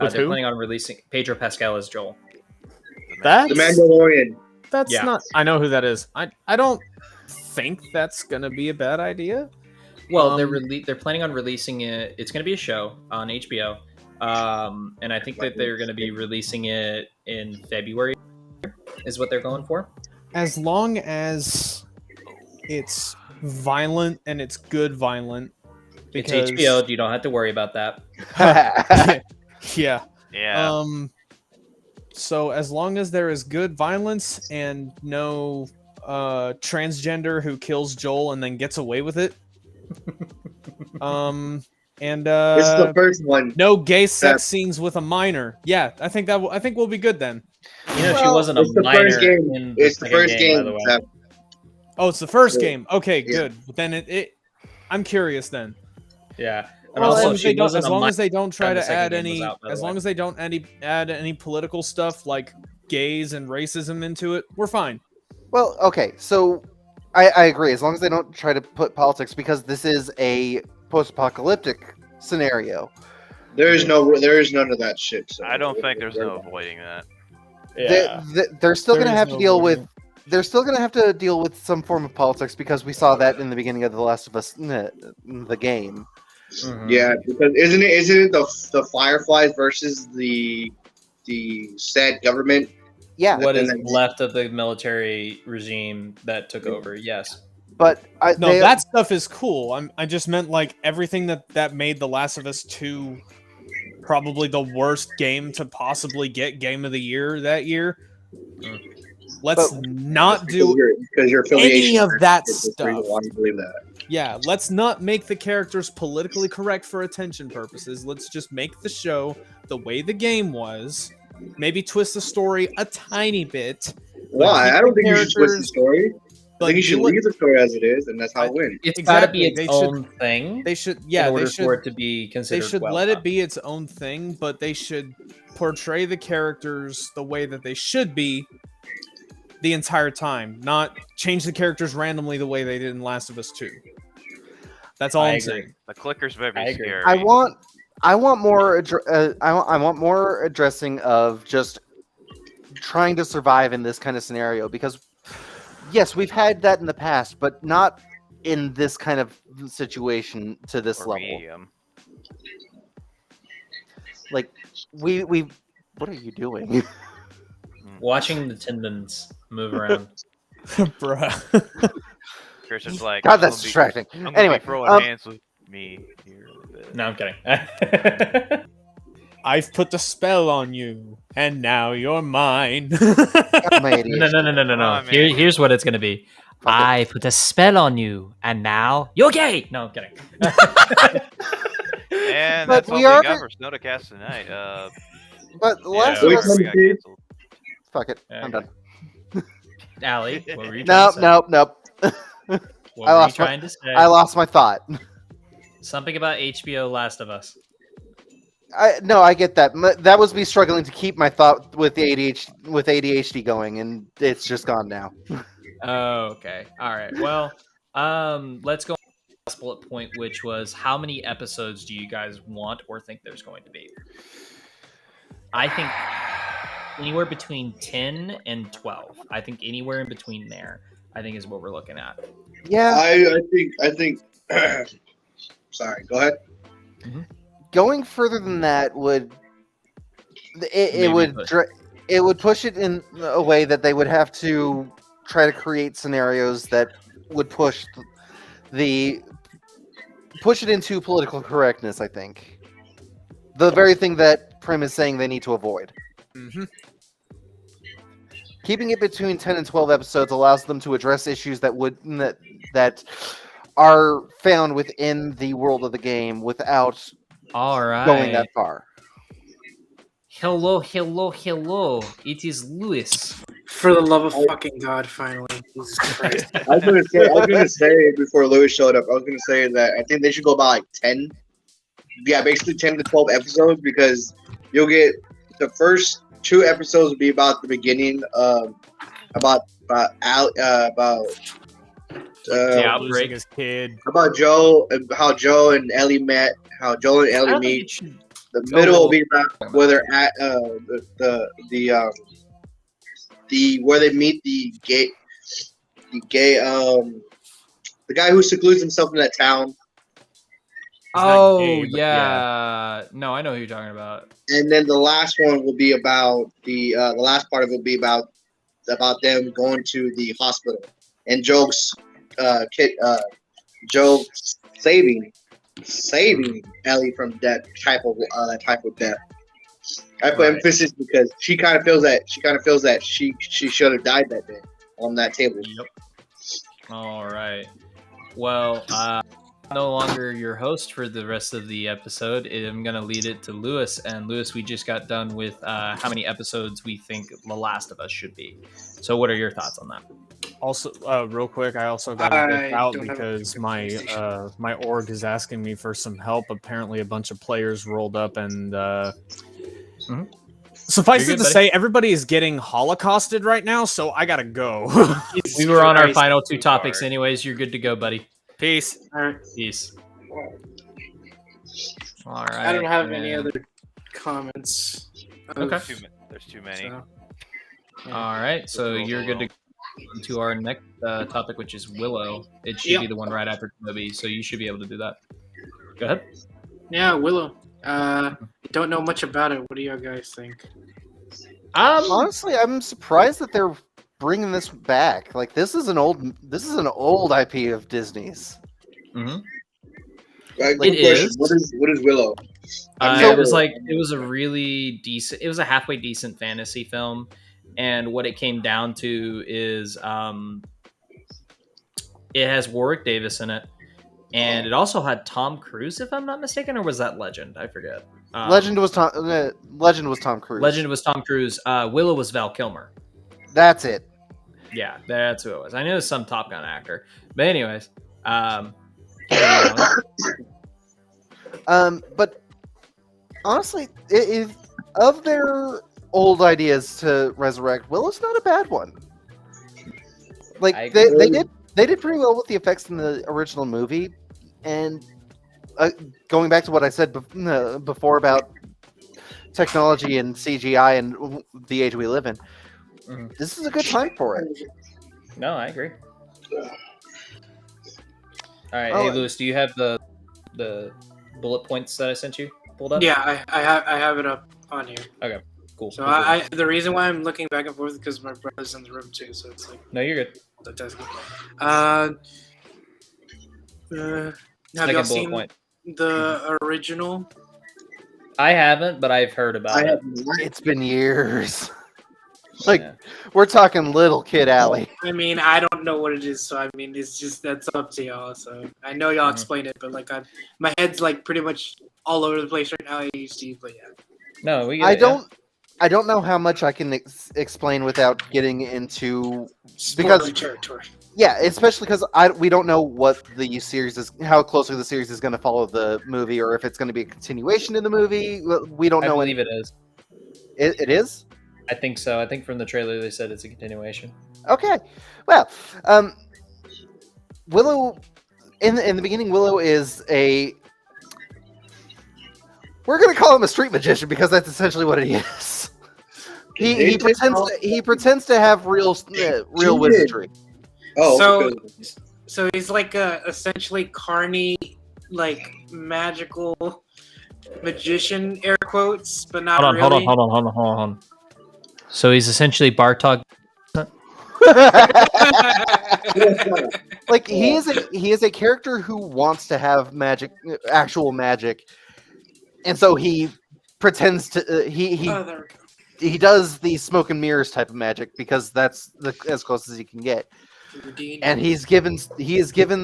With They're who? planning on releasing Pedro Pascal as Joel. That's The Mandalorian. That's Yeah. not. I know who that is. I don't think that's gonna be a bad idea. Well, they're planning on releasing it. It's going to be a show on HBO, and I think that they're going to be releasing it in February. Is what they're going for. As long as it's violent and it's good violent. It's Because, HBO. You don't have to worry about that. yeah. Yeah. So as long as there is good violence and no transgender who kills Joel and then gets away with it. And This is the first one. no gay sex scenes with a minor. Yeah, I think we'll be good then. She wasn't a it's the minor. first game. In It's the second first game. by the way. Zach. Oh, it's the first Yeah. game. Okay, Yeah. good. But then I'm curious then. Yeah, and Well, also as she wasn't as a long minor. as they don't try when the to second add game was any, out, by the as way. long as they don't add any political stuff like gays and racism into it, we're fine. Well, okay, so I agree. As long as they don't try to put politics, because this is a post-apocalyptic scenario. There is none of that shit. So I don't think there's no avoiding that. They're still There going to is have no to deal avoiding with. They're still going to have to deal with some form of politics because we saw that in the beginning of The Last of Us, the game. Mhm. Yeah, because isn't it the Fireflies versus the sad government? Yeah, What is and then- left of the military regime that took over? Yes. but That stuff is cool. I just meant like everything that made The Last of Us 2 probably the worst game to possibly get Game of the Year that year. Let's not do because your affiliation any of that is the reason stuff. why you believe that. Yeah, let's not make the characters politically correct for attention purposes. Let's just make the show the way the game was. Maybe twist the story a tiny bit. Why? keep I don't the think you should twist the characters- story. I But think you should do what- leave the story as it is, and that's how it wins. It's got to be Exactly. its own thing. They should, in yeah, order they should. for it to be They considered. should well let done. it be its own thing, but they should portray the characters the way that they should be the entire time, not change the characters randomly the way they did in Last of Us 2. That's all I I'm agree. saying. The clickers better I be agree. scary. I want more. I want more addressing of just trying to survive in this kind of scenario because, yes, we've had that in the past, but not in this kind of situation to this Or level. medium. Like we. What are you doing? Watching the tendons move around. Bruh. Christian's like, God, I'm that's gonna be- distracting. I'm gonna Anyway, be throwing hands with me here a bit. No, I'm kidding. I've put the spell on you, and now you're mine. my ADHD. No. Oh, man. Here's what it's gonna be. Fuck it. I put a spell on you, and now you're gay. No, I'm kidding. And But that's all we we are- got for Snodacast tonight. But the Last we of Us. can- got canceled. Fuck it. Yeah, I'm okay. done. Allie, what were you trying Nope, to say? nope. What I were you lost my- trying to say? I lost my thought. Something about HBO Last of Us. No, I get that. That was me struggling to keep my thought with the ADHD going, and it's just gone now. Oh, okay. All right. Well, let's go on to the last bullet point, which was how many episodes do you guys want or think there's going to be? I think anywhere between 10 and 12. I think anywhere in between there, I think is what we're looking at. Yeah, I think. Sorry, go ahead. going further than that would it Maybe, would but- it would push it in a way that they would have to try to create scenarios that would push it into political correctness. I think the very thing that Prim is saying they need to avoid. Mm-hmm. Keeping it between 10 and 12 episodes allows them to address issues that are found within the world of the game without All right. going that far. Hello. It is Lewis. For the love of fucking God, finally. Jesus Christ. I was gonna say before Lewis showed up, I was gonna say that I think they should go about like 10. Yeah, basically 10 to 12 episodes, because you'll get the first 2 episodes will be about the beginning about losing his kid. about Joe and how Joe and Ellie met, how Joe and Ellie meet. The middle will be about where they're at, the where they meet the guy who secludes himself in that town. Oh gay, but yeah. No, I know who you're talking about. And then the last one will be about the last part of it will be about them going to the hospital and Joe's Joe saving Ellie from that type of death. I put emphasis because she kind of feels that she should have died that day on that table. Yep. All right. Well, no longer your host for the rest of the episode. I'm going to lead it to Lewis. And Lewis, we just got done with how many episodes we think The Last of Us should be. So what are your thoughts on that? Also, real quick, I also got to dip out because my org is asking me for some help. Apparently, a bunch of players rolled up and suffice it to say, everybody is getting holocausted right now, so I gotta go. We were on our final 2 topics anyways. You're good to go, buddy. Peace. All right. Peace. All right. I don't have any other comments. Okay. There's too many. So, All right. So you're good to go to our next topic, which is Willow. It should be the one right after Toby, so you should be able to do that. Go ahead. yeah, Willow. Don't know much about it. What do you guys think? Honestly, I'm surprised that they're bringing this back. Like this is an old IP of Disney's. Mm-hmm. It is. What is Willow? It was a really decent. It was a halfway decent fantasy film, and what it came down to is it has Warwick Davis in it, and it also had Tom Cruise, if I'm not mistaken, or was that Legend? I forget. Legend was Tom Cruise. Legend was Tom Cruise. Willow was Val Kilmer. That's it. Yeah, that's who it was. I knew it was some Top Gun actor, but anyways, but honestly, if of their old ideas to resurrect, Willow's not a bad one. Like they did pretty well with the effects in the original movie, and going back to what I said before about technology and CGI and the age we live in, this is a good time for it. No, I agree. All right, hey Lewis, do you have the bullet points that I sent you pulled up? Yeah, I have it up on here. Okay, cool. So cool. the reason why I'm looking back and forth is because my brother's in the room too. So it's like no, you're good. That's good. Have y'all seen the original? I haven't, but I've heard about it. It's been years. We're talking little kid alley. I mean, I don't know what it is, so I mean, it's just that's up to y'all. So I know y'all explained it, but like, my head's like pretty much all over the place right now. But yeah. No, we. I don't know how much I can explain without getting into spoiler territory. Yeah, especially because we don't know what the series is, how closely the series is going to follow the movie, or if it's going to be a continuation in the movie. We don't know. I believe it is. It is? I think so. I think from the trailer they said it's a continuation. Okay. Well, Willow, in the beginning, Willow is a... We're going to call him a street magician because that's essentially what he is. He pretends to have real wizardry. Oh, so he's like essentially Carney, like magical, magician, air quotes, but not really. Hold on. So he's essentially Bartok. Like he is a character who wants to have magic, actual magic, and so he pretends to Oh, there we go. he does the smoke and mirrors type of magic because that's as close as he can get. Redeemed. And he is given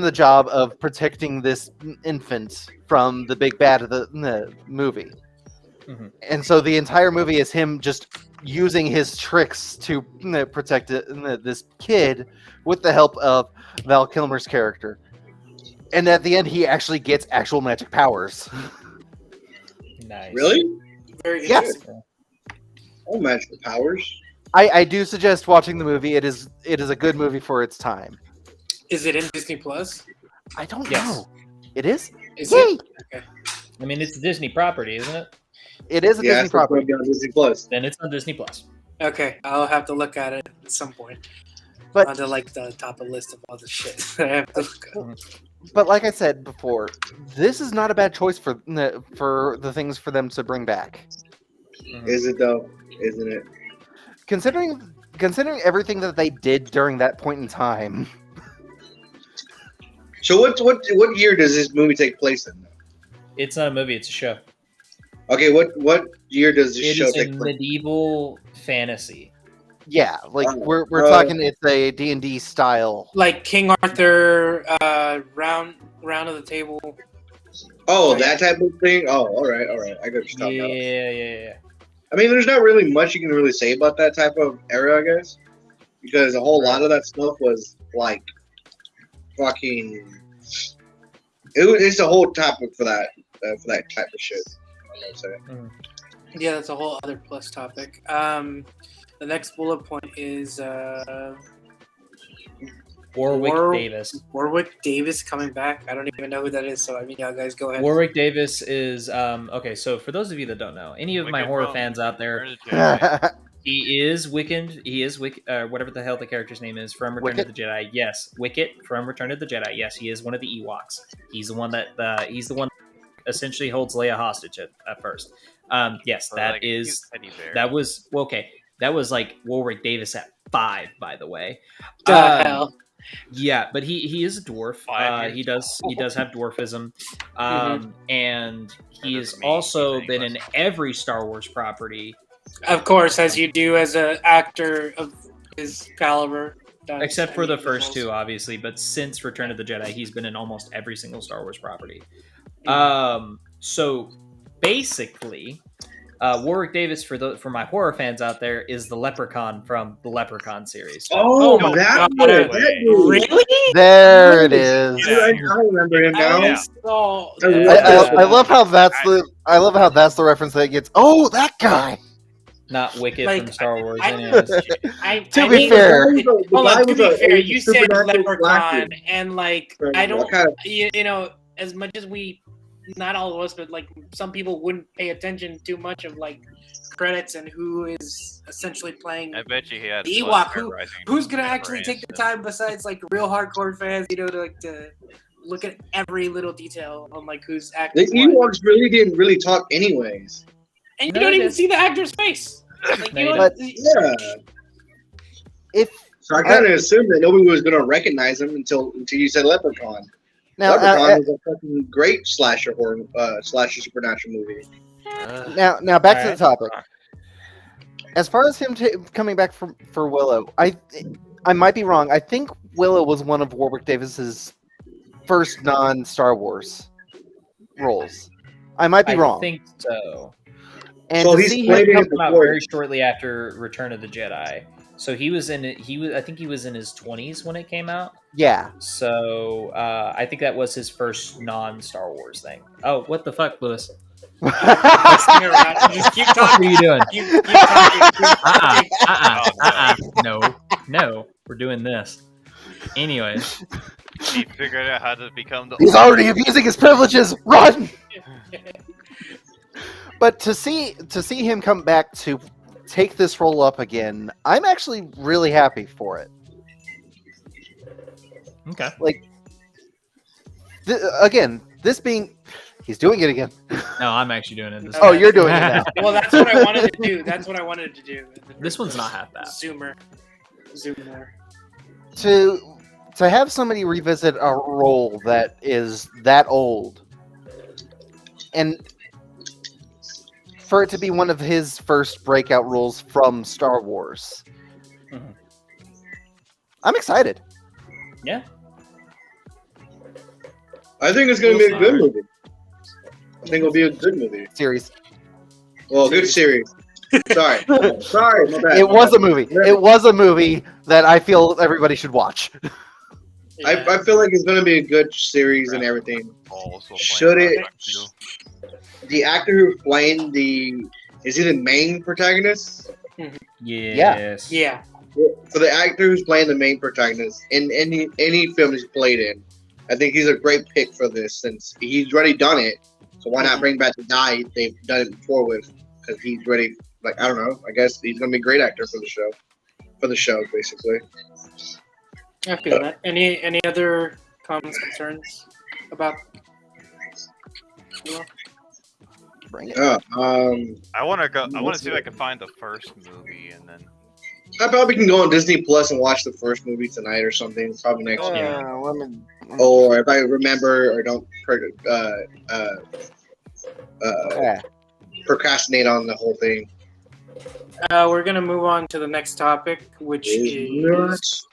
the job of protecting this infant from the big bad of the movie. Mhm. And so the entire movie is him just using his tricks to protect this kid with the help of Val Kilmer's character. And at the end, he actually gets actual magic powers. Nice. Really? Very Yes. interesting. Oh, magical powers. I do suggest watching the movie. It is a good movie for its time. Is it in Disney Plus? I don't Yes. know. It is? Is Yay! it? Okay. I mean, it's a Disney property, isn't it? It is a Yeah, Disney it's property. on Disney Plus. Then it's on Disney Plus. Okay, I'll have to look at it at some point. But- onto like the top of the list of all the shit that I have to look at. But like I said before, this is not a bad choice for the things for them to bring back. Is it though? Isn't it? Considering everything that they did during that point in time. So what year does this movie take place in? It's not a movie; it's a show. Okay, what year does this It show is take a place? medieval fantasy. Yeah, like Oh, we're talking it's a D&D style. Like King Arthur, round of the table. Oh, that type of thing. Oh, all right. I got what you're talking about. Yeah. I mean, there's not really much you can really say about that type of era, I guess, because a whole lot of that stuff was like fucking. It's a whole topic for that type of shit. I would say. Yeah, that's a whole other plus topic. The next bullet point is Warwick Davis coming back. I don't even know who that is, so I mean, y'all guys go ahead. Warwick Davis is okay. So for those of you that don't know, any of my Wicked horror from fans out there, Return of the Jedi. he is Wiccan. He is whatever the hell the character's name is from Return of the Jedi. Yes, Wicket from Return of the Jedi. Yes, he is one of the Ewoks. He's the one that essentially holds Leia hostage at first. Yes, Or that like a is cute teddy bear. that was well, okay. That was like Warwick Davis at 5, by the way. The hell. Yeah, but he is a dwarf. 5 He years does have dwarfism, and he has doesn't mean also anything been in less. every Star Wars property Of course, as you do as an actor of his caliber. except for the first two, obviously. But since Return of the Jedi, he's been in almost every single Star Wars property. So basically, Warwick Davis for my horror fans out there is the Leprechaun from the Leprechaun series. Oh, my that God. dude, that dude. Really? There it is. Yeah. I remember him now. Yeah. I love how that's the reference that gets. Oh, that guy. Not Wicket Like, from Star Wars. I- anyways. To be fair. Hold on, to be fair, you said Supernatural Leprechaun, slasher. and like, Right, I don't, what kind of- you know, as much as we, not all of us, but like some people wouldn't pay attention too much of like credits and who is essentially playing. I bet you he had The fun Ewok, memorizing Who's gonna memory actually and take the stuff. time besides like real hardcore fans, you know, to look at every little detail on like who's The acting what. Ewoks really didn't really talk anyways. And you No, don't they even did. see the actor's face. Like, No, you you know, Yeah. If So I kind of assumed that nobody was gonna recognize him until you said Leprechaun. now, Leprechaun was a fucking great slasher supernatural movie. now back to the Alright. topic. As far as him coming back for Willow, I might be wrong. I think Willow was one of Warwick Davis's first non-Star Wars roles. I might be I wrong. think so. And So to he's see played him it come, Came out before. very shortly after Return of the Jedi. So he was in it. I think he was in his 20s when it came out. yeah, So I think that was his first non-Star Wars thing. Oh, what the fuck, Lewis? hang around. Just keep What are talking. you doing? Keep talking. No. We're doing this. Anyways, He figured out how to become the. he's already abusing his privileges. Run! But to see him come back to take this role up again, I'm actually really happy for it. okay. Again, this being He's doing it again. No, I'm actually doing it. This Oh, you're doing it now. Well, that's what I wanted to do. That's what I wanted to do. This one's not half bad. Zoomer. To have somebody revisit a role that is that old, and for it to be one of his first breakout roles from Star Wars, I'm excited. Yeah. I think it's going to be a good movie. I think it'll be a good movie. Series. Well, good series. Sorry, my bad. It was a movie. It was a movie that I feel everybody should watch. I feel like it's going to be a good series and everything. Should it? The actor who's playing is he the main protagonist? Yes. Yeah. For the actor who's playing the main protagonist in any film he's played in, I think he's a great pick for this since he's already done it. So why not bring back the guy they've done it before with? Because he's ready. Like, I don't know. I guess he's gonna be a great actor for the show. For the show, basically. I feel that. Any other comments, concerns about? Bring it. I want to go. I want to see if I can find the first movie and then. I probably can go on Disney Plus and watch the first movie tonight or something. Probably next week. Or if I remember or don't procrastinate on the whole thing. We're gonna move on to the next topic, which is.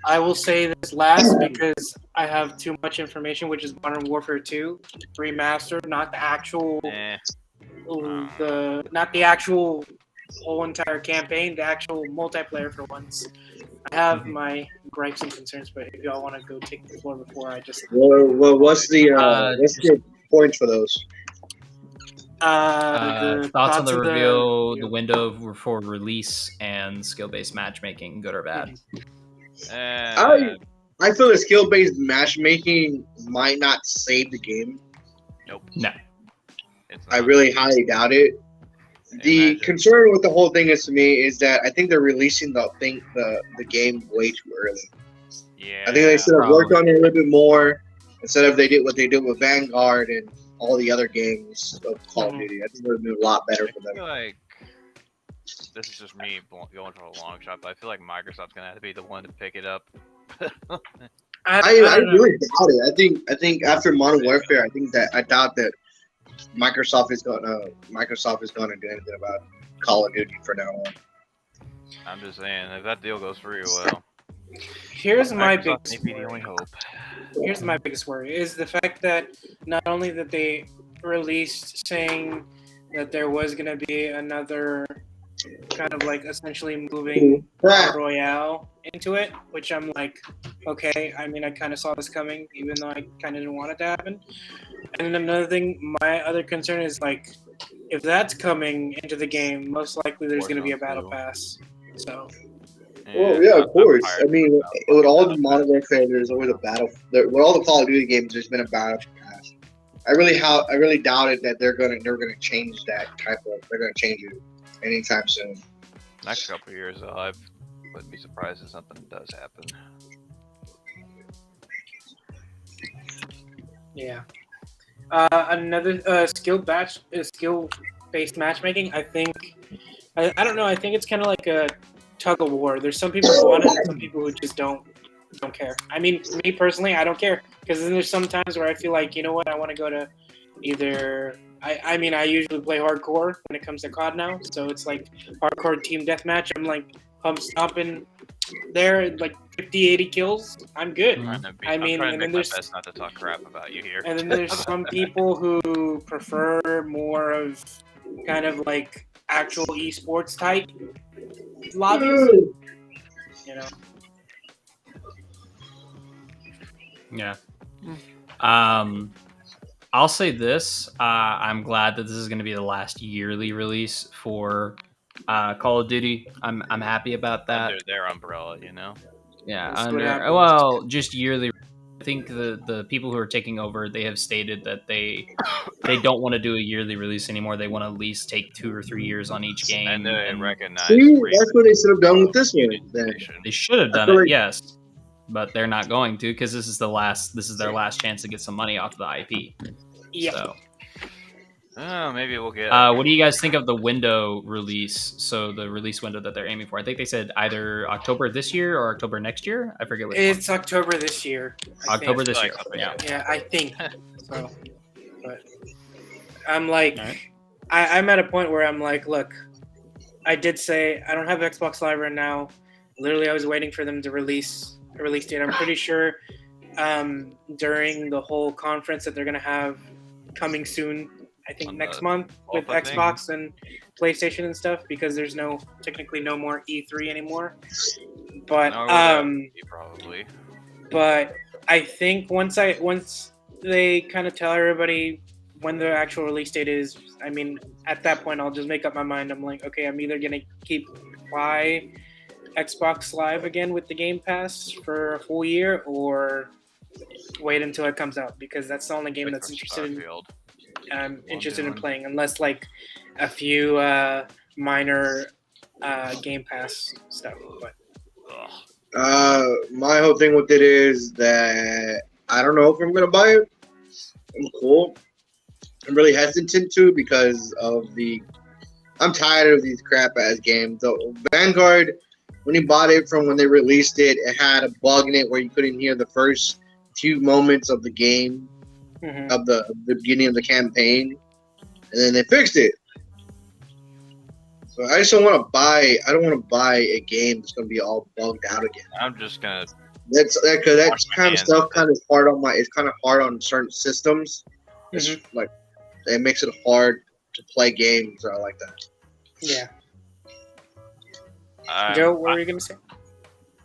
I will say this last because I have too much information, which is Modern Warfare 2 remastered, not the actual, not the actual whole entire campaign, the actual multiplayer for once. I have my gripes and concerns, but if y'all want to go take the floor before I just. Well, what's the points for those? The thoughts on the reveal, the window for release, and skill-based matchmaking, good or bad. I feel that skill-based matchmaking might not save the game. Nope. No. I really highly doubt it. The concern with the whole thing is to me is that I think they're releasing the game way too early. Yeah. I think they should have worked on it a little bit more instead of they did what they did with Vanguard and all the other games of Call of Duty. I think it would have been a lot better for them. I feel like this is just me going for a long shot, but I feel like Microsoft's gonna have to be the one to pick it up. I really doubt it. I think after Modern Warfare, I doubt that Microsoft is gonna do anything about Call of Duty from now on. I'm just saying, if that deal goes through, well, here's my Microsoft may be the only hope. Here's my biggest worry is the fact that not only that they released saying that there was gonna be another kind of like essentially moving Battle Royale into it, which I'm like, okay, I mean, I kind of saw this coming, even though I kind of didn't want it to happen. And then another thing, my other concern is like, if that's coming into the game, most likely there's going to be a battle pass. So. Well, yeah, of course. I mean, with all the Modern Warfare, there's always a battle. With all the Call of Duty games, there's been a battle pass. I really doubted that they're gonna change that they're gonna change it anytime soon. Next couple of years, though, I wouldn't be surprised if something does happen. Yeah. Another skill-based matchmaking. I think I don't know. I think it's kind of like a tug of war. There's some people who want it, and some people who just don't care. I mean, me personally, I don't care because then there's some times where I feel like, you know what, I want to go to either. I mean, I usually play hardcore when it comes to COD now, so it's like hardcore team deathmatch. I'm like pump stomping there, like 50, 80 kills. I'm good. I'm trying to make my best not to talk crap about you here. And then there's some people who prefer more of kind of like actual esports type lobbies. You know. Yeah. I'll say this. I'm glad that this is going to be the last yearly release for Call of Duty. I'm happy about that. Under their umbrella, you know? Yeah, well, just yearly. I think the people who are taking over, they have stated that they don't want to do a yearly release anymore. They want to at least take 2 or 3 years on each game. And they recognize. That's what they should have done with this one. They should have done it, yes, but they're not going to because this is their last chance to get some money off the IP. Yep. So. Oh, maybe we'll get. What do you guys think of the window release? So the release window that they're aiming for. I think they said either October this year or October next year. I forget which It's October this year. I October think. this year. something, Yeah. Yeah, I think so. But I'm like, Alright. I'm at a point where I'm like, look, I did say I don't have Xbox Live right now. Literally, I was waiting for them to release a release date. I'm pretty sure during the whole conference that they're gonna have coming soon. I think On next the month with 12th, I think. Xbox and PlayStation and stuff, because there's technically no more E3 anymore. But No, well, that would be probably. but I think once they kind of tell everybody when the actual release date is, I mean, at that point I'll just make up my mind. I'm like, okay, I'm either gonna buy Xbox Live again with the Game Pass for a full year, or wait until it comes out, because that's the only game that's I'm interested in playing, unless like a few minor Game Pass stuff. But my whole thing with it is that I don't know if I'm gonna buy it. I'm cool. I'm really hesitant to, because of I'm tired of these crap ass games. The Vanguard, when you bought it from when they released it, it had a bug in it where you couldn't hear the first few moments of the game, of the beginning of the campaign, and then they fixed it. So I just don't want to buy. I don't want to buy a game that's going to be all bugged out again. I'm just gonna. That kind of stuff kind of hard on It's kind of hard on certain systems. It's like it makes it hard to play games like that. Yeah. Joe, what were you gonna say?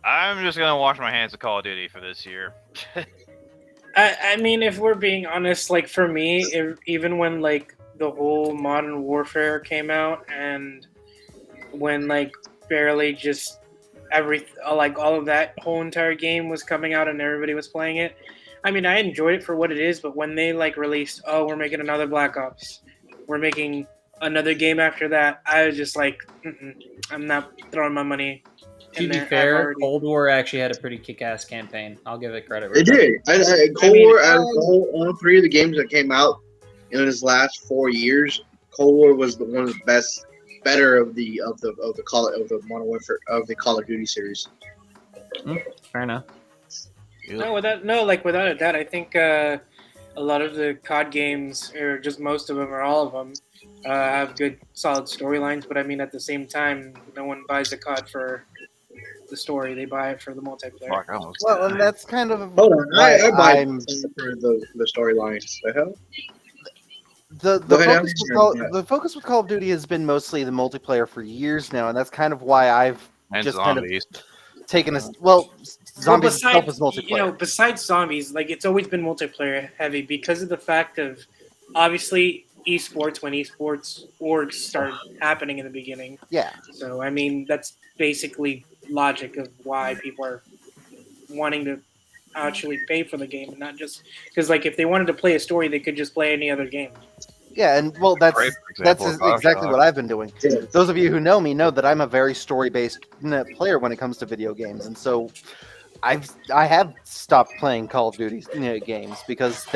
I'm just gonna wash my hands of Call of Duty for this year. I mean, if we're being honest, like for me, even when like the whole Modern Warfare came out, and when like barely just all of that whole entire game was coming out and everybody was playing it, I mean, I enjoyed it for what it is. But when they like released, oh, we're making another Black Ops, we're making another game after that, I was just like, I'm not throwing my money. To be fair, Cold War actually had a pretty kick-ass campaign. I'll give it credit. It did. Cold War, all three of the games that came out in his last 4 years, Cold War was one of the better of the Modern Warfare of the Call of Duty series. Fair enough. Without a doubt, I think a lot of the COD games, or just most of them, or all of them, have good, solid storylines. But I mean, at the same time, no one buys a COD for the story; they buy it for the multiplayer. Well, and that's kind of hold on. I buy it for the storylines. The hell. The focus with Call of Duty has been mostly the multiplayer for years now, and that's kind of why I've kind of taken zombies itself as multiplayer. Besides zombies, like it's always been multiplayer heavy because of the fact of obviously esports, when esports orgs started happening in the beginning. Yeah. So I mean that's basically logic of why people are wanting to actually pay for the game, and not just because like if they wanted to play a story, they could just play any other game. Yeah, and well, that's exactly what I've been doing. Those of you who know me know that I'm a very story-based player when it comes to video games, and so I have stopped playing Call of Duty games because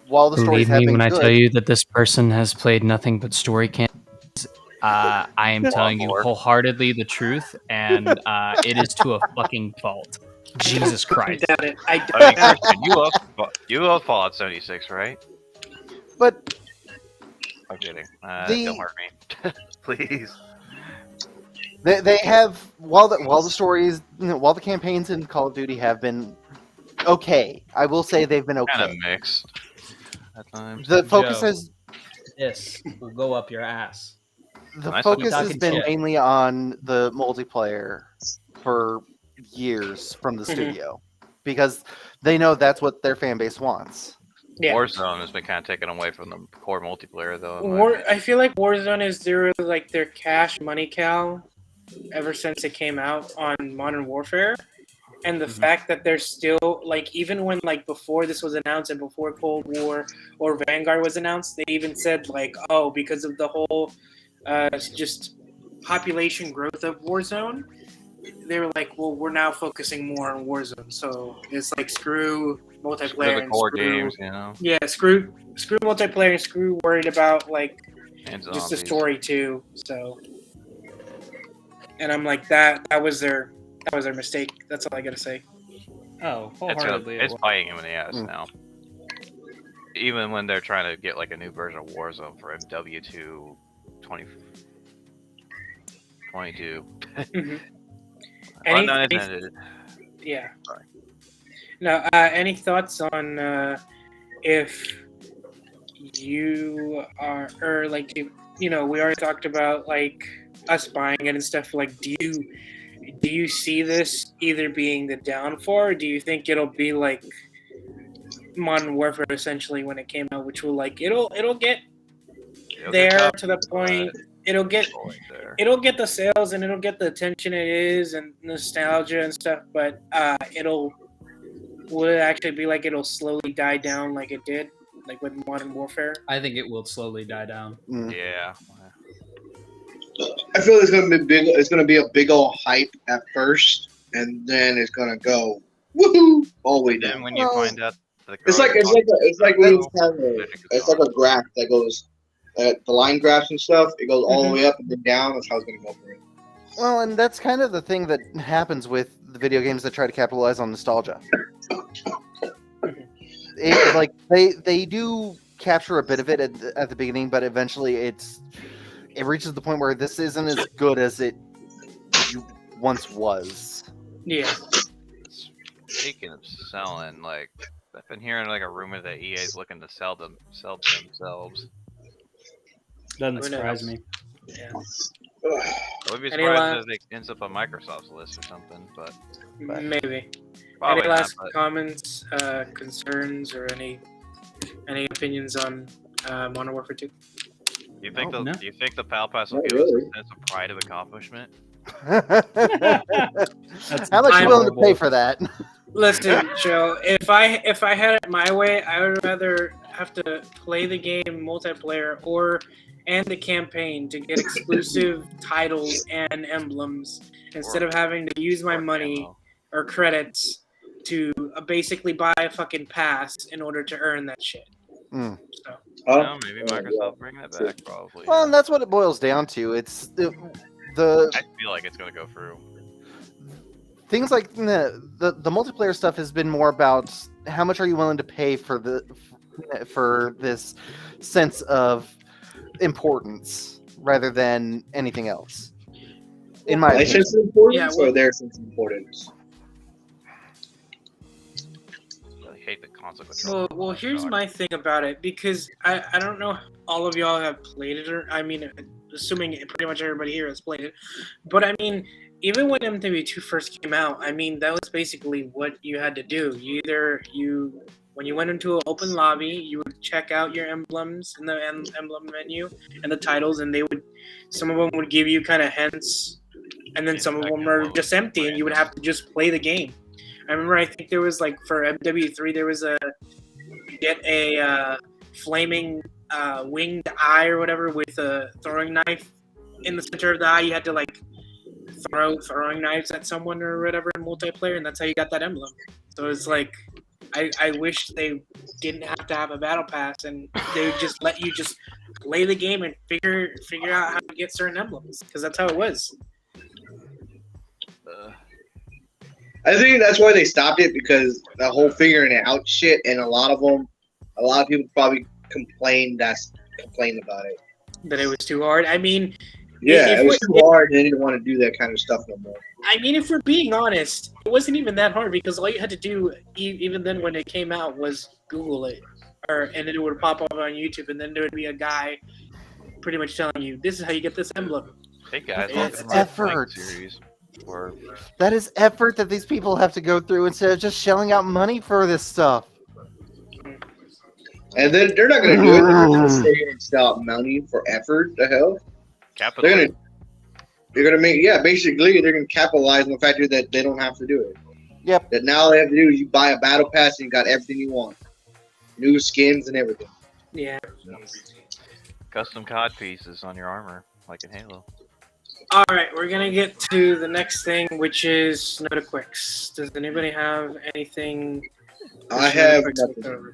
while the stories have been when good, I tell you that this person has played nothing but story campaigns, I am telling you wholeheartedly the truth, and it is to a fucking fault. Jesus Christ! You love Fallout 76, right? But I'm kidding. Don't hurt me, please. They have while the stories, while the campaigns in Call of Duty have been okay. I will say they've been okay. Kind of mixed at times. The focus is this will go up your ass. The focus has been mainly on the multiplayer for years from the studio because they know that's what their fan base wants. Yeah. Warzone has been kind of taken away from the core multiplayer, though. I feel like Warzone is their cash money cow ever since it came out on Modern Warfare, and the fact that they're still like, even when like before this was announced and before Cold War or Vanguard was announced, they even said like, oh, because of the whole just population growth of Warzone, they were like, well, we're now focusing more on Warzone, so it's like screw multiplayer the and core screw, games, you know. Yeah, screw multiplayer and screw worried about like And just the zombies. story too. So, and I'm like that was their mistake. That's all I gotta say. Oh, wholeheartedly. It's biting him in the ass Hmm. now. Even when they're trying to get like a new version of Warzone for MW2 2022. Mm-hmm. Pun unintended. Yeah. Sorry. Now, any thoughts on if you are, or like, we already talked about like us buying it and stuff. Like, do you see this either being the downfall, or do you think it'll be like Modern Warfare essentially when it came out, which will like it'll get there to the point. It'll get the sales and it'll get the attention it is and nostalgia and stuff, but will it actually be like it'll slowly die down like it did, like with Modern Warfare? I think it will slowly die down. Yeah. I feel it's gonna be big. It's gonna be a big old hype at first, and then it's gonna go woohoo all the way down. Then when you find out, it's like when you have it's like a graph that goes, the line graphs and stuff. It goes all the way up and then down. That's how it's gonna go for it. Well, and that's kind of the thing that happens with the video games that try to capitalize on nostalgia. They do capture a bit of it at the beginning, but eventually it reaches the point where this isn't as good as it once was. Yeah. Speaking of selling, like I've been hearing like a rumor that EA is looking to sell themselves. Doesn't surprise me. Yeah. I would be surprised if it ends up on Microsoft's list or something, but Maybe. probably Any last not, but comments, concerns, or any opinions on Modern Warfare 2? do you think No. do you think the PAL Pass will Not give us really. a sense of pride of accomplishment? How much you willing to pay for that? Listen, Joe. If I had it my way, I would rather have to play the game multiplayer and the campaign to get exclusive titles and emblems instead of having to use my money or credits to basically buy a fucking pass in order to earn that shit. So. No, maybe Microsoft bring that back, probably. Well, and that's what it boils down to. It's the I feel like it's gonna go through. things like the multiplayer stuff has been more about how much are you willing to pay for this sense of importance rather than anything else. In my opinion. Sense of importance or their sense of importance? I hate the console controller. Well, here's my thing about it, because I don't know if all of y'all have played it, or I mean, assuming pretty much everybody here has played it, but I mean, even when MW2 first came out, I mean, that was basically what you had to do. When you went into an open lobby, you would check out your emblems in the emblem menu and the titles, and some of them would give you kind of hints, and then some of them are just empty, and you would have to just play the game. I remember, I think there was like for MW3, there was get a flaming winged eye or whatever with a throwing knife in the center of the eye. You had to like throw throwing knives at someone or whatever in multiplayer, and that's how you got that emblem. So it's like, I wish they didn't have to have a battle pass, and they would just let you just play the game and figure out how to get certain emblems, because that's how it was. I think that's why they stopped it, because the whole figuring it out shit, and a lot of people probably complained about it. That it was too hard. I mean, yeah, it was too hard, and they didn't want to do that kind of stuff no more. I mean, if we're being honest, it wasn't even that hard, because all you had to do, even then when it came out, was Google it, and it would pop up on YouTube, and then there would be a guy pretty much telling you, "This is how you get this emblem." Hey guys, That's effort. Series or That is effort that these people have to go through instead of just shelling out money for this stuff. And then they're not going to do it. They're going to say and sell out money for effort. The hell? capital. They're gonna make basically they're gonna capitalize on the fact that they don't have to do it. Yep. That now all they have to do is you buy a battle pass and you got everything you want, new skins and everything. Yeah. Custom COD pieces on your armor, like in Halo. All right, we're gonna get to the next thing, which is Snodacast. Does anybody have anything I have nothing.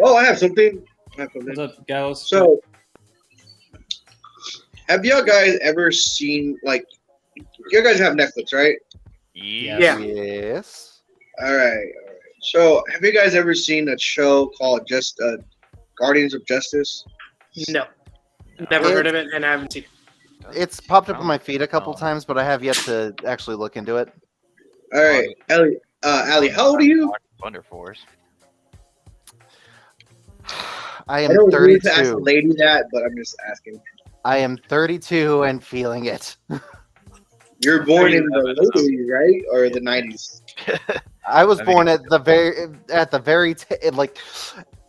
Oh, I have something. What's up, Gallows? So, have y'all guys ever seen you guys have Netflix, right? Yeah. Yes. All right. So, have you guys ever seen a show called Guardians of Justice? No. Never heard of it, and I haven't seen it. It's popped up on my feed a couple times, but I have yet to actually look into it. All right, Ellie. Allie, how old are you? Wonder Force. I I am don't need to ask a 32. lady that, but I'm just asking. I am 32 and feeling it. You're born in the late 80s, right, or the 90s? I was born at the very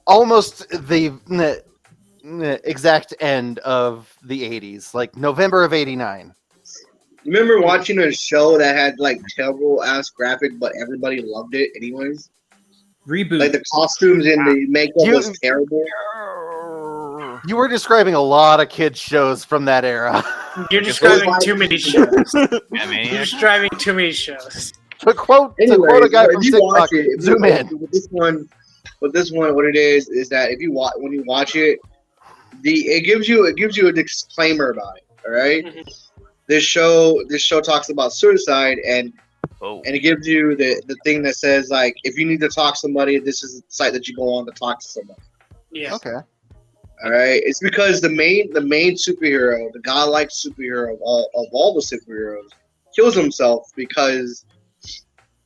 almost the exact end of the 80s, like November of 89. You remember watching a show that had terrible ass graphic, but everybody loved it anyways? Reboot. Like the costumes and the makeup was terrible. You were describing a lot of kids shows from that era. You're describing too many shows. You're Maniac. describing too many shows. To quote a guy from TikTok, zoom in. With this one, what it is that if you when you watch it, it gives you a disclaimer about it. All right? This show talks about suicide and it gives you the thing that says if you need to talk to somebody, this is the site that you go on to talk to somebody. Yeah. Okay. All right. It's because the main superhero, the godlike superhero of all the superheroes, kills himself because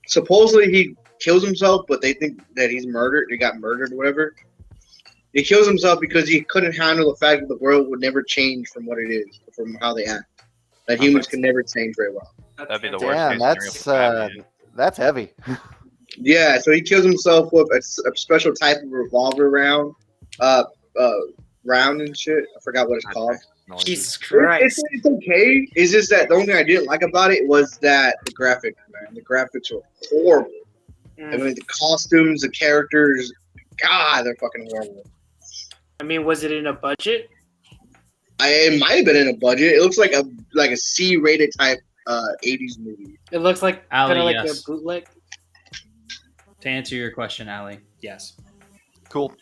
supposedly he kills himself, but they think that he's murdered. He got murdered or whatever. He kills himself because he couldn't handle the fact that the world would never change from what it is, from how they act. That humans can never change very well. That'd be the worst. Damn, that's heavy. Yeah, so he kills himself with a special type of revolver round, round and shit. I forgot what it's called. Jesus Christ. It's okay. It's just that the only thing I didn't like about it was that the graphics, man. The graphics were horrible. I mean, the costumes, the characters, God, they're fucking horrible. I mean, was it in a budget? It might have been in a budget. It looks like a C-rated type 80s movie. It looks like kind of Ali, like yes. a bootleg. To answer your question, Allie, yes. Cool.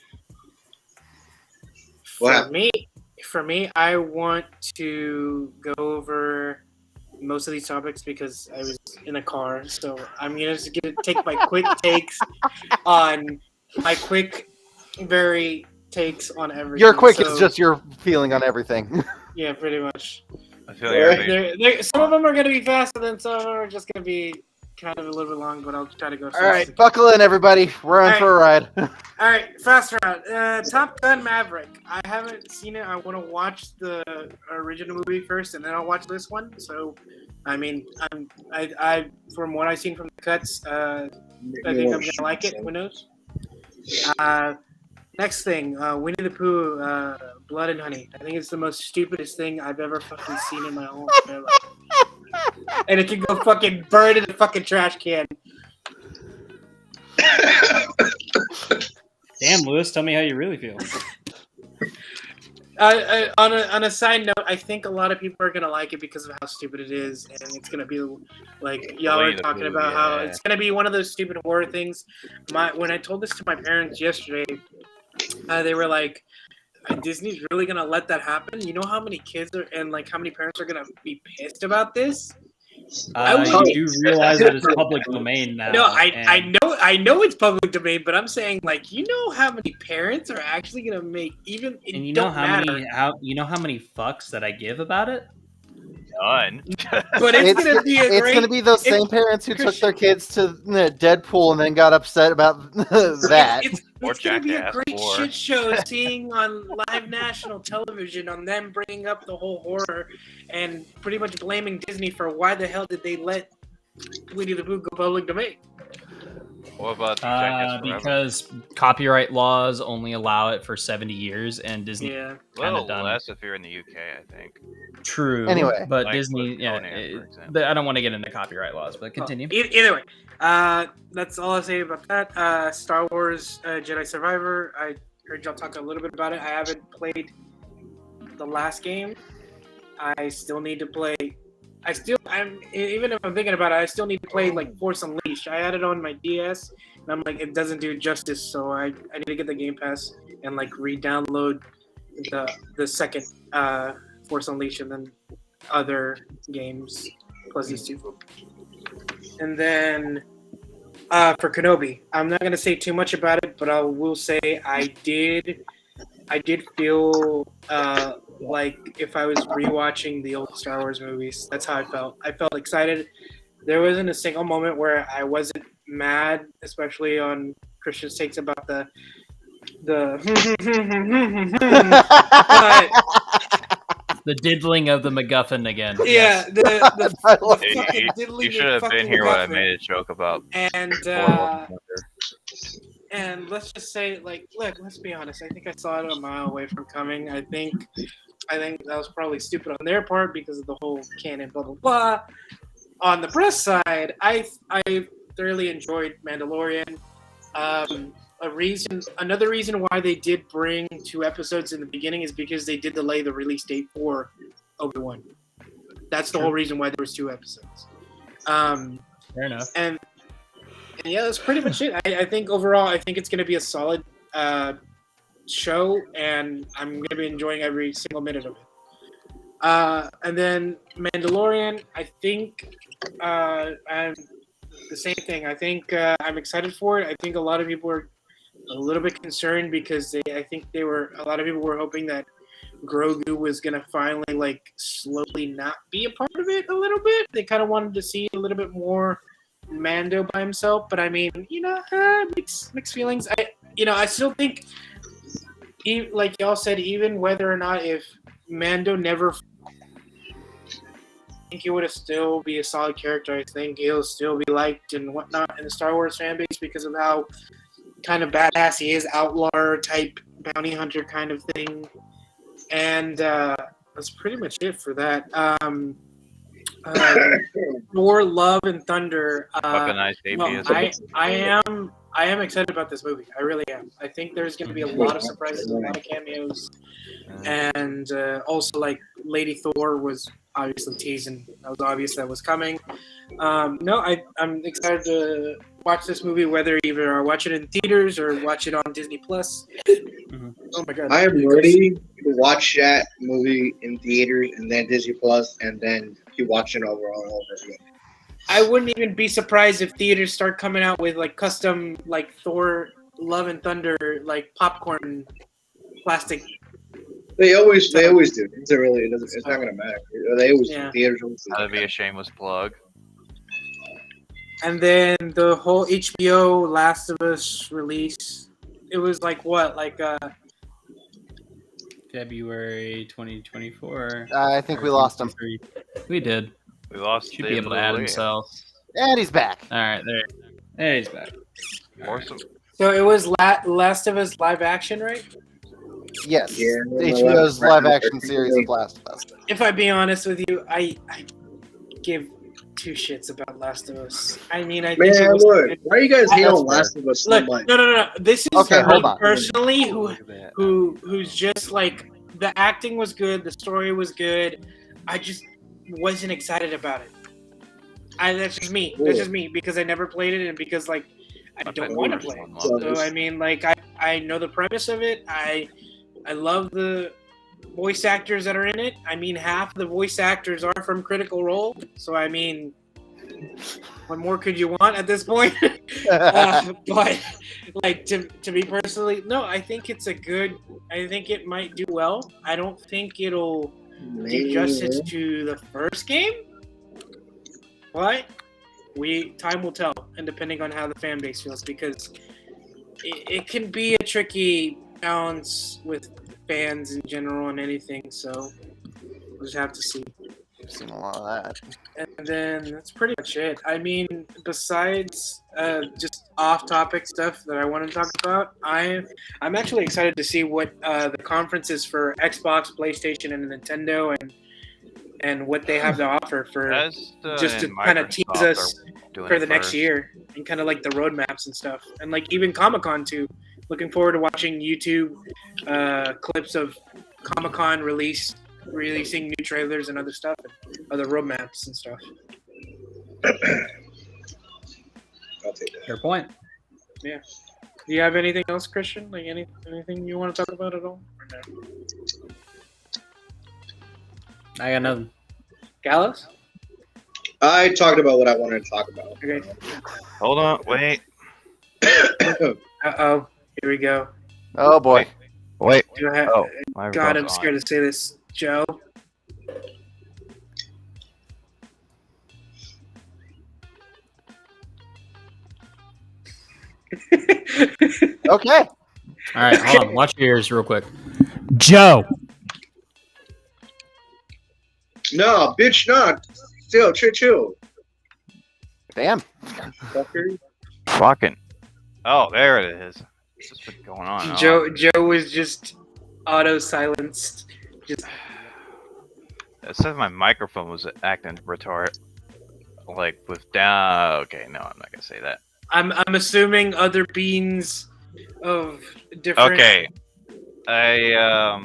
What? For me, I want to go over most of these topics because I was in a car. So I'm just gonna take my quick takes on everything. Your quick is just your feeling on everything. Yeah, pretty much. I feel like Some of them are gonna be fast, and then some of them are just gonna be kind of a little bit long. But I'll try to go. All right, buckle in, everybody. We're on for a ride. All right, fast round. Top Gun Maverick. I haven't seen it. I want to watch the original movie first, and then I'll watch this one. So, I mean, I from what I've seen from the cuts, I think I'm gonna like it. Who knows? Next thing, Winnie the Pooh, Blood and Honey. I think it's the most stupidest thing I've ever fucking seen in my whole entire life. And it can go fucking burn in the fucking trash can. Damn, Lewis, tell me how you really feel. On a side note, I think a lot of people are gonna like it because of how stupid it is, and it's gonna be like y'all are talking about how it's gonna be one of those stupid horror things. When I told this to my parents yesterday, they were like, "Disney's really gonna let that happen?" You know how many kids are and how many parents are gonna be pissed about this? You do realize that it's public domain now. No, I know it's public domain, but I'm saying you know how many parents are actually gonna make even. And you know how many fucks that I give about it? None. But it's gonna be those same parents who took their kids to Deadpool and then got upset about that. It's gonna be a great shit show seeing on live national television on them bringing up the whole horror and pretty much blaming Disney for why the hell did they let Winnie the Pooh go public domain. What about because copyright laws only allow it for 70 years, and Disney kind of done less if you're in the UK, I think. True. Anyway, but Disney, I don't want to get into copyright laws, but continue. Either way, that's all I'll say about that. Star Wars Jedi Survivor. I heard y'all talk a little bit about it. I haven't played the last game. I still need to play even if I'm thinking about it, I still need to play like Force Unleashed. I had it on my DS, and I'm like, it doesn't do justice, so I need to get the Game Pass and like re-download the second Force Unleashed and then other games plus these two. And then for Kenobi, I'm not gonna say too much about it, but I will say I did feel like if I was rewatching the old Star Wars movies. That's how I felt. I felt excited. There wasn't a single moment where I wasn't mad, especially on Christian's takes about the The diddling of the MacGuffin again. Yeah, Yes. the fucking You diddly should have fucking been here when I MacGuffin. made a joke about. And let's just say, like, look, let's be honest. I think I saw it a mile away from coming. I think that was probably stupid on their part because of the whole canon, blah blah blah. On the press side, I thoroughly enjoyed Mandalorian. Another reason why they did bring 2 episodes in the beginning is because they did delay the release date for Obi-Wan. That's the whole reason why there was 2 episodes. Fair enough. And yeah, that's pretty much it. I think overall, I think it's going to be a solid show, and I'm going to be enjoying every single minute of it. And then Mandalorian, I think I'm the same thing. I think I'm excited for it. I think a lot of people are a little bit concerned because a lot of people were hoping that Grogu was going to finally like slowly not be a part of it a little bit. They kind of wanted to see a little bit more Mando by himself, but I mean, mixed feelings. I still think, like y'all said, even whether or not if Mando never, I think he would have still be a solid character. I think he'll still be liked and whatnot in the Star Wars fan base because of how kind of badass he is, outlaw type bounty hunter kind of thing. And that's pretty much it for that. Thor: Love and Thunder. Nice I am excited about this movie. I really am. I think there's going to be a lot of surprises, a lot of cameos, and also like Lady Thor was obviously teased, and that was obvious that was coming. I'm excited to watch this movie, whether either I watch it in theaters or watch it on Disney Plus. Mm-hmm. Oh my god! I am ready to watch that movie in theaters and then Disney Plus, and then keep watching over and over again. I wouldn't even be surprised if theaters start coming out with like custom like Thor: Love and Thunder like popcorn plastic. They always do. It's not gonna matter. They always do. Theaters always do. That'd be a shameless plug. And then the whole HBO Last of Us release, it was like what, like February 2024. I think we lost him. We did. We lost. Should be able to add himself. And he's back. All right, there he's back. Awesome. So it was Last of Us live action, right? Yes. Yeah, HBO's live action series of Last of Us. If I be honest with you, I give 2 shits about Last of Us. I mean, I think it was, look, why are you guys hating on Last of Us so much? No. This is Okay, hold me on. personally who's just like, the acting was good, the story was good. I just wasn't excited about it. That's just me. That's just me because I never played it and because like I don't want to play it. So I mean, like I know the premise of it. I love the voice actors that are in it. I mean, half the voice actors are from Critical Role. So I mean, what more could you want at this point? But like to me personally, no. I think it might do well. I don't think it'll do justice to the first game. But time will tell, and depending on how the fan base feels, because it can be a tricky balance with fans in general and anything. So we'll just have to see. I've seen a lot of that. And then that's pretty much it. I mean, besides just off-topic stuff that I want to talk about, I'm actually excited to see what the conferences for Xbox, PlayStation, and Nintendo and what they have to offer for just to kind of tease us for the next year and kind of like the roadmaps and stuff. And like even Comic-Con too. Looking forward to watching YouTube clips of Comic-Con release releasing new trailers and other stuff, and other roadmaps and stuff. I'll take that. Fair point. Yeah. Do you have anything else, Christian? Like anything you want to talk about at all? Or no? I got nothing. Gallows? I talked about what I wanted to talk about. Okay. Hold on, wait. Uh-oh. Here we go. Oh boy. Wait. Do I have, Oh, my God, I'm phone's scared to say this. Joe? Okay. All right, hold on. Watch your ears real quick. Joe. No, bitch, not. Still, chill. Damn. Fucker. Fucking. Oh, there it is. What's just been going on? Joe was just auto-silenced. Just It says my microphone was acting retarded. Like with down. Okay, no, I'm not gonna say that. I'm assuming other beans of different. Okay. I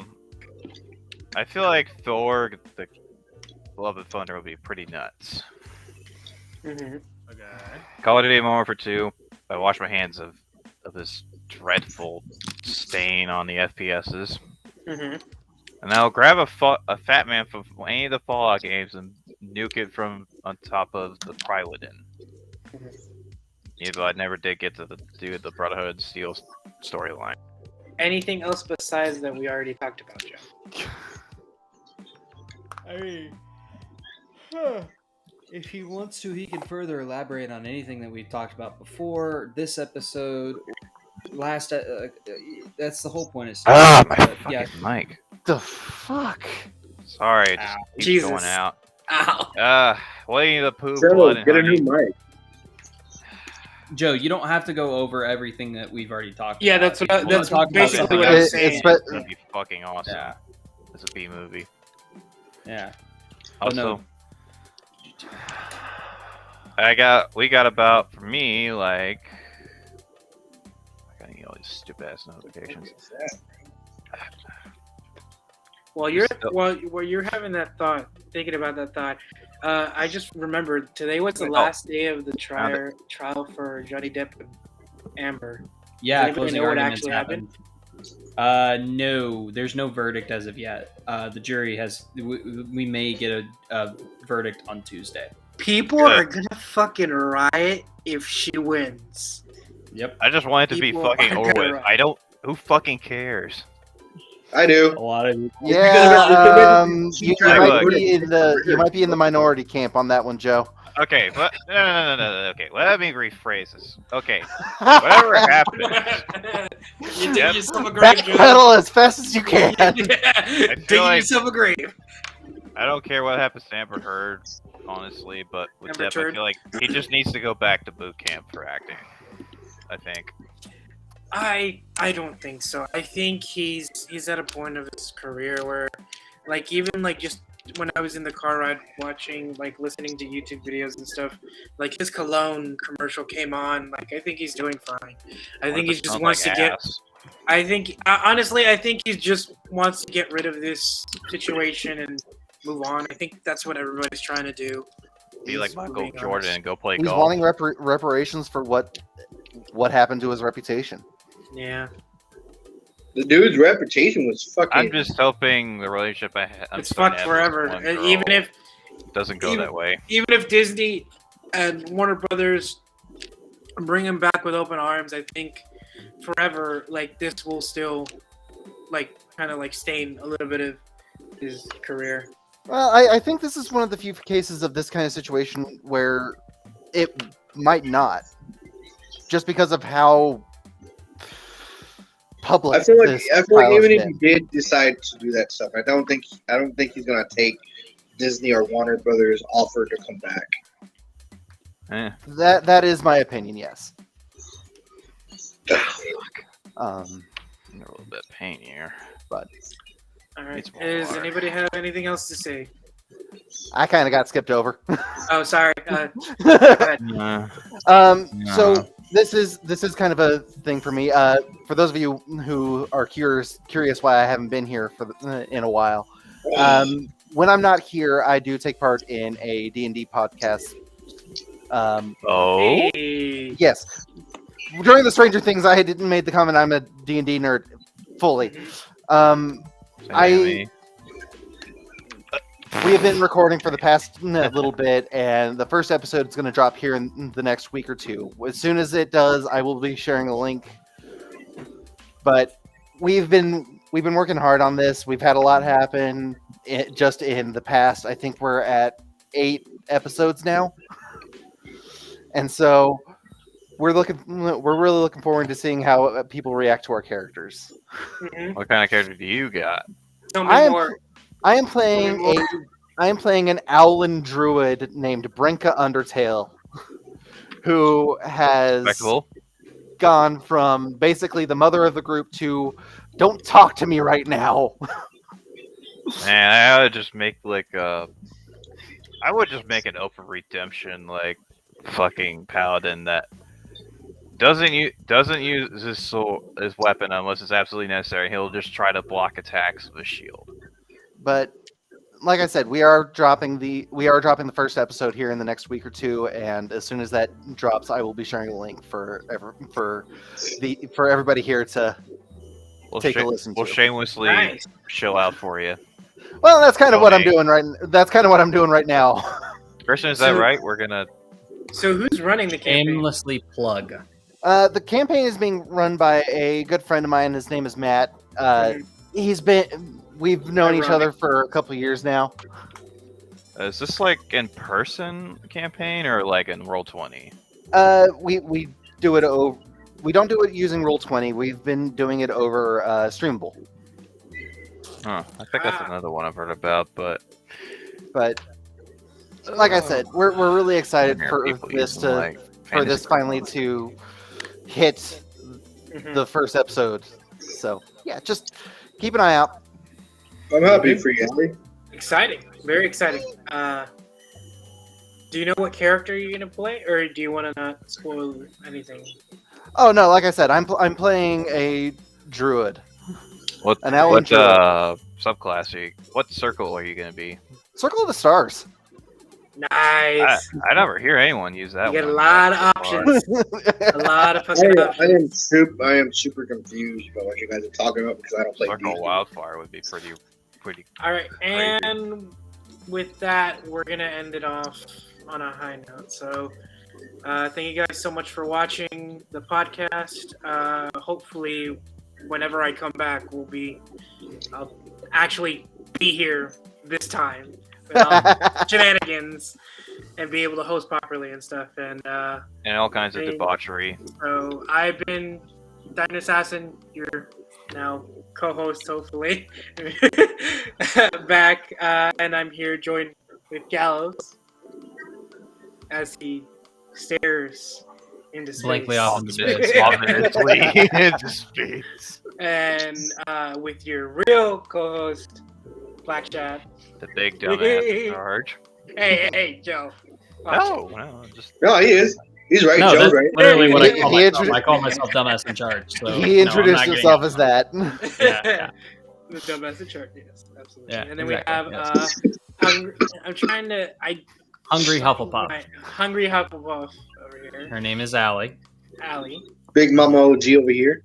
feel like Thor, the Love of Thunder, would be pretty nuts. Mm-hmm. Call of Duty Modern Warfare 2. I wash my hands of this dreadful stain on the FPSs. Mm-hmm. And I'll grab a Fat Man from any of the Fallout games and nuke it from on top of the Prywoodin. Even though I never did get to do the Brotherhood Steel storyline. Anything else besides that we already talked about, Joe? I mean, if he wants to, he can further elaborate on anything that we've talked about before. This episode, that's the whole point. Is my fucking mic. The fuck? Sorry, it just keeps Jesus. going out. Ow. Winnie the Pooh, Joe, Blood and get a Honey. new mic. Joe, you don't have to go over everything that we've already talked Yeah, about. that's what. That's talk about basically something what else. I was saying. It's gonna be fucking awesome. Yeah. It's a B movie. Yeah. Also, no. we got about, for me, like, I gotta get all these stupid ass notifications. While you're having that thought, thinking about that thought, I just remembered today was the last day of the trial for Johnny Depp and Amber. Yeah, Does anybody closing know what arguments actually happened. No, there's no verdict as of yet. The jury has. We may get a verdict on Tuesday. People are gonna fucking riot if she wins. Yep. I just want it to be People fucking are over gonna with. Who fucking cares? I do. A lot of Yeah, you Look. might be in the minority camp on that one, Joe. Okay, but no. Okay, let me rephrase this. Okay, whatever happened. You dig yourself a grave, Backpedal as fast as you can. Digging like- yourself a grave. I don't care what happens to Amber Heard, honestly, but with Amber Depp, I Turd? feel like he just needs to go back to boot camp for acting. I think. I don't think so. I think he's at a point of his career where, like, even like just when I was in the car ride watching, like, listening to YouTube videos and stuff, like his cologne commercial came on. Like, I think he's doing fine. I think he just wants to get. I think honestly, I think he just wants to get rid of this situation and move on. I think that's what everybody's trying to do. Be like He's Michael moving Jordan on. and go play He's golf. wanting reparations for what happened to his reputation. Yeah, The dude's reputation was fucking. I'm just hoping the relationship it's fucked forever. And even if doesn't go that way. Even if Disney and Warner Brothers bring him back with open arms, I think forever, like, this will still, like, kind of like stain a little bit of his career. Well, I think this is one of the few cases of this kind of situation where it might not, just because of how public. I feel like this even trial has if been. he did decide to do that stuff, I don't think he's gonna take Disney or Warner Brothers' offer to come back. That is my opinion. Yes. I'm a little bit of pain here. But All right. It's more Does water. anybody have anything else to say? I kind of got skipped over. Oh, sorry. Go ahead. So this is kind of a thing for me. For those of you who are curious why I haven't been here in a while, When I'm not here, I do take part in a D&D podcast. Hey. Yes. During the Stranger Things, I didn't make the comment I'm a D&D nerd fully. We have been recording for the past little bit, and the first episode is going to drop here in the next week or two. As soon as it does, I will be sharing a link. But we've been working hard on this. We've had a lot happen just in the past. I think we're at 8 episodes now, and so we're really looking forward to seeing how people react to our characters. What kind of character do you got? Tell me more. I am playing an Owlin druid named Brenka Undertale, who has Respectable. gone from basically the mother of the group to "Don't talk to me right now." Man, I would just make I would just make an open redemption fucking paladin that doesn't use his weapon unless it's absolutely necessary. He'll just try to block attacks with a shield. But like I said, we are dropping the first episode here in the next week or two, and as soon as that drops, I will be sharing a link for everybody here to take a listen to. We'll shamelessly show out for you. Well, that's kind of what I'm doing right. That's kind of what I'm doing right now. Christian, is that right? We're gonna. So who's running the campaign? Aimlessly plug. The campaign is being run by a good friend of mine. His name is Matt. We've known each other for a couple years now. Is this in person campaign or in Roll20? We do it over. We don't do it using Roll20. We've been doing it over Streamable. Huh. I think that's another one I've heard about, but like I said, we're really excited for people this using, for this finally to hit the first episode. So yeah, just keep an eye out. I'm happy for you, Ali. Exciting, very exciting. Do you know what character you're gonna play, or do you want to not spoil anything? Oh no, like I said, I'm playing a druid. What subclass are you? What circle are you gonna be? Circle of the Stars. Nice. I never hear anyone use that. You get one a lot of options. A lot of fucking options. I am super confused about what you guys are talking about because I don't play. Circle Wildfire would be pretty. All right, and with that, we're gonna end it off on a high note. So, thank you guys so much for watching the podcast. Hopefully, whenever I come back, I'll actually be here this time without shenanigans and be able to host properly and stuff, and all kinds of debauchery. So I've been Diamond Assassin. You're now co-host, hopefully, back, and I'm here joined with Gallows as he stares into space. Blankly off into space. And with your real co-host, Black Chat. The big dumbass in charge. Hey, Joe. No, he is. He's right. No, Joe's that's right. literally what I call myself. I call myself dumbass in charge. So, he introduced himself as that. Yeah. The dumbass in charge, yes, absolutely. Yeah, and then exactly, we have, I'm trying to, Hungry Hufflepuff. Hungry Hufflepuff over here. Her name is Allie. Allie. Big Mama OG over here.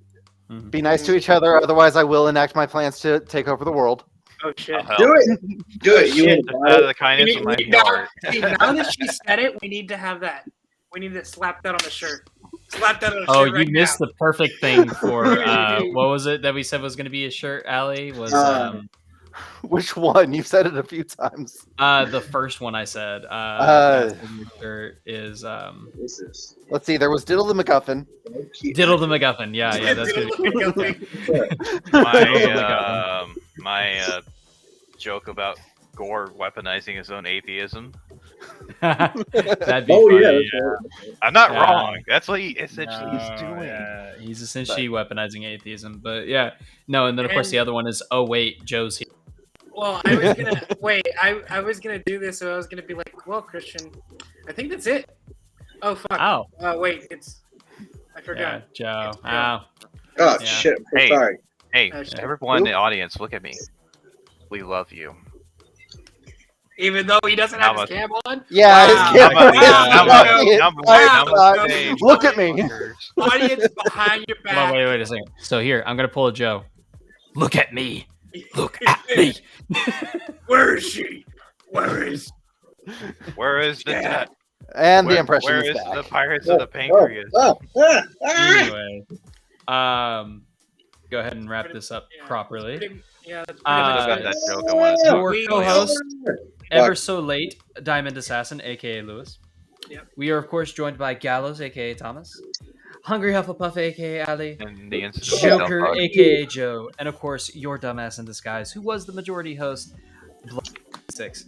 Be nice to each other, otherwise I will enact my plans to take over the world. Oh shit! Do it. Do it. You out of the kindness of my heart. Now that she said it, we need to have that. We need to slap that on the shirt. Slap that on the shirt. Oh, you right missed now. the perfect thing for what was it that we said was going to be a shirt, Allie? Was which one? You've said it a few times. The first one I said. Shirt is Let's see. There was Diddle the MacGuffin. Diddle the MacGuffin. Yeah, that's good. My joke about Gore weaponizing his own atheism. That'd be funny. Yeah. I'm not wrong. That's what he essentially is doing. Yeah. He's essentially weaponizing atheism. But yeah, no. And then of course the other one is, oh wait, Joe's here. Well, I was gonna wait. I was gonna do this, so I was gonna be like, well, Christian, I think that's it. Oh fuck. Oh. Wait, I forgot. Yeah, Joe. Ow. Oh shit. I'm sorry. Hey, everyone in the audience, look at me. We love you. Even though he doesn't have his Now cam on? Yeah, his Wow. camera. Look at me. Audience behind your Hold back. on, wait a second. So here, I'm gonna pull a Joe. Look at me. Look at me. Where is she? Where is? Where is the debt? And the impression Where is is back. the Pirates of the Pancreas? Anyway, go ahead and wrap this up properly. Yeah, that's I pretty got much that it. joke I wanted to Your We- co-host, ever so late, Diamond Assassin, aka Lewis. Yep. We are of course joined by Gallows, aka Thomas, Hungry Hufflepuff, aka Ali, And the incident Joker, itself, aka Joe, and of course your dumbass in disguise, who was the majority host, Blood6.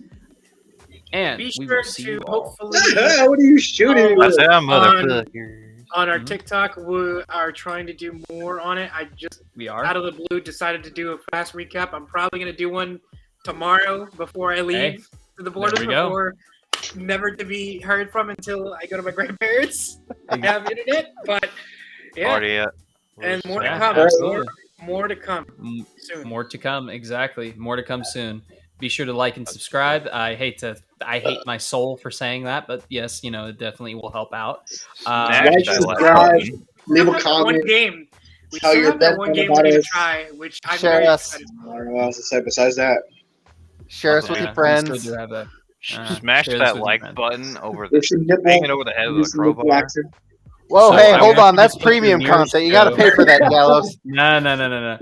And Be we sure will see to you all. hopefully What are you shooting? I said, motherfuckers. on our Mhm. TikTok, we are trying to do more on it. I just We are. out of the blue decided to do a fast recap. I'm probably gonna do one tomorrow before I leave Hey, to the borders we go. before never to be heard from until I go to my grandparents. I have internet, but yeah, Already and more to Yeah, come. absolutely. More to come Mm, soon. More to come, exactly. More to come soon. Be sure to like and subscribe. I hate my soul for saying that, but yes, you know, it definitely will help out. Smash Like, that subscribe, like button. leave a One comment. game. We How still your have that bet one on game about we need to us. try, which I'm Share very us. excited for. I don't know what else to say besides that. Share us with Yeah, your friends. we still do have that. Smash share this that with your like friends. button over There's some nipple. hang it over the head of the There's some nipple crowbar. action. Whoa, So hey, I'm hold gonna on. That's keep it premium near the content. You got to show. pay for that, Gallows. No.